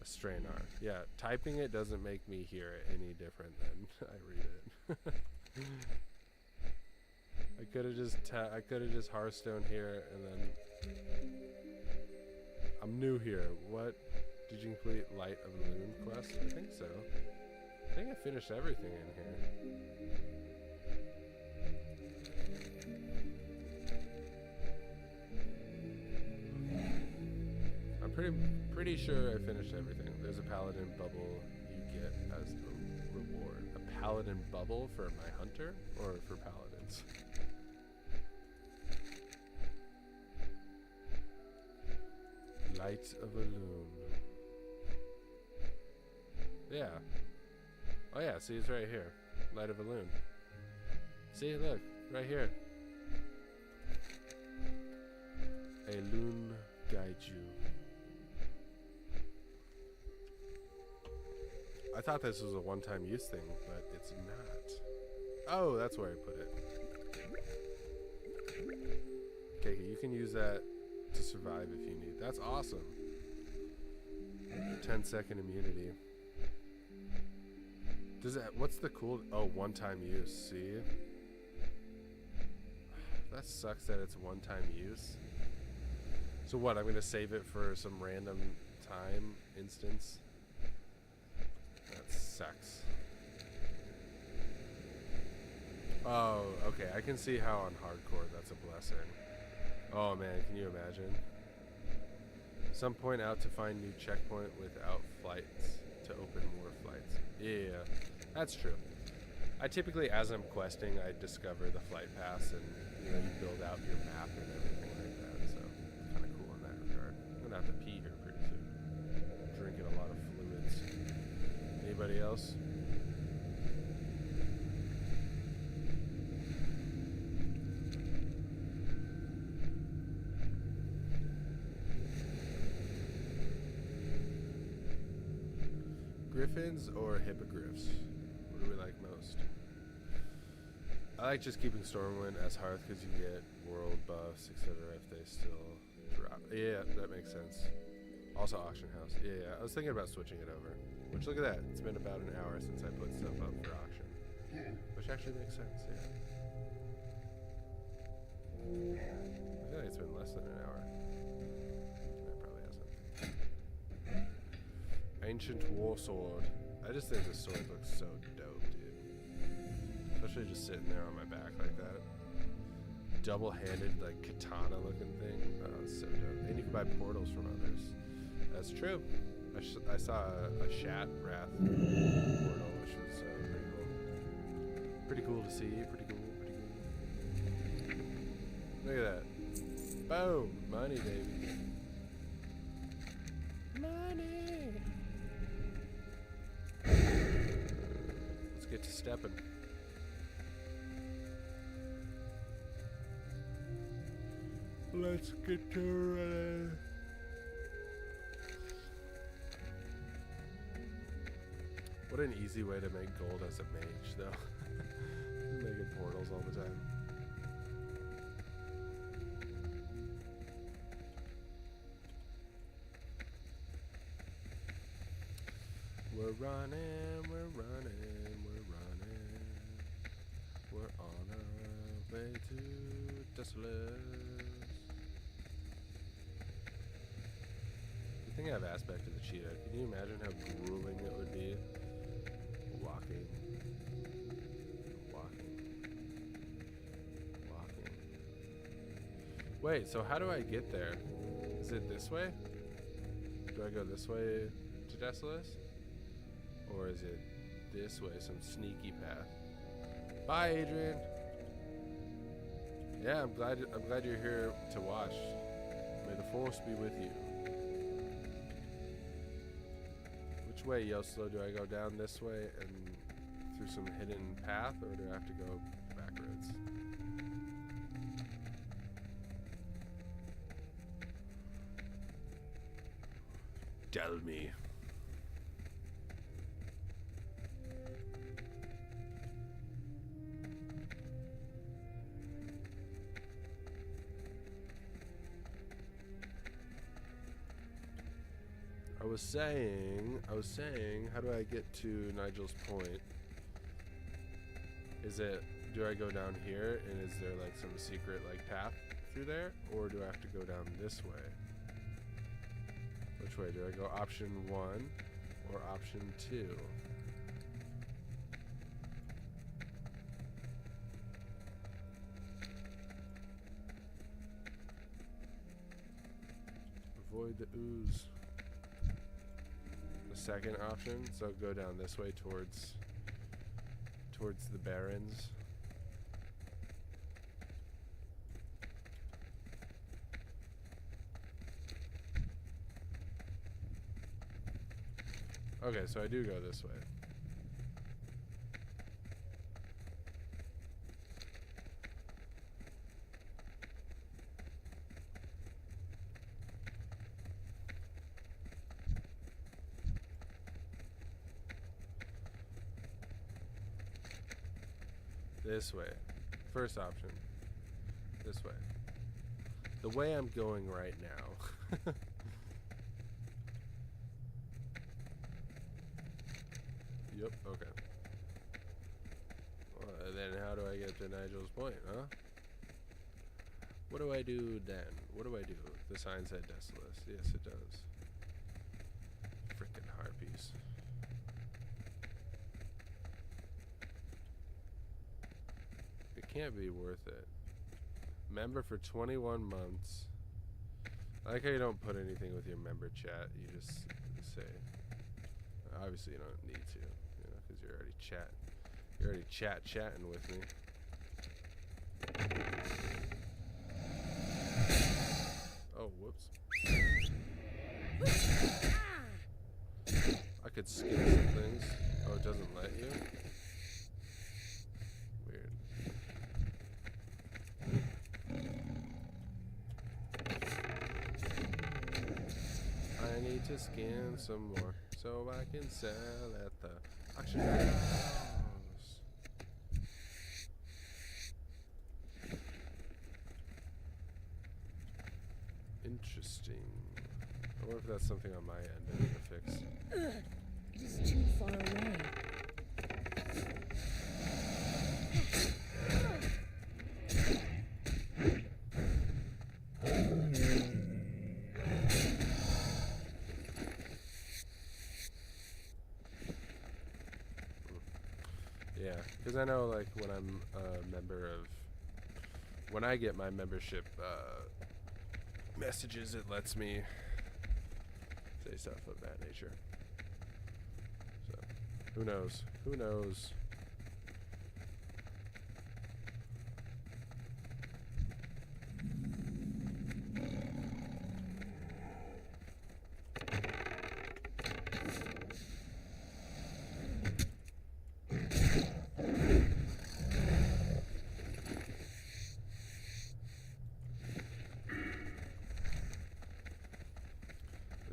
A Strainer. Yeah, typing it doesn't make me hear it any different than I read it. I could have just Hearthstone here, and then I'm new here. What did you complete? Light of the Loon quest? I think so. I think I finished everything in here. I'm pretty sure I finished everything. There's a paladin bubble you get as the reward. A paladin bubble for my hunter or for paladins? Light of a Loon. Yeah. Oh yeah, see, it's right here. Light of a Loon. See, look, right here. A Loon Gaiju. I thought this was a one-time use thing, but it's not. Oh, that's where I put it. Okay, you can use that to survive if you need. That's awesome. 10-second immunity. Does that? What's the cool? Oh, one-time use. See, that sucks that it's one-time use. So what? I'm gonna save it for some random time instance. That sucks. Oh, okay. I can see how on hardcore that's a blessing. Oh man, can you imagine? Some point out to find new checkpoint without flights to open more flights. Yeah, that's true. I typically, as I'm questing, I discover the flight paths, and you build out your map and everything like that. So kind of cool in that regard. I'm gonna have to pee here pretty soon. Drinking a lot of fluids. Anybody else? Griffins or hippogriffs? What do we like most? I like just keeping Stormwind as Hearth because you get world buffs, etc. if they still drop. Yeah, that makes sense. Also Auction House. Yeah, I was thinking about switching it over. Which, look at that. It's been about an hour since I put stuff up for auction. Which actually makes sense, yeah. I feel like it's been less than an hour. It probably hasn't. Ancient War Sword. I just think this sword looks so dope, dude. Especially just sitting there on my back like that. Double-handed, like, katana-looking thing. Oh, it's so dope. And you can buy portals from others. That's true. I saw a Shat Wrath portal, which was pretty cool. Pretty cool to see. Pretty cool. Look at that. Boom! Money, baby. Money! Let's get to stepping. Let's get to running. What an easy way to make gold as a mage, though. Making portals all the time. We're running. We're on our way to Desolate. Good thing I have aspect of the cheetah. Can you imagine how grueling it would be? Walking. Wait, so how do I get there? Is it this way? Do I go this way to Desolate? Or is it this way, some sneaky path? Bye, Adrian. Yeah, I'm glad you're here to watch. May the force be with you. Which way, Yoslo? Do I go down this way and through some hidden path, or do I have to go back roads? Tell me. I was saying, how do I get to Nigel's Point? Do I go down here, and is there like some secret like path through there, or do I have to go down this way? Which way? Do I go option 1 or option 2? Avoid the ooze. The second option, so go down this way towards the Barrens. Okay, so I do go this way. This way. First option. This way. The way I'm going right now. Yep, okay. Well, then how do I get to Nigel's Point, huh? What do I do then? What do I do? The sign said Desolate. Yes, it does. Frickin' harpies. It can't be worth it. Member for 21 months. I like how you don't put anything with your member chat. You just say, Obviously, you don't need to, because you're already You're already chatting with me. Oh, whoops. I could skip some things. Oh, it doesn't let you? Weird. I need to skin some more so I can sell at the auction house. Interesting. I wonder if that's something on my end I need to fix. It is too far away. Yeah, because I know, like, when I'm a member of... When I get my membership messages, it lets me say stuff of that nature. So, who knows? Who knows?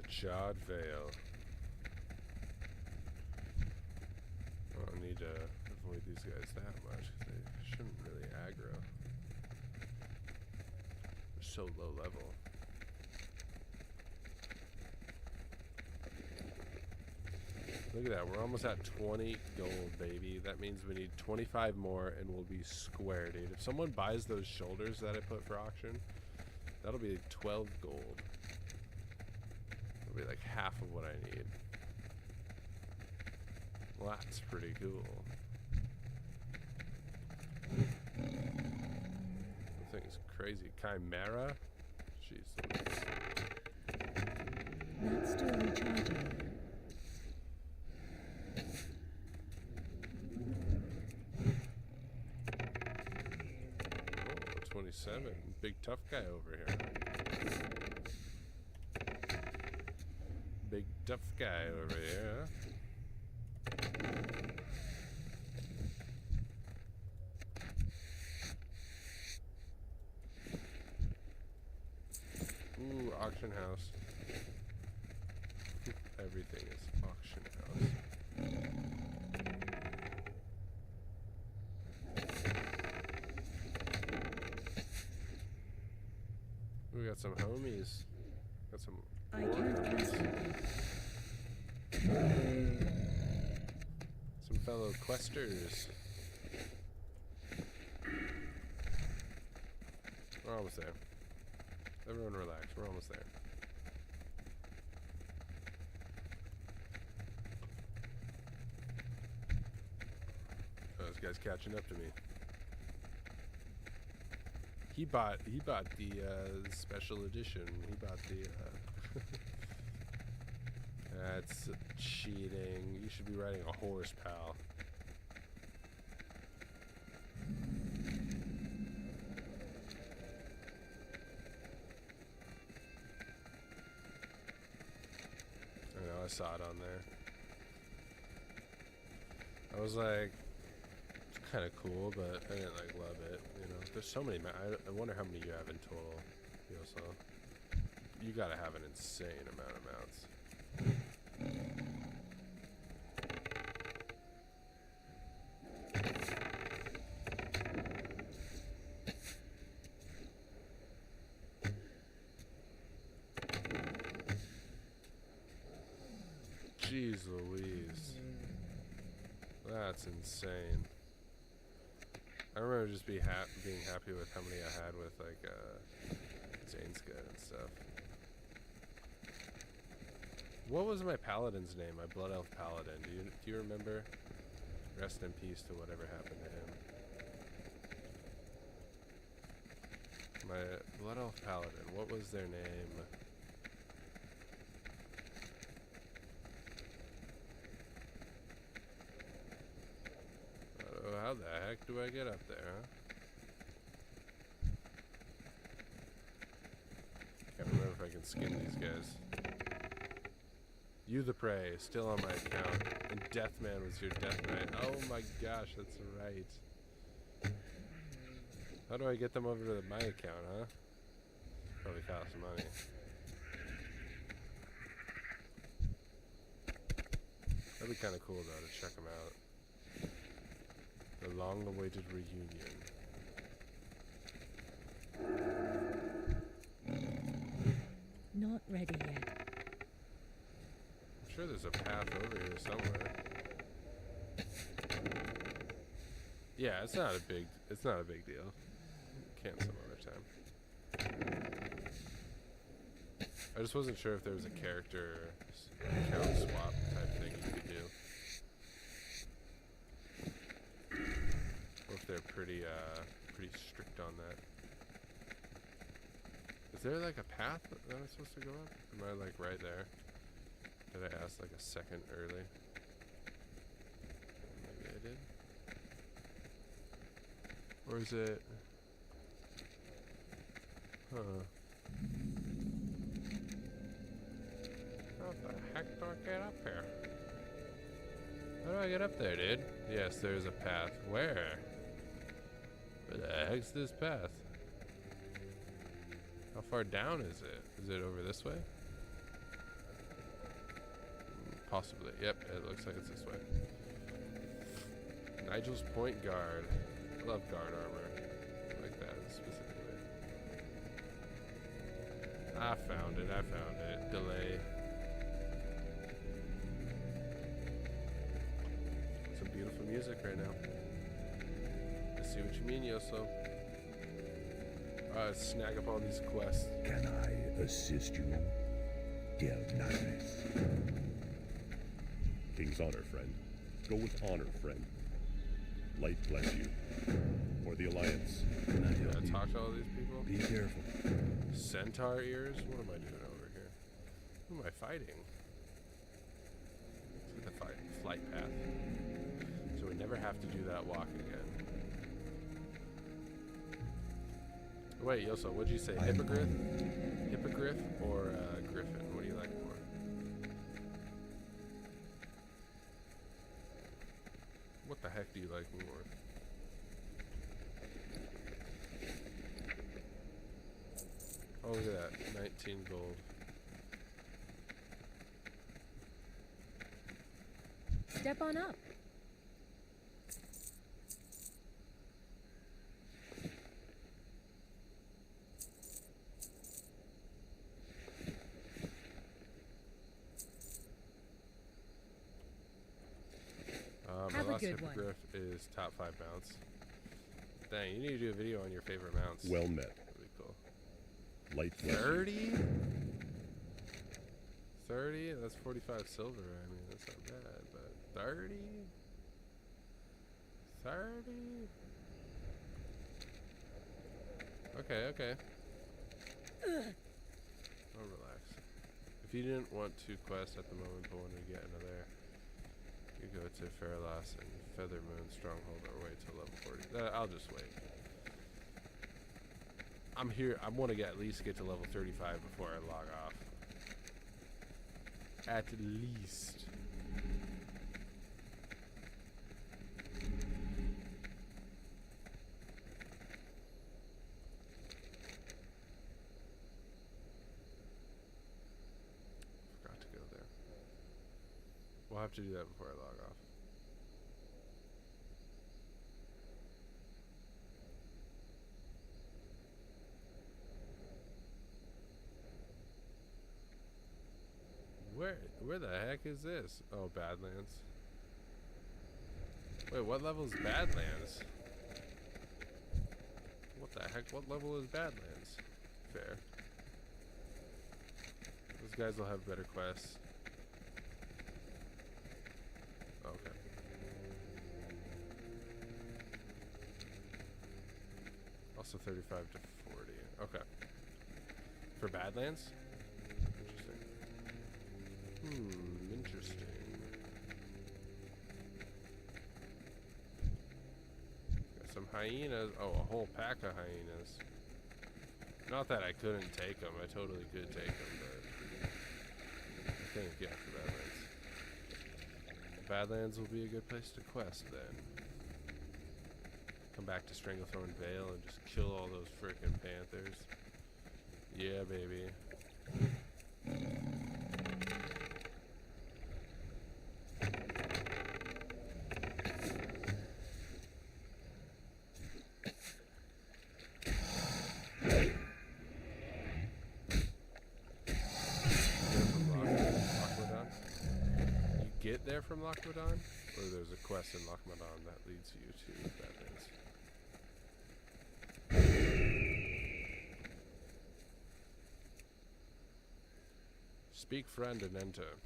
Jod Vale. I don't need to avoid these guys that much because they shouldn't really aggro. They're so low level. Look at that, we're almost at 20 gold, baby. That means we need 25 more and we'll be square, dude. If someone buys those shoulders that I put for auction, that'll be 12 gold. Be like half of what I need. Well, that's pretty cool. The thing is crazy. Chimera? Jeez. That's still recharging. Oh, 27. Big tough guy over here. Big tough guy over here. Ooh, auction house. Everything is auction house. We got some homies. Got some. I can't cast that yet. Some fellow questers. We're almost there. Everyone relax, we're almost there. Oh, this guy's catching up to me. He bought the special edition. He bought the That's cheating. You should be riding a horse, pal. I know, I saw it on there. I was like, it's kind of cool, but I didn't like love it. You know, there's so many. I wonder how many you have in total. So you gotta have an insane amount of mounts. Jeez Louise. That's insane. I remember just being happy with how many I had with, like, Zaneska and stuff. What was my paladin's name? My blood elf paladin. Do you remember? Rest in peace to whatever happened to him. My blood elf paladin. What was their name? How the heck do I get up there, huh? Can't remember if I can skin these guys. You the Prey, still on my account. And Deathman was your Death Knight. Oh my gosh, that's right. How do I get them over to my account, huh? Probably costs money. That'd be kind of cool, though, to check them out. The long-awaited reunion. Not ready yet. I'm sure there's a path over here somewhere. Yeah, it's not a big deal. Can some other time. I just wasn't sure if there was a character account swap type thing you could do. Or if they're pretty strict on that. Is there like a path that I'm supposed to go up? Am I like right there? Did I ask like a second early? Maybe I did. Or is it? Huh. How the heck do I get up here? How do I get up there, dude? Yes, there's a path. Where? Where the heck's this path? How far down is it? Is it over this way? Possibly. Yep, it looks like it's this way. Nigel's Point Guard. I love guard armor. I like that specifically. I found it. Delay. Some beautiful music right now. I see what you mean, Yoso. Snag up all these quests. Can I assist you, Del Nares? King's honor, friend. Go with honor, friend. Light bless you. For the Alliance. Can I help you? Talk to all these people? Be careful. Centaur ears? What am I doing over here? Who am I fighting? It's like the flight path. So we never have to do that walk again. Wait, Yoso, what'd you say? Hippogriff? Hippogriff or Griffin? What do you like more? What the heck do you like more? Oh, look at that. 19 gold. Step on up. My Have a last good one. hippogriff is top 5 mounts. Dang, you need to do a video on your favorite mounts. Well met. That'd be cool. Light bless you. 30? 30? That's 45 silver. I mean, that's not bad, but 30? 30? Okay. Oh, relax. If you didn't want to quest at the moment but wanted to get another, you go to Fairlass and Feather Moon Stronghold or wait till level 40. I'll just wait. I'm here. I want to at least get to level 35 before I log off. At least. Forgot to go there. We'll have to do that before I log off. Where the heck is this? Oh, Badlands. Wait, what level is Badlands? What the heck? What level is Badlands? Fair. Those guys will have better quests. Okay. Also 35 to 40. Okay. For Badlands? Interesting. Interesting. hyenas. Oh, a whole pack of hyenas. Not that I couldn't take them. I totally could take them, but I think, yeah, for Badlands. Badlands will be a good place to quest then. Come back to Stranglethorn Vale and just kill all those frickin' panthers. Yeah, baby. Get there from Lochmadon, or there's a quest in Lochmadon that leads you to Badlands. Speak friend and enter.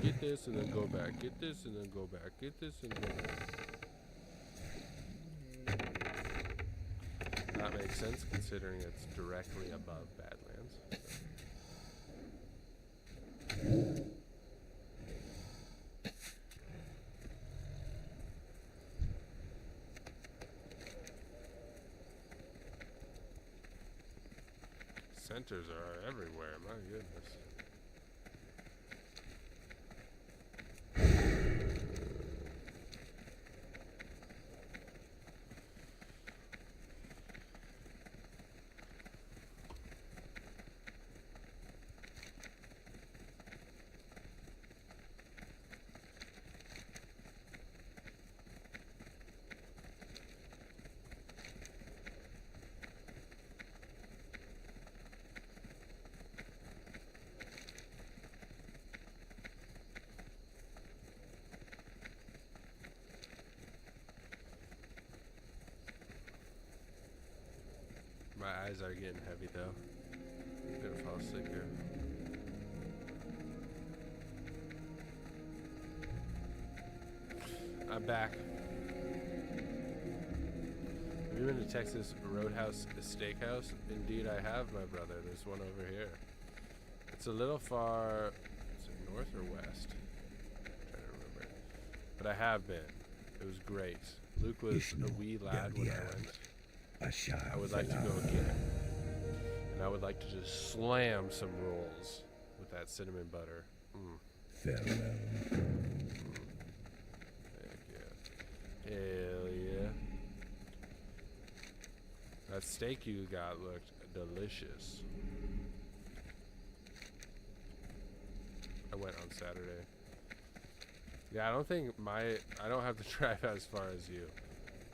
Get this and then go back. Get this and then go back. Get this and go back. That makes sense considering it's directly above Badlands. Centers are everywhere, my goodness. My eyes are getting heavy though. I'm gonna fall asleep here. I'm back. Have you been to Texas Roadhouse Steakhouse? Indeed I have, my brother. There's one over here. It's a little far. Is it north or west? I'm trying to remember. But I have been. It was great. Luke was a wee lad when I went. I would like to go again. And I would like to just slam some rolls with that cinnamon butter. Farewell. Heck yeah. Hell yeah. That steak you got looked delicious. I went on Saturday. Yeah, I don't have to drive as far as you.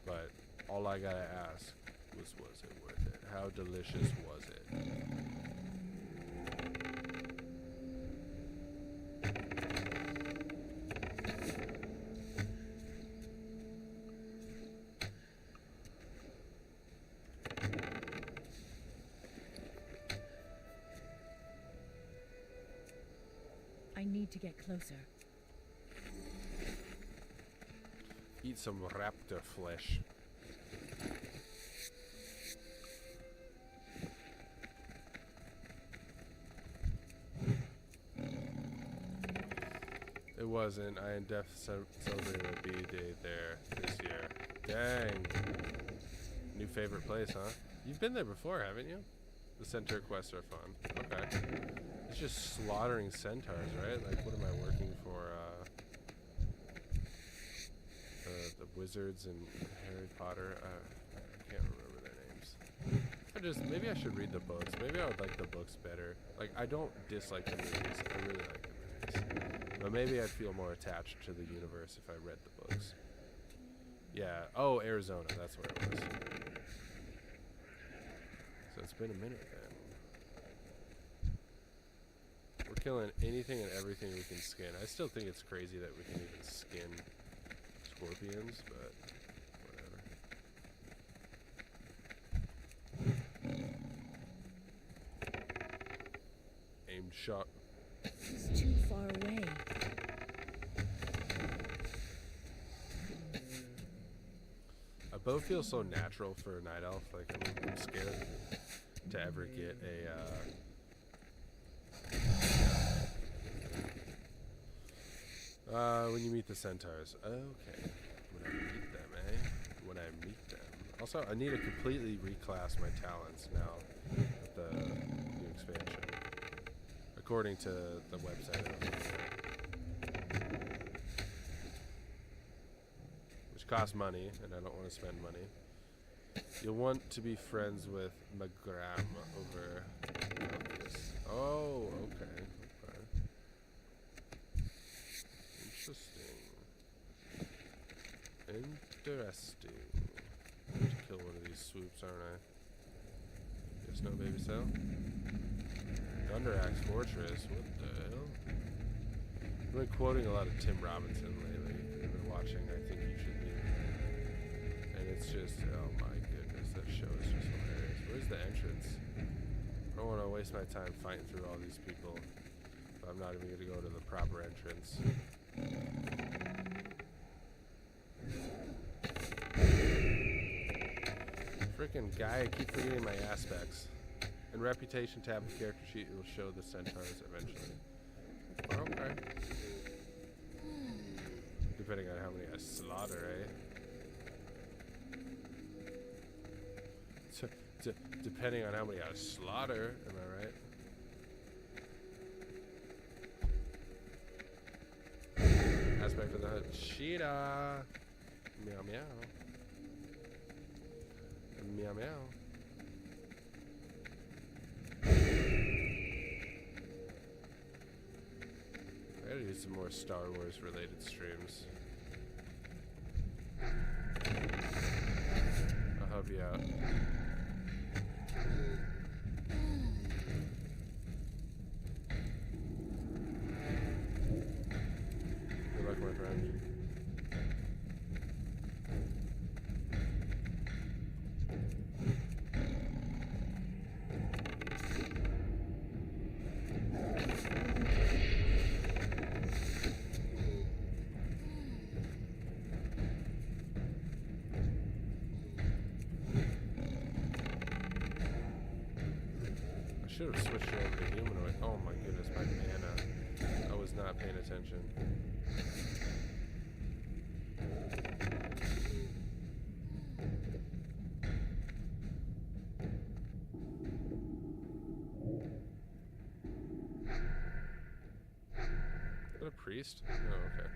But all I gotta ask was it worth it? How delicious was it? I need to get closer. Eat some raptor flesh. It wasn't. I in depth celebrated a B-Day there this year. Dang. New favorite place, huh? You've been there before, haven't you? The centaur quests are fun. Okay. It's just slaughtering centaurs, right? Like, what am I working for? The wizards in Harry Potter. I can't remember their names. Maybe I should read the books. Maybe I would like the books better. Like, I don't dislike the movies. I really like the movies. But maybe I'd feel more attached to the universe if I read the books. Yeah. Oh, Arizona. That's where it was. So it's been a minute then. We're killing anything and everything we can skin. I still think it's crazy that we can even skin scorpions, but whatever. Aimed shot. It's too far away. A bow feels so natural for a night elf. Like I'm scared to ever get a When you meet the centaurs. Okay. When I meet them, eh? When I meet them. Also, I need to completely reclass my talents now with the new expansion. According to the website I was looking at. Which costs money, and I don't want to spend money. You'll want to be friends with Magram over this. Oh, okay. Interesting. I have to kill one of these swoops, aren't I? Guess no, baby cell. Thunderaxe Fortress. What the hell? I've been quoting a lot of Tim Robinson lately. I've been watching I Think You Should Leave. And it's just, oh my goodness, that show is just hilarious. Where's the entrance? I don't want to waste my time fighting through all these people. But I'm not even going to go to the proper entrance. Frickin' guy, I keep forgetting my aspects. And reputation tab of character sheet will show the centaurs eventually. Okay. Depending on how many I slaughter, eh? Depending on how many I slaughter, am I right? Aspect of the hut. Cheetah! Meow meow. Meow meow. I gotta do some more Star Wars related streams. I'll help you out. Good luck, my friend. Should have switched over to humanoid. Oh my goodness, my mana. I was not paying attention. Is that a priest? Oh, okay.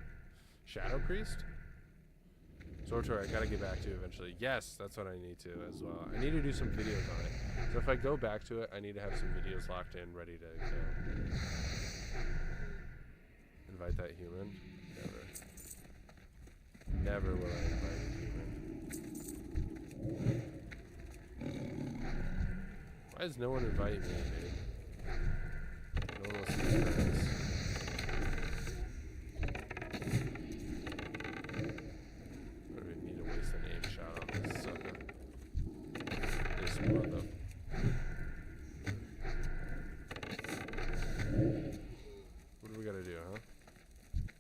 Shadow priest? Sortor, I gotta get back to eventually. Yes, that's what I need to as well. I need to do some videos on it. So if I go back to it, I need to have some videos locked in, ready to go. Invite that human? Never. Never will I invite a human. Why does no one invite me, dude? No one wants to be friends.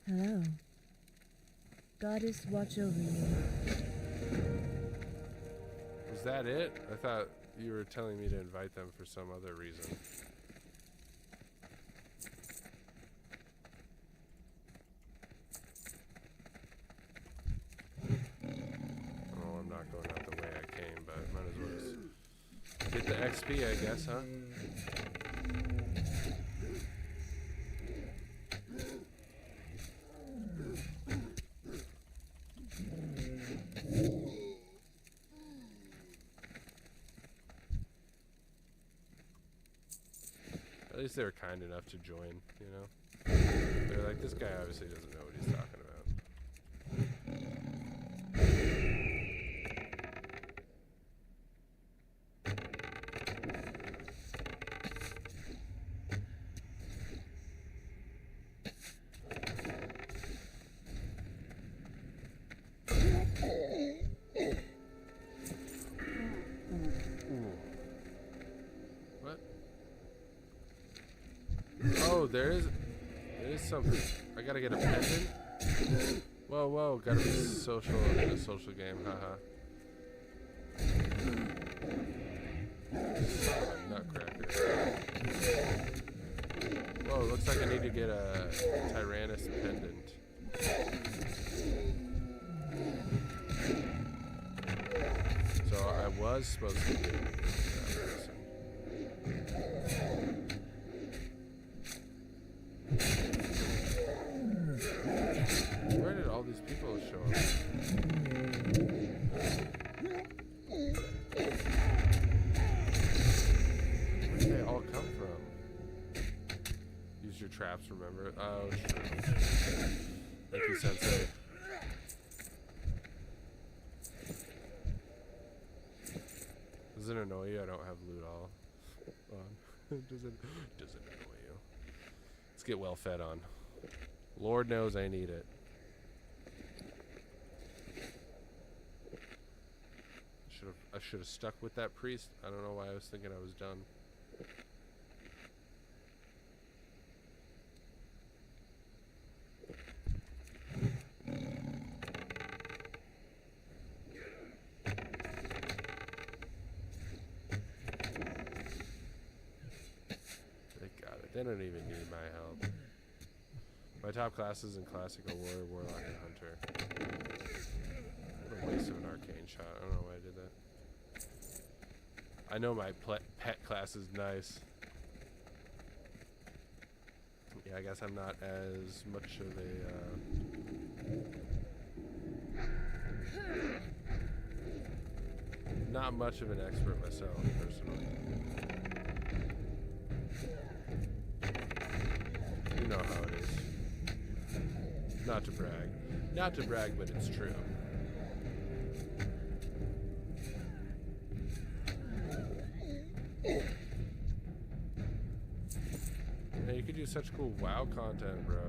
Hello. Goddess, watch over you. Was that it? I thought you were telling me to invite them for some other reason. Oh, I'm not going out the way I came, but might as well just get the XP, I guess, huh? At least they were kind enough to join, you know? They were like, this guy obviously doesn't know what he's talking about. Oh, there is something. I gotta get a pendant. Whoa, whoa, gotta be social in a social game, haha. Oh, nutcracker. Whoa, looks like I need to get a Tyrannus pendant. was supposed to be. Where did all these people show up? Where did they all come from? Use your traps, remember? Oh, true. Thank you, Sensei. Does it annoy you? I don't have loot all on. Does it annoy you? Let's get well fed on. Lord knows I need it. I should have stuck with that priest. I don't know why I was thinking I was done. They got it. They don't even need my help. My top classes in Classic are Warrior, Warlock, and Hunter. What a waste of an arcane shot. I don't know why I did that. I know my pet class is nice. Yeah, I guess I'm not as much of a... not much of an expert myself, personally. You know how it is. Not to brag. Not to brag, but it's true. Man, you could do such cool WoW content, bro.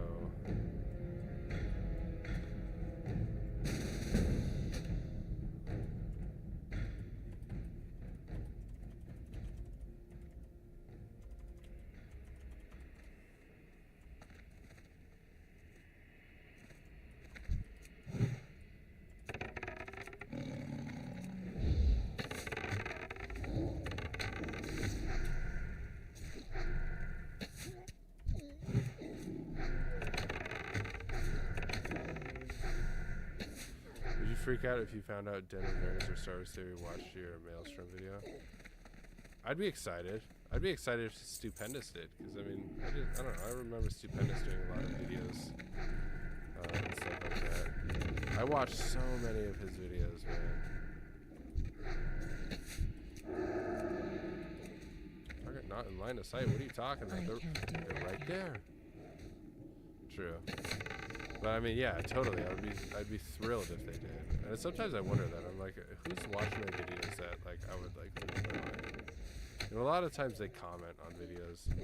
Freak out if you found out Den of Nerds or Star Wars Theory watched your Maelstrom video? I'd be excited. I'd be excited if Stupendous did, because I mean, I don't know, I remember Stupendous doing a lot of videos and stuff like that. I watched so many of his videos, man. Target not in line of sight. What are you talking about? They're right there. True. But I mean, yeah, totally. I'd be thrilled if they did. And sometimes I wonder that. I'm like, who's watching my videos that like I would like lose my mind? You know, a lot of times they comment on videos and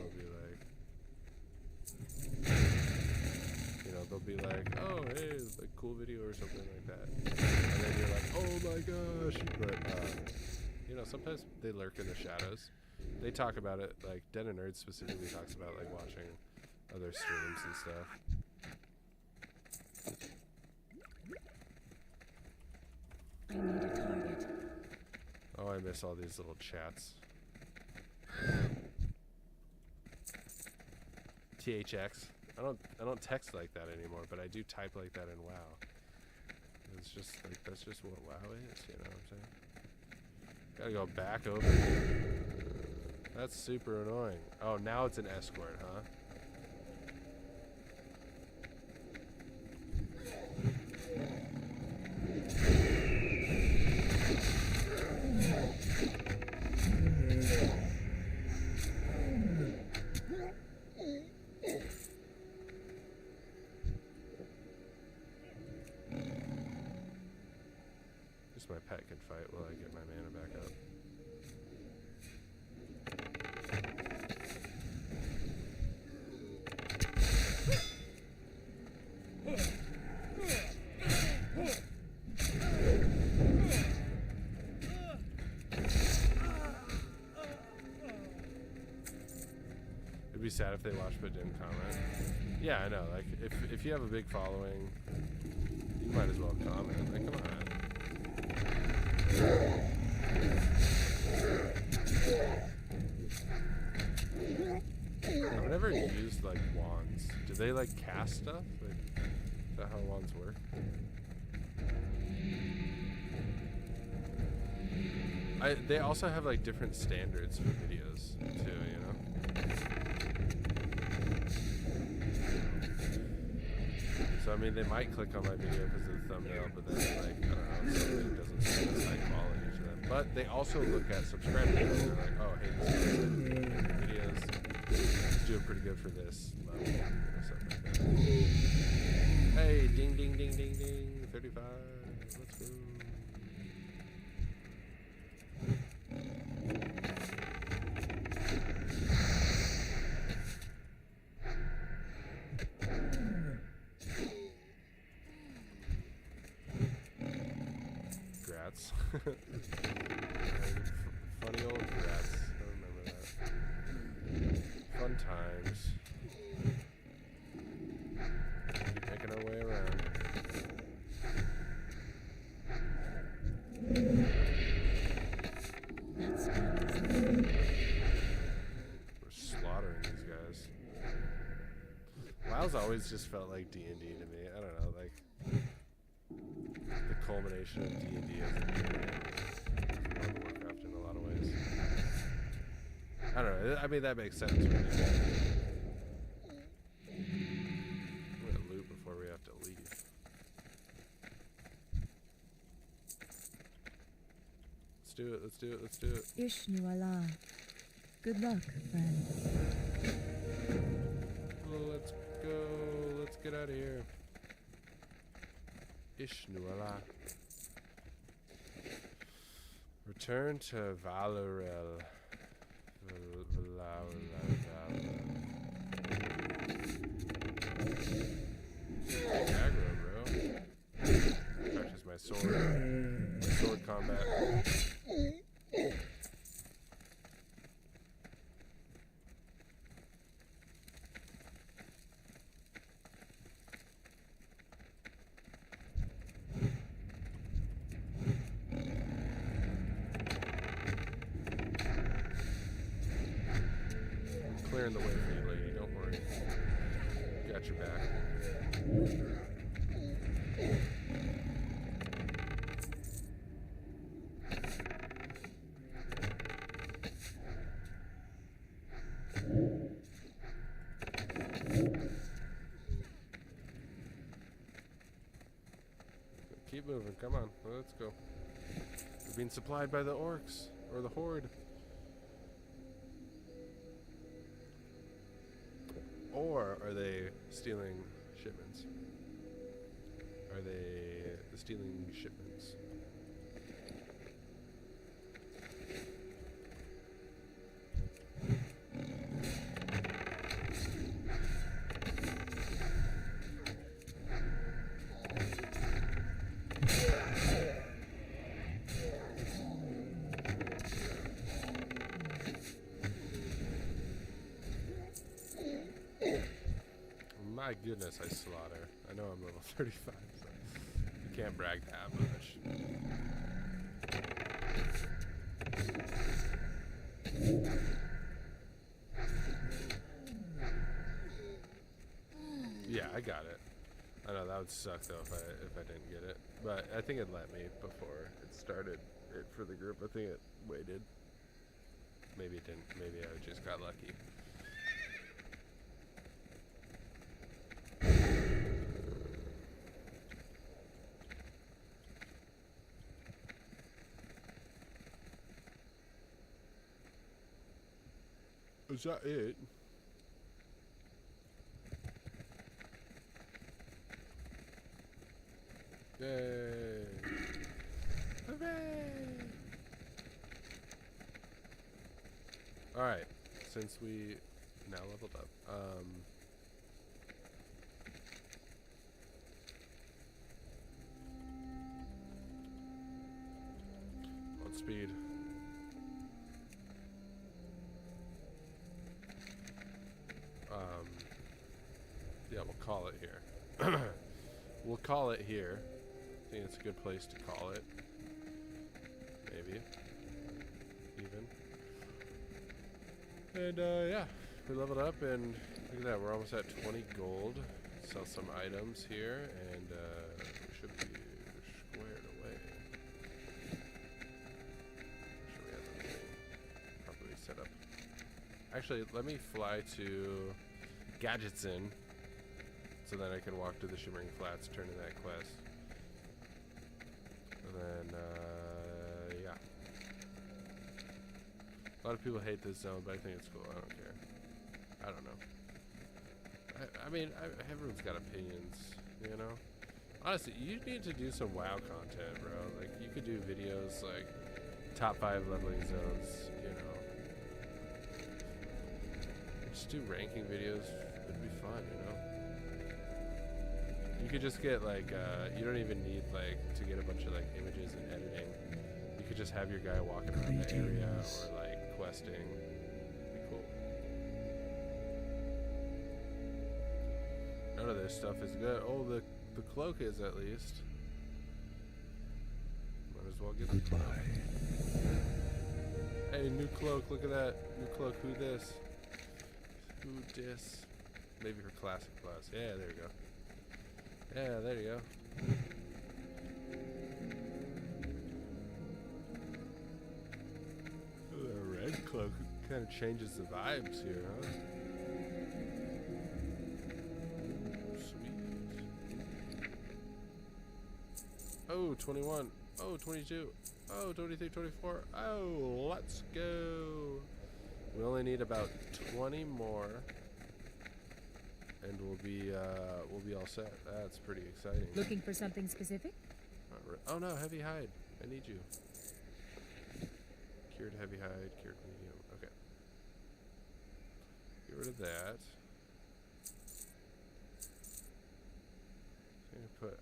they'll be like, oh hey, like cool video or something like that. And then you're like, oh my gosh. But you know, sometimes they lurk in the shadows. They talk about it, like Den of Nerds specifically talks about like watching other streams and stuff. I need a target. Oh, I miss all these little chats. THX. I don't text like that anymore, but I do type like that in WoW. It's just like that's just what WoW is, you know what I'm saying? Gotta go back over. That's super annoying. Oh, now it's an escort, huh? My pet can fight while I get my mana back up. It'd be sad if they watched but didn't comment. Yeah, I know. Like, if you have a big following, you might as well comment. Like, come on. I've never used like wands. Do they like cast stuff? Like, is that how wands work? They also have like different standards for videos too, you know. So I mean, they might click on my video because of the thumbnail, but then like I don't know, something doesn't seem as high quality to them. But they also look at subscribers. They're like, oh, hey, this guy's making videos. He's doing pretty good for this level, you know, something like that. Hey, ding, ding, ding, ding, ding, 35. Let's go. Grats. Funny old grats. I remember that. Fun times. Keep making our way around. That's good. We're slaughtering these guys. WoW's always just felt like D&D to me. I don't know, like the culmination of D&D as a game. Warcraft in a lot of ways. I don't know. I mean, that makes sense. Right? I'm gonna loot before we have to leave. Let's do it. Let's do it. Let's do it. Ishnu Allah. Good luck, friend. Let's go. Let's get out of here. Ishnu Allah. Return to Valorel. Aggro, bro. Practice my sword. My sword combat. Clearing the way for you, lady. Don't worry. Got your back. Keep moving. Come on. Let's go. We're being supplied by the orcs or the horde. Or are they stealing shipments? Are they stealing shipments? My goodness, I slaughter. I know I'm level 35, so you can't brag that much. Yeah, I got it. I know that would suck though if I didn't get it, but I think it let me before it started it for the group. I think it waited. Maybe it didn't. Maybe I just got lucky. Is that it? Yay! Hooray! Alright, since we now leveled up, on speed. Yeah, we'll call it here. We'll call it here. I think it's a good place to call it. Maybe. Even. And, yeah. We leveled up, and look at that. We're almost at 20 gold. Sell some items here, and, we should be squared away. Actually, let me fly to Gadgetson, so then I can walk to the Shimmering Flats, turn in that quest. And then, yeah. A lot of people hate this zone, but I think it's cool. I don't care. I don't know. I mean, everyone's got opinions, you know? Honestly, you need to do some WoW content, bro. Like, you could do videos, like, top 5 leveling zones, you know? Just do ranking videos. It'd be fun, you know? You could just get, like, you don't even need, like, to get a bunch of, like, images and editing. You could just have your guy walking around the area or, like, questing. It'd be cool. None of this stuff is good. Oh, the cloak is at least. Might as well get the cloak. Hey, new cloak. Look at that. New cloak. Who this? Who dis? Maybe her classic class. Yeah, there you go. Yeah, there you go. The red cloak kind of changes the vibes here, huh? Oh, 21. Oh, 22. Oh, 23, 24. Oh, let's go. We only need about 20 more, and we'll be all set. That's pretty exciting. Looking for something specific? Oh no, heavy hide. I need you. Cured heavy hide, cured medium. Okay. Get rid of that.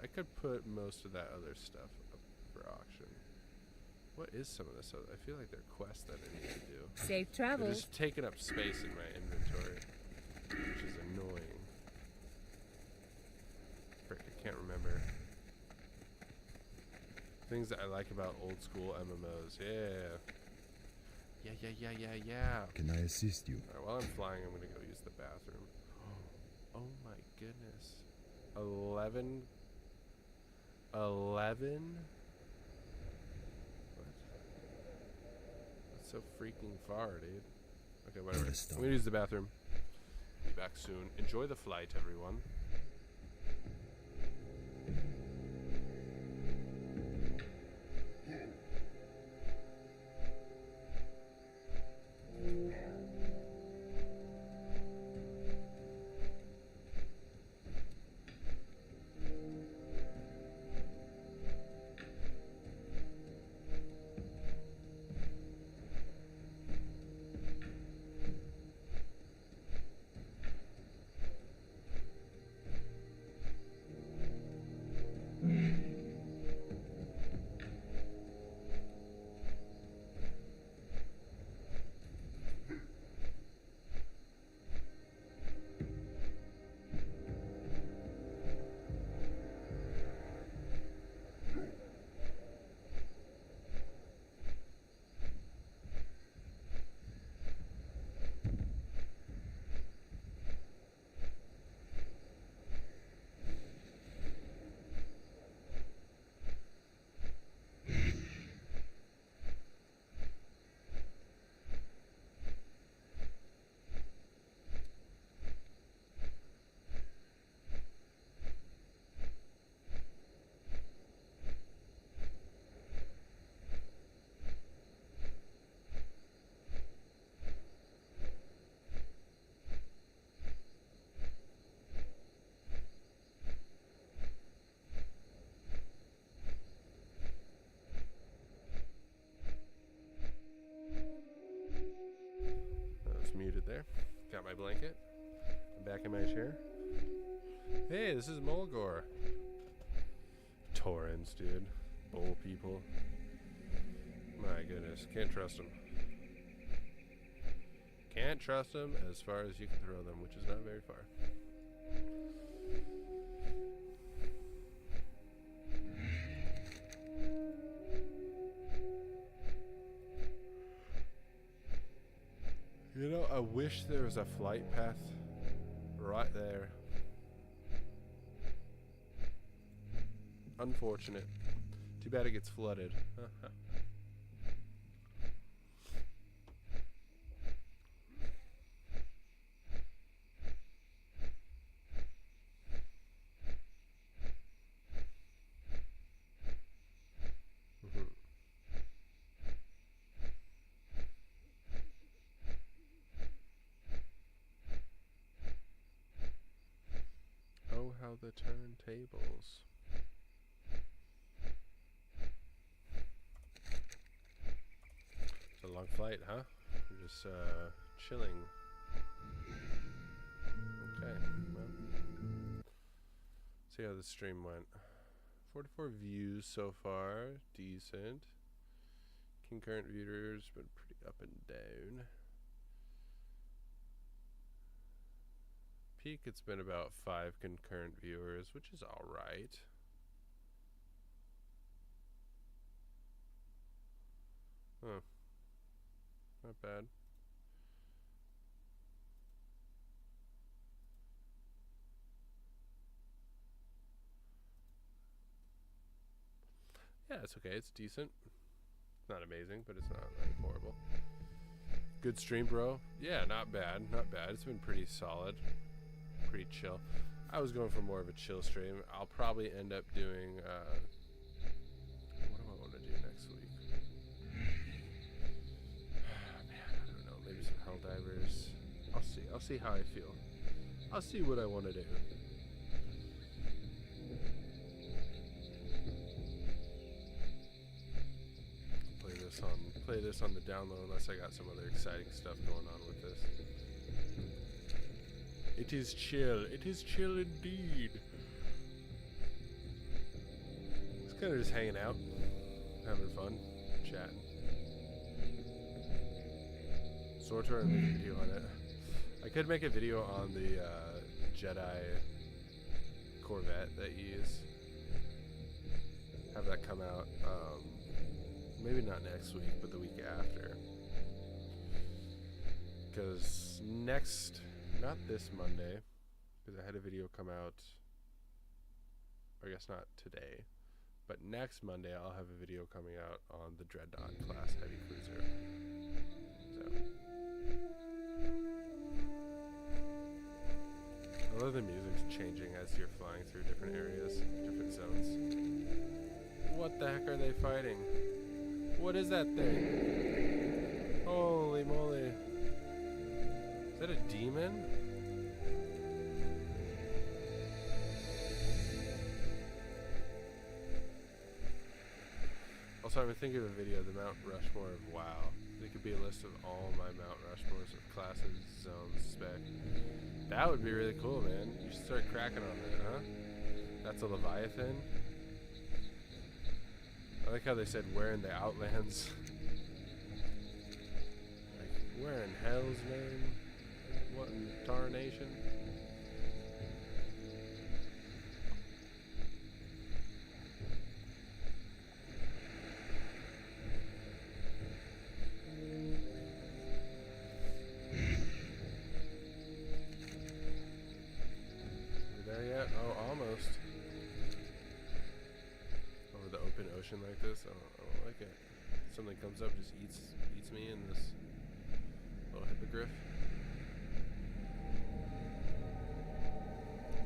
I could put most of that other stuff up for auction. What is some of this other? I feel like they're quests that I need to do. Safe They're travels. just taking up space in my inventory, which is annoying. Frick, I can't remember. Things that I like about old school MMOs. Yeah. Yeah. Can I assist you? Alright, while I'm flying, I'm gonna go use the bathroom. Oh my goodness. 11? What? That's so freaking far, dude. Okay, whatever. I'm gonna use the bathroom. Be back soon. Enjoy the flight, everyone. Muted there. Got my blanket. I'm back in my chair. Hey, this is Mulgore. Torrens, dude. Bowl people. My goodness. Can't trust them. Can't trust them as far as you can throw them, which is not very far. You know, I wish there was a flight path right there. Unfortunate. Too bad it gets flooded. how the turntables. It's a long flight, huh? You're just chilling. Okay, well. See how the stream went. 44 views so far, decent. Concurrent viewers, but pretty up and down. Peak, it's been about 5 concurrent viewers, which is alright. Huh. Not bad. Yeah, it's okay. It's decent. It's not amazing, but it's not like horrible. Good stream, bro. Yeah, not bad. Not bad. It's been pretty solid. Pretty chill. I was going for more of a chill stream. I'll probably end up doing, what do I want to do next week? Man, I don't know. Maybe some Helldivers. I'll see. I'll see how I feel. I'll see what I want to do. Play this on the down low unless I got some other exciting stuff going on with this. It is chill. It is chill indeed. Just kind of just hanging out, having fun, chatting. Sorter and make a video on it. I could make a video on the Jedi Corvette that you use. Have that come out. Maybe not next week, but the week after. Because not this Monday, because I had a video come out, or I guess not today, but next Monday I'll have a video coming out on the Dreadnought class heavy cruiser. So, I love the music's changing as you're flying through different areas, different zones. What the heck are they fighting? What is that thing? Holy moly. Is that a demon? Also, I've been thinking of a video, the Mount Rushmore of WoW. It could be a list of all my Mount Rushmores of classes, zones, spec. That would be really cool, man. You should start cracking on that, huh? That's a Leviathan. I like how they said where in the Outlands. Like, where in hell's name? What in tarnation? We there yet? Oh, almost. Over the open ocean like this, I don't like it. Something comes up, just eats me in this little hippogriff.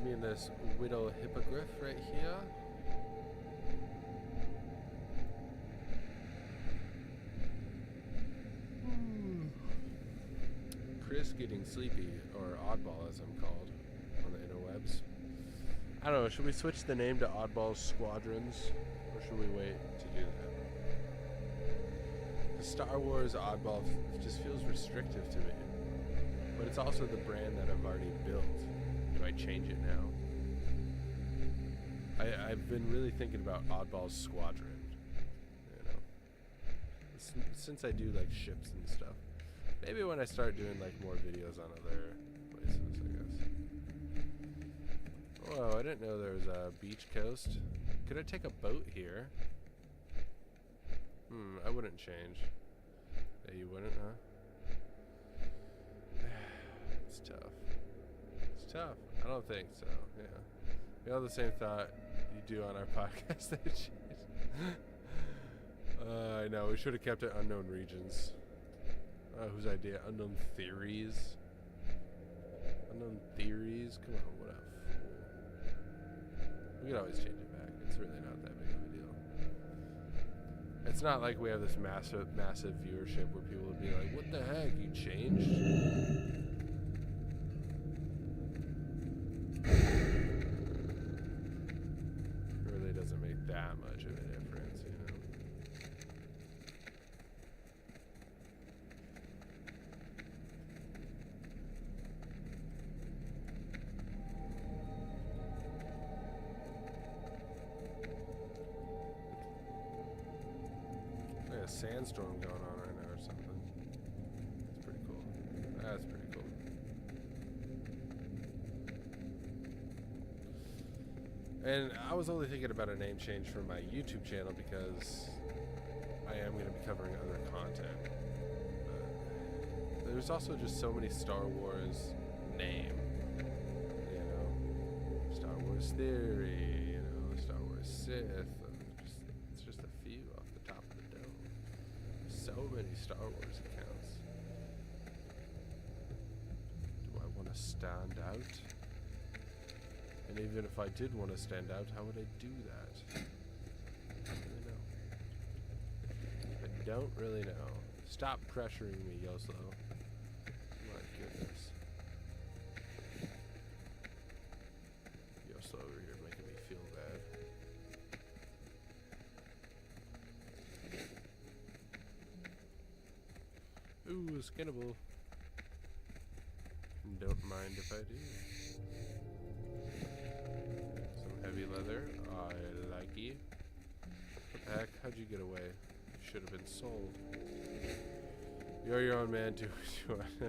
Me and this widow hippogriff right here. Chris getting sleepy, or Oddball as I'm called on the interwebs. I don't know, should we switch the name to Oddball's Squadrons? Or should we wait to do that? The Star Wars Oddball just feels restrictive to me. But it's also the brand that I've already built. Do I change it now? I've been really thinking about Oddball's Squadron. You know? Since I do like ships and stuff. Maybe when I start doing like more videos on other places, I guess. Whoa, I didn't know there was a beach coast. Could I take a boat here? I wouldn't change. Yeah, you wouldn't, huh? It's tough. It's tough. I don't think so, yeah. We all have the same thought you do on our podcast. I know, we should have kept it unknown regions. Whose idea? Unknown theories? Unknown theories? Come on, what a fool. We can always change it back. It's really not that big of a deal. It's not like we have this massive viewership where people would be like, what the heck, you changed? 1 that much of a difference, you know. There's a sandstorm going on right now or something. It's pretty cool. That's pretty cool. And I was only thinking about a name change for my YouTube channel because I am going to be covering other content. But there's also just so many Star Wars name, you know, Star Wars Theory, you know, Star Wars Sith. It's just a few off the top of the dome. So many Star Wars accounts. Do I want to stand out? And even if I did want to stand out, how would I do that? I don't really know. Stop pressuring me, Yoslo. My goodness. Yoslo over here making me feel bad. Ooh, skinnable. Don't mind if I do. Heavy leather, I like you. What the heck? How'd you get away? You should have been sold. You're your own man, do what you want.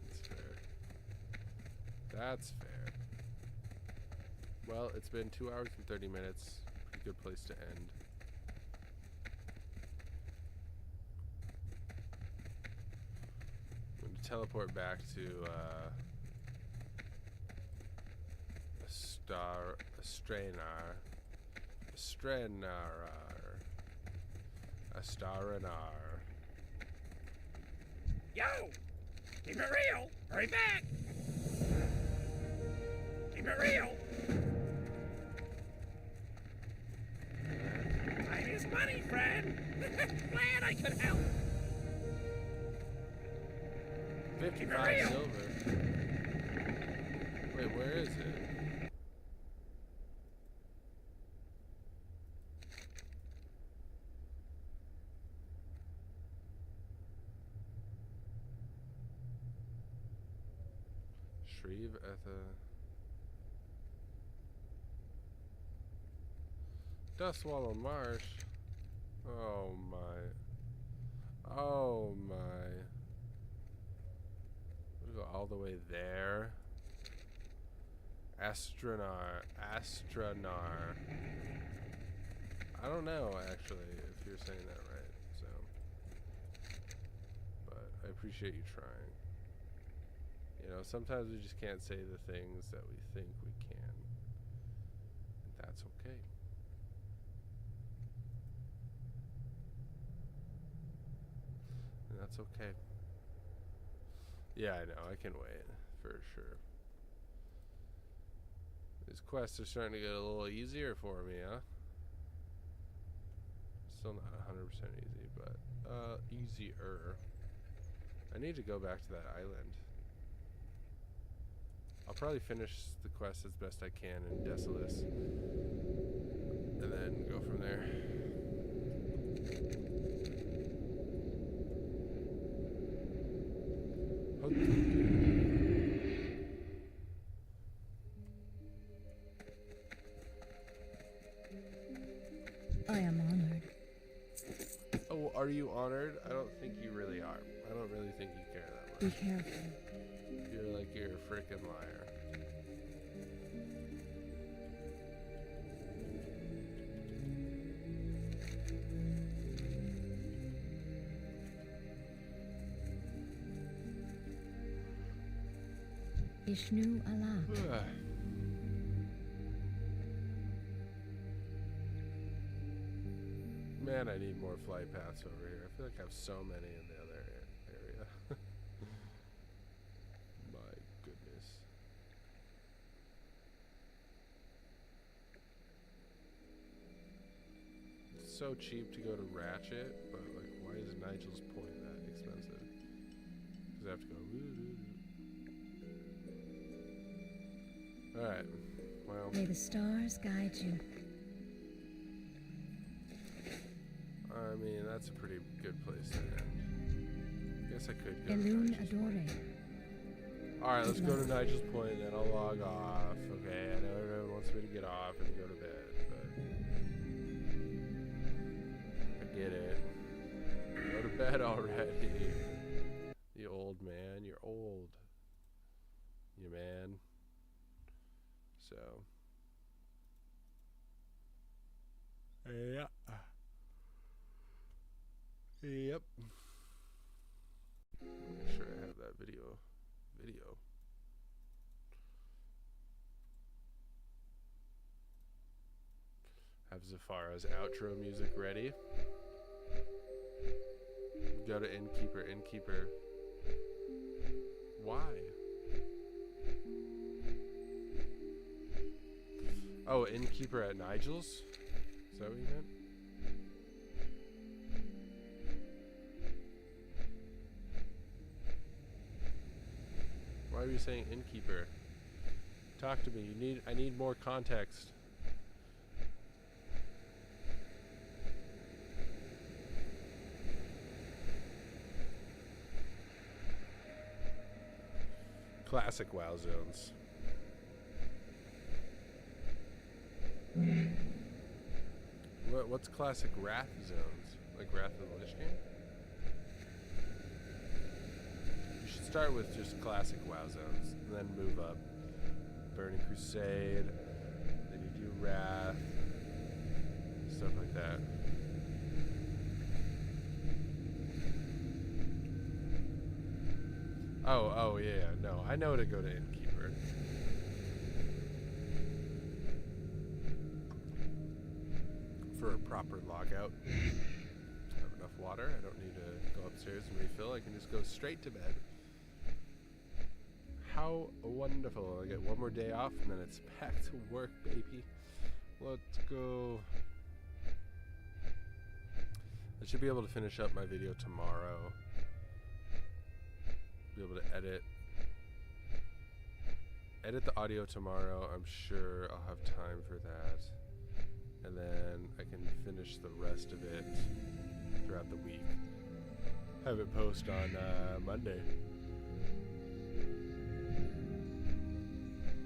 That's fair. That's fair. Well, it's been 2 hours and 30 minutes. Pretty good place to end. I'm going to teleport back to, Astaranar. Yo! Keep it real! Hurry back! Keep it real! Time is money, friend! Glad I could help! 55 silver. Wait, where is it? Shreve at the Dustwallow Marsh. Oh my. Oh my. We go all the way there. Astranar. I don't know actually if you're saying that right, so. But I appreciate you trying. You know, sometimes we just can't say the things that we think we can. And that's okay. And that's okay. Yeah, I know. I can wait. For sure. These quests are starting to get a little easier for me, huh? Still not 100% easy, but easier. I need to go back to that island. I'll probably finish the quest as best I can in Desolus, and then go from there. I am honored. Oh, are you honored? I don't think you really are. I don't really think you care that Be much. careful. You're like you're a freaking liar. Ishnu Allah. Man, I need more flight paths over here. I feel like I have so many in the other area. My goodness. It's so cheap to go to Ratchet, but like, why is Nigel's Point that expensive? Because I have to go. Alright, well. May the stars guide you. I mean, that's a pretty good place to end. Guess I could go to Elune Nigel's Point. Adore. Alright, let's go to Nigel's Point and then I'll log off. Okay, I know everyone wants me to get off and go to bed, but I get it. Go to bed already. You old man, you're old. You man. So. Yeah. Yep. Make sure I have that video. Have Zafara's outro music ready. Go to Innkeeper. Why? Oh, Innkeeper at Nigel's? Is that what you meant? Why are you saying Innkeeper? Talk to me. I need more context. Classic WoW zones. What's classic Wrath zones? Like Wrath of the Lich King? You should start with just classic WoW zones, and then move up. Burning Crusade, then you do Wrath, stuff like that. Oh yeah, no, I know to go to Innkeeper. For a proper logout. I have enough water, I don't need to go upstairs and refill, I can just go straight to bed. How wonderful. I get one more day off and then it's back to work, baby. Let's go. I should be able to finish up my video tomorrow. Be able to edit the audio tomorrow. I'm sure I'll have time for that, and then I can finish the rest of it throughout the week. Have it post on Monday.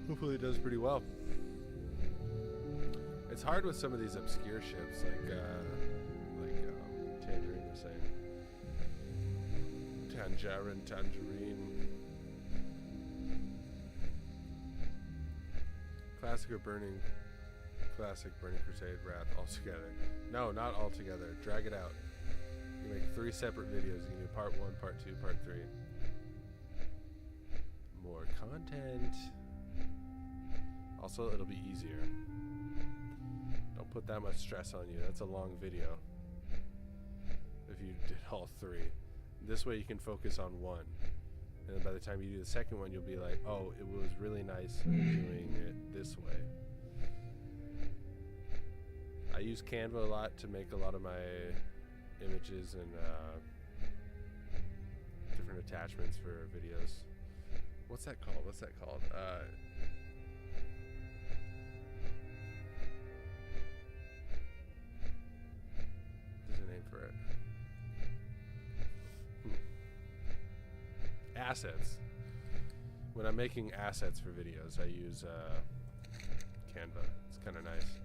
Hopefully it does pretty well. It's hard with some of these obscure ships, like Tangerine was saying. Tangerine. Classic Burning Crusade, Wrath all together. No, not all together. Drag it out. You make 3 separate videos. You can do part 1, part 2, part 3. More content. Also, it'll be easier. Don't put that much stress on you. That's a long video. If you did all 3. This way you can focus on one. And then by the time you do the second one, you'll be like, oh, it was really nice doing it this way. I use Canva a lot to make a lot of my images and different attachments for videos. What's that called? There's a name for it. Assets. When I'm making assets for videos, I use Canva. It's kind of nice.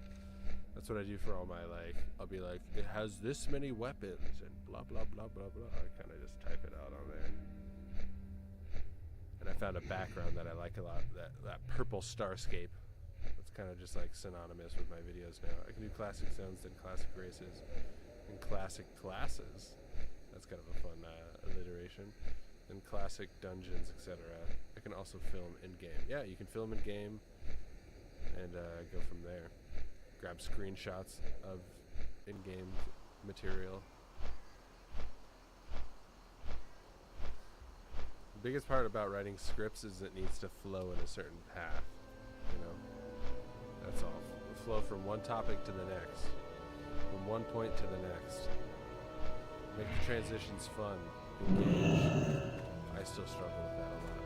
That's what I do for all my, I'll be like, it has this many weapons and blah, blah, blah, blah, blah. I kind of just type it out on there. And I found a background that I like a lot, that purple starscape. That's kind of just synonymous with my videos now. I can do classic zones, then classic races, and classic classes. That's kind of a fun alliteration. And classic dungeons, etc. I can also film in-game. Yeah, you can film in-game and go from there. Grab screenshots of in-game material. The biggest part about writing scripts is it needs to flow in a certain path. That's all. Flow from one topic to the next. From one point to the next. Make the transitions fun. Engage. I still struggle with that a lot.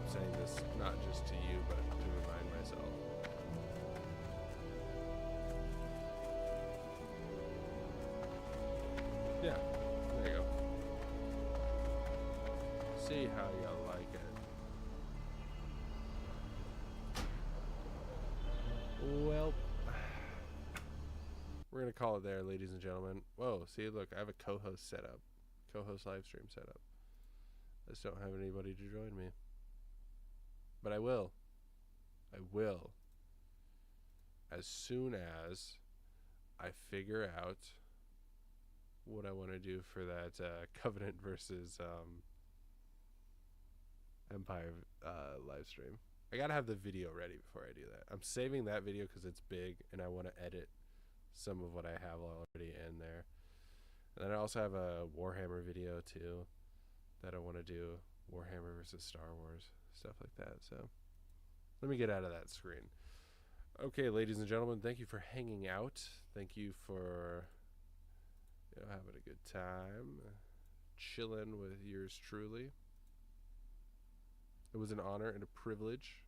I'm saying this not just to you, but to remind myself. Yeah, there you go. See how you like it. Well, we're gonna call it there, ladies and gentlemen. Whoa, see, look, I have a co-host set up, co-host live stream set up. I just don't have anybody to join me, but I will. I will. As soon as I figure out what I want to do for that Covenant versus Empire live stream. I gotta have the video ready before I do that. I'm saving that video because it's big and I want to edit some of what I have already in there. And then I also have a Warhammer video too that I want to do. Warhammer versus Star Wars, stuff like that. So let me get out of that screen. Okay, ladies and gentlemen, thank you for hanging out. Thank you for having a good time, chilling with yours truly. It was an honor and a privilege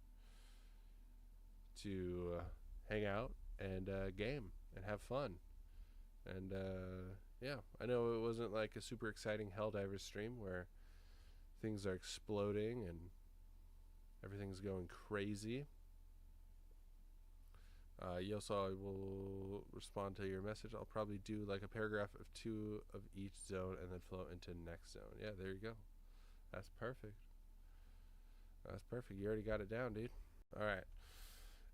to hang out and game and have fun. And yeah, I know it wasn't like a super exciting Helldivers stream where things are exploding and everything's going crazy. Yoso, I will respond to your message. I'll probably do like a paragraph of 2 of each zone and then flow into next zone. Yeah, there you go. That's perfect. That's perfect. You already got it down, dude. All right.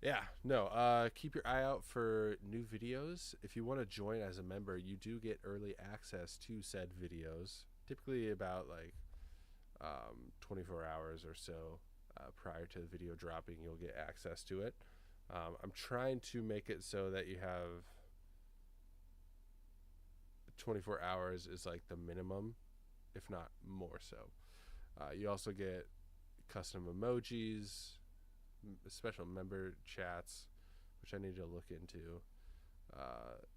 Yeah, no, keep your eye out for new videos. If you want to join as a member, you do get early access to said videos, typically about like 24 hours or so prior to the video dropping. You'll get access to it. I'm trying to make it so that you have 24 hours is like the minimum, if not more so. You also get custom emojis, special member chats, which I need to look into.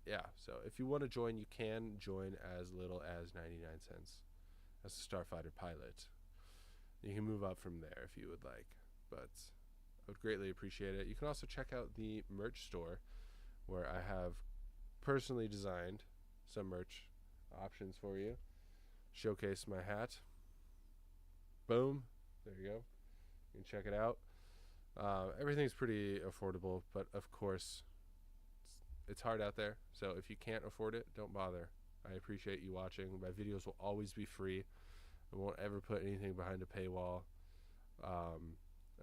Yeah, so if you want to join, you can join as little as 99 cents as a Starfighter pilot. You can move up from there if you would like, but I would greatly appreciate it. You can also check out the merch store where I have personally designed some merch options for you. Showcase my hat. Boom. There you go. You can check it out. Everything's pretty affordable, but of course, it's hard out there. So if you can't afford it, don't bother. I appreciate you watching. My videos will always be free. I won't ever put anything behind a paywall.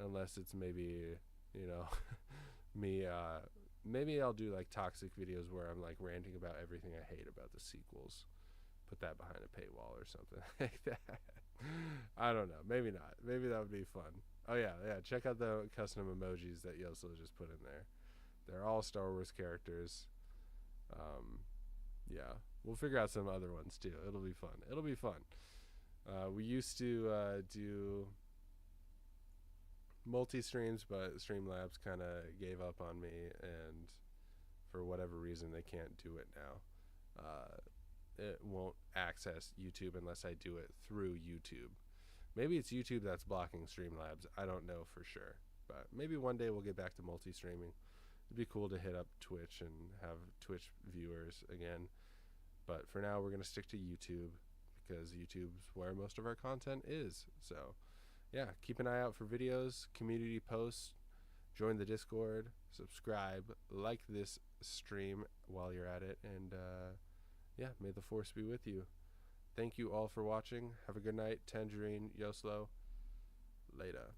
Unless it's maybe, me, maybe I'll do like toxic videos where I'm like ranting about everything I hate about the sequels. Put that behind a paywall or something like that. I don't know. Maybe not. Maybe that would be fun. Oh yeah. Check out the custom emojis that Yoso just put in there. They're all Star Wars characters. Yeah. We'll figure out some other ones too. It'll be fun. We used to do multi-streams, but Streamlabs kind of gave up on me, and for whatever reason they can't do it now. It won't access YouTube unless I do it through YouTube. Maybe it's YouTube that's blocking Streamlabs. I don't know for sure, but maybe one day we'll get back to multi-streaming. It'd be cool to hit up Twitch and have Twitch viewers again, but for now we're going to stick to YouTube because YouTube's where most of our content is. So yeah, keep an eye out for videos, community posts, join the Discord, subscribe, like this stream while you're at it, and yeah, may the Force be with you. Thank you all for watching. Have a good night. Tangerine, Yoslo. Later.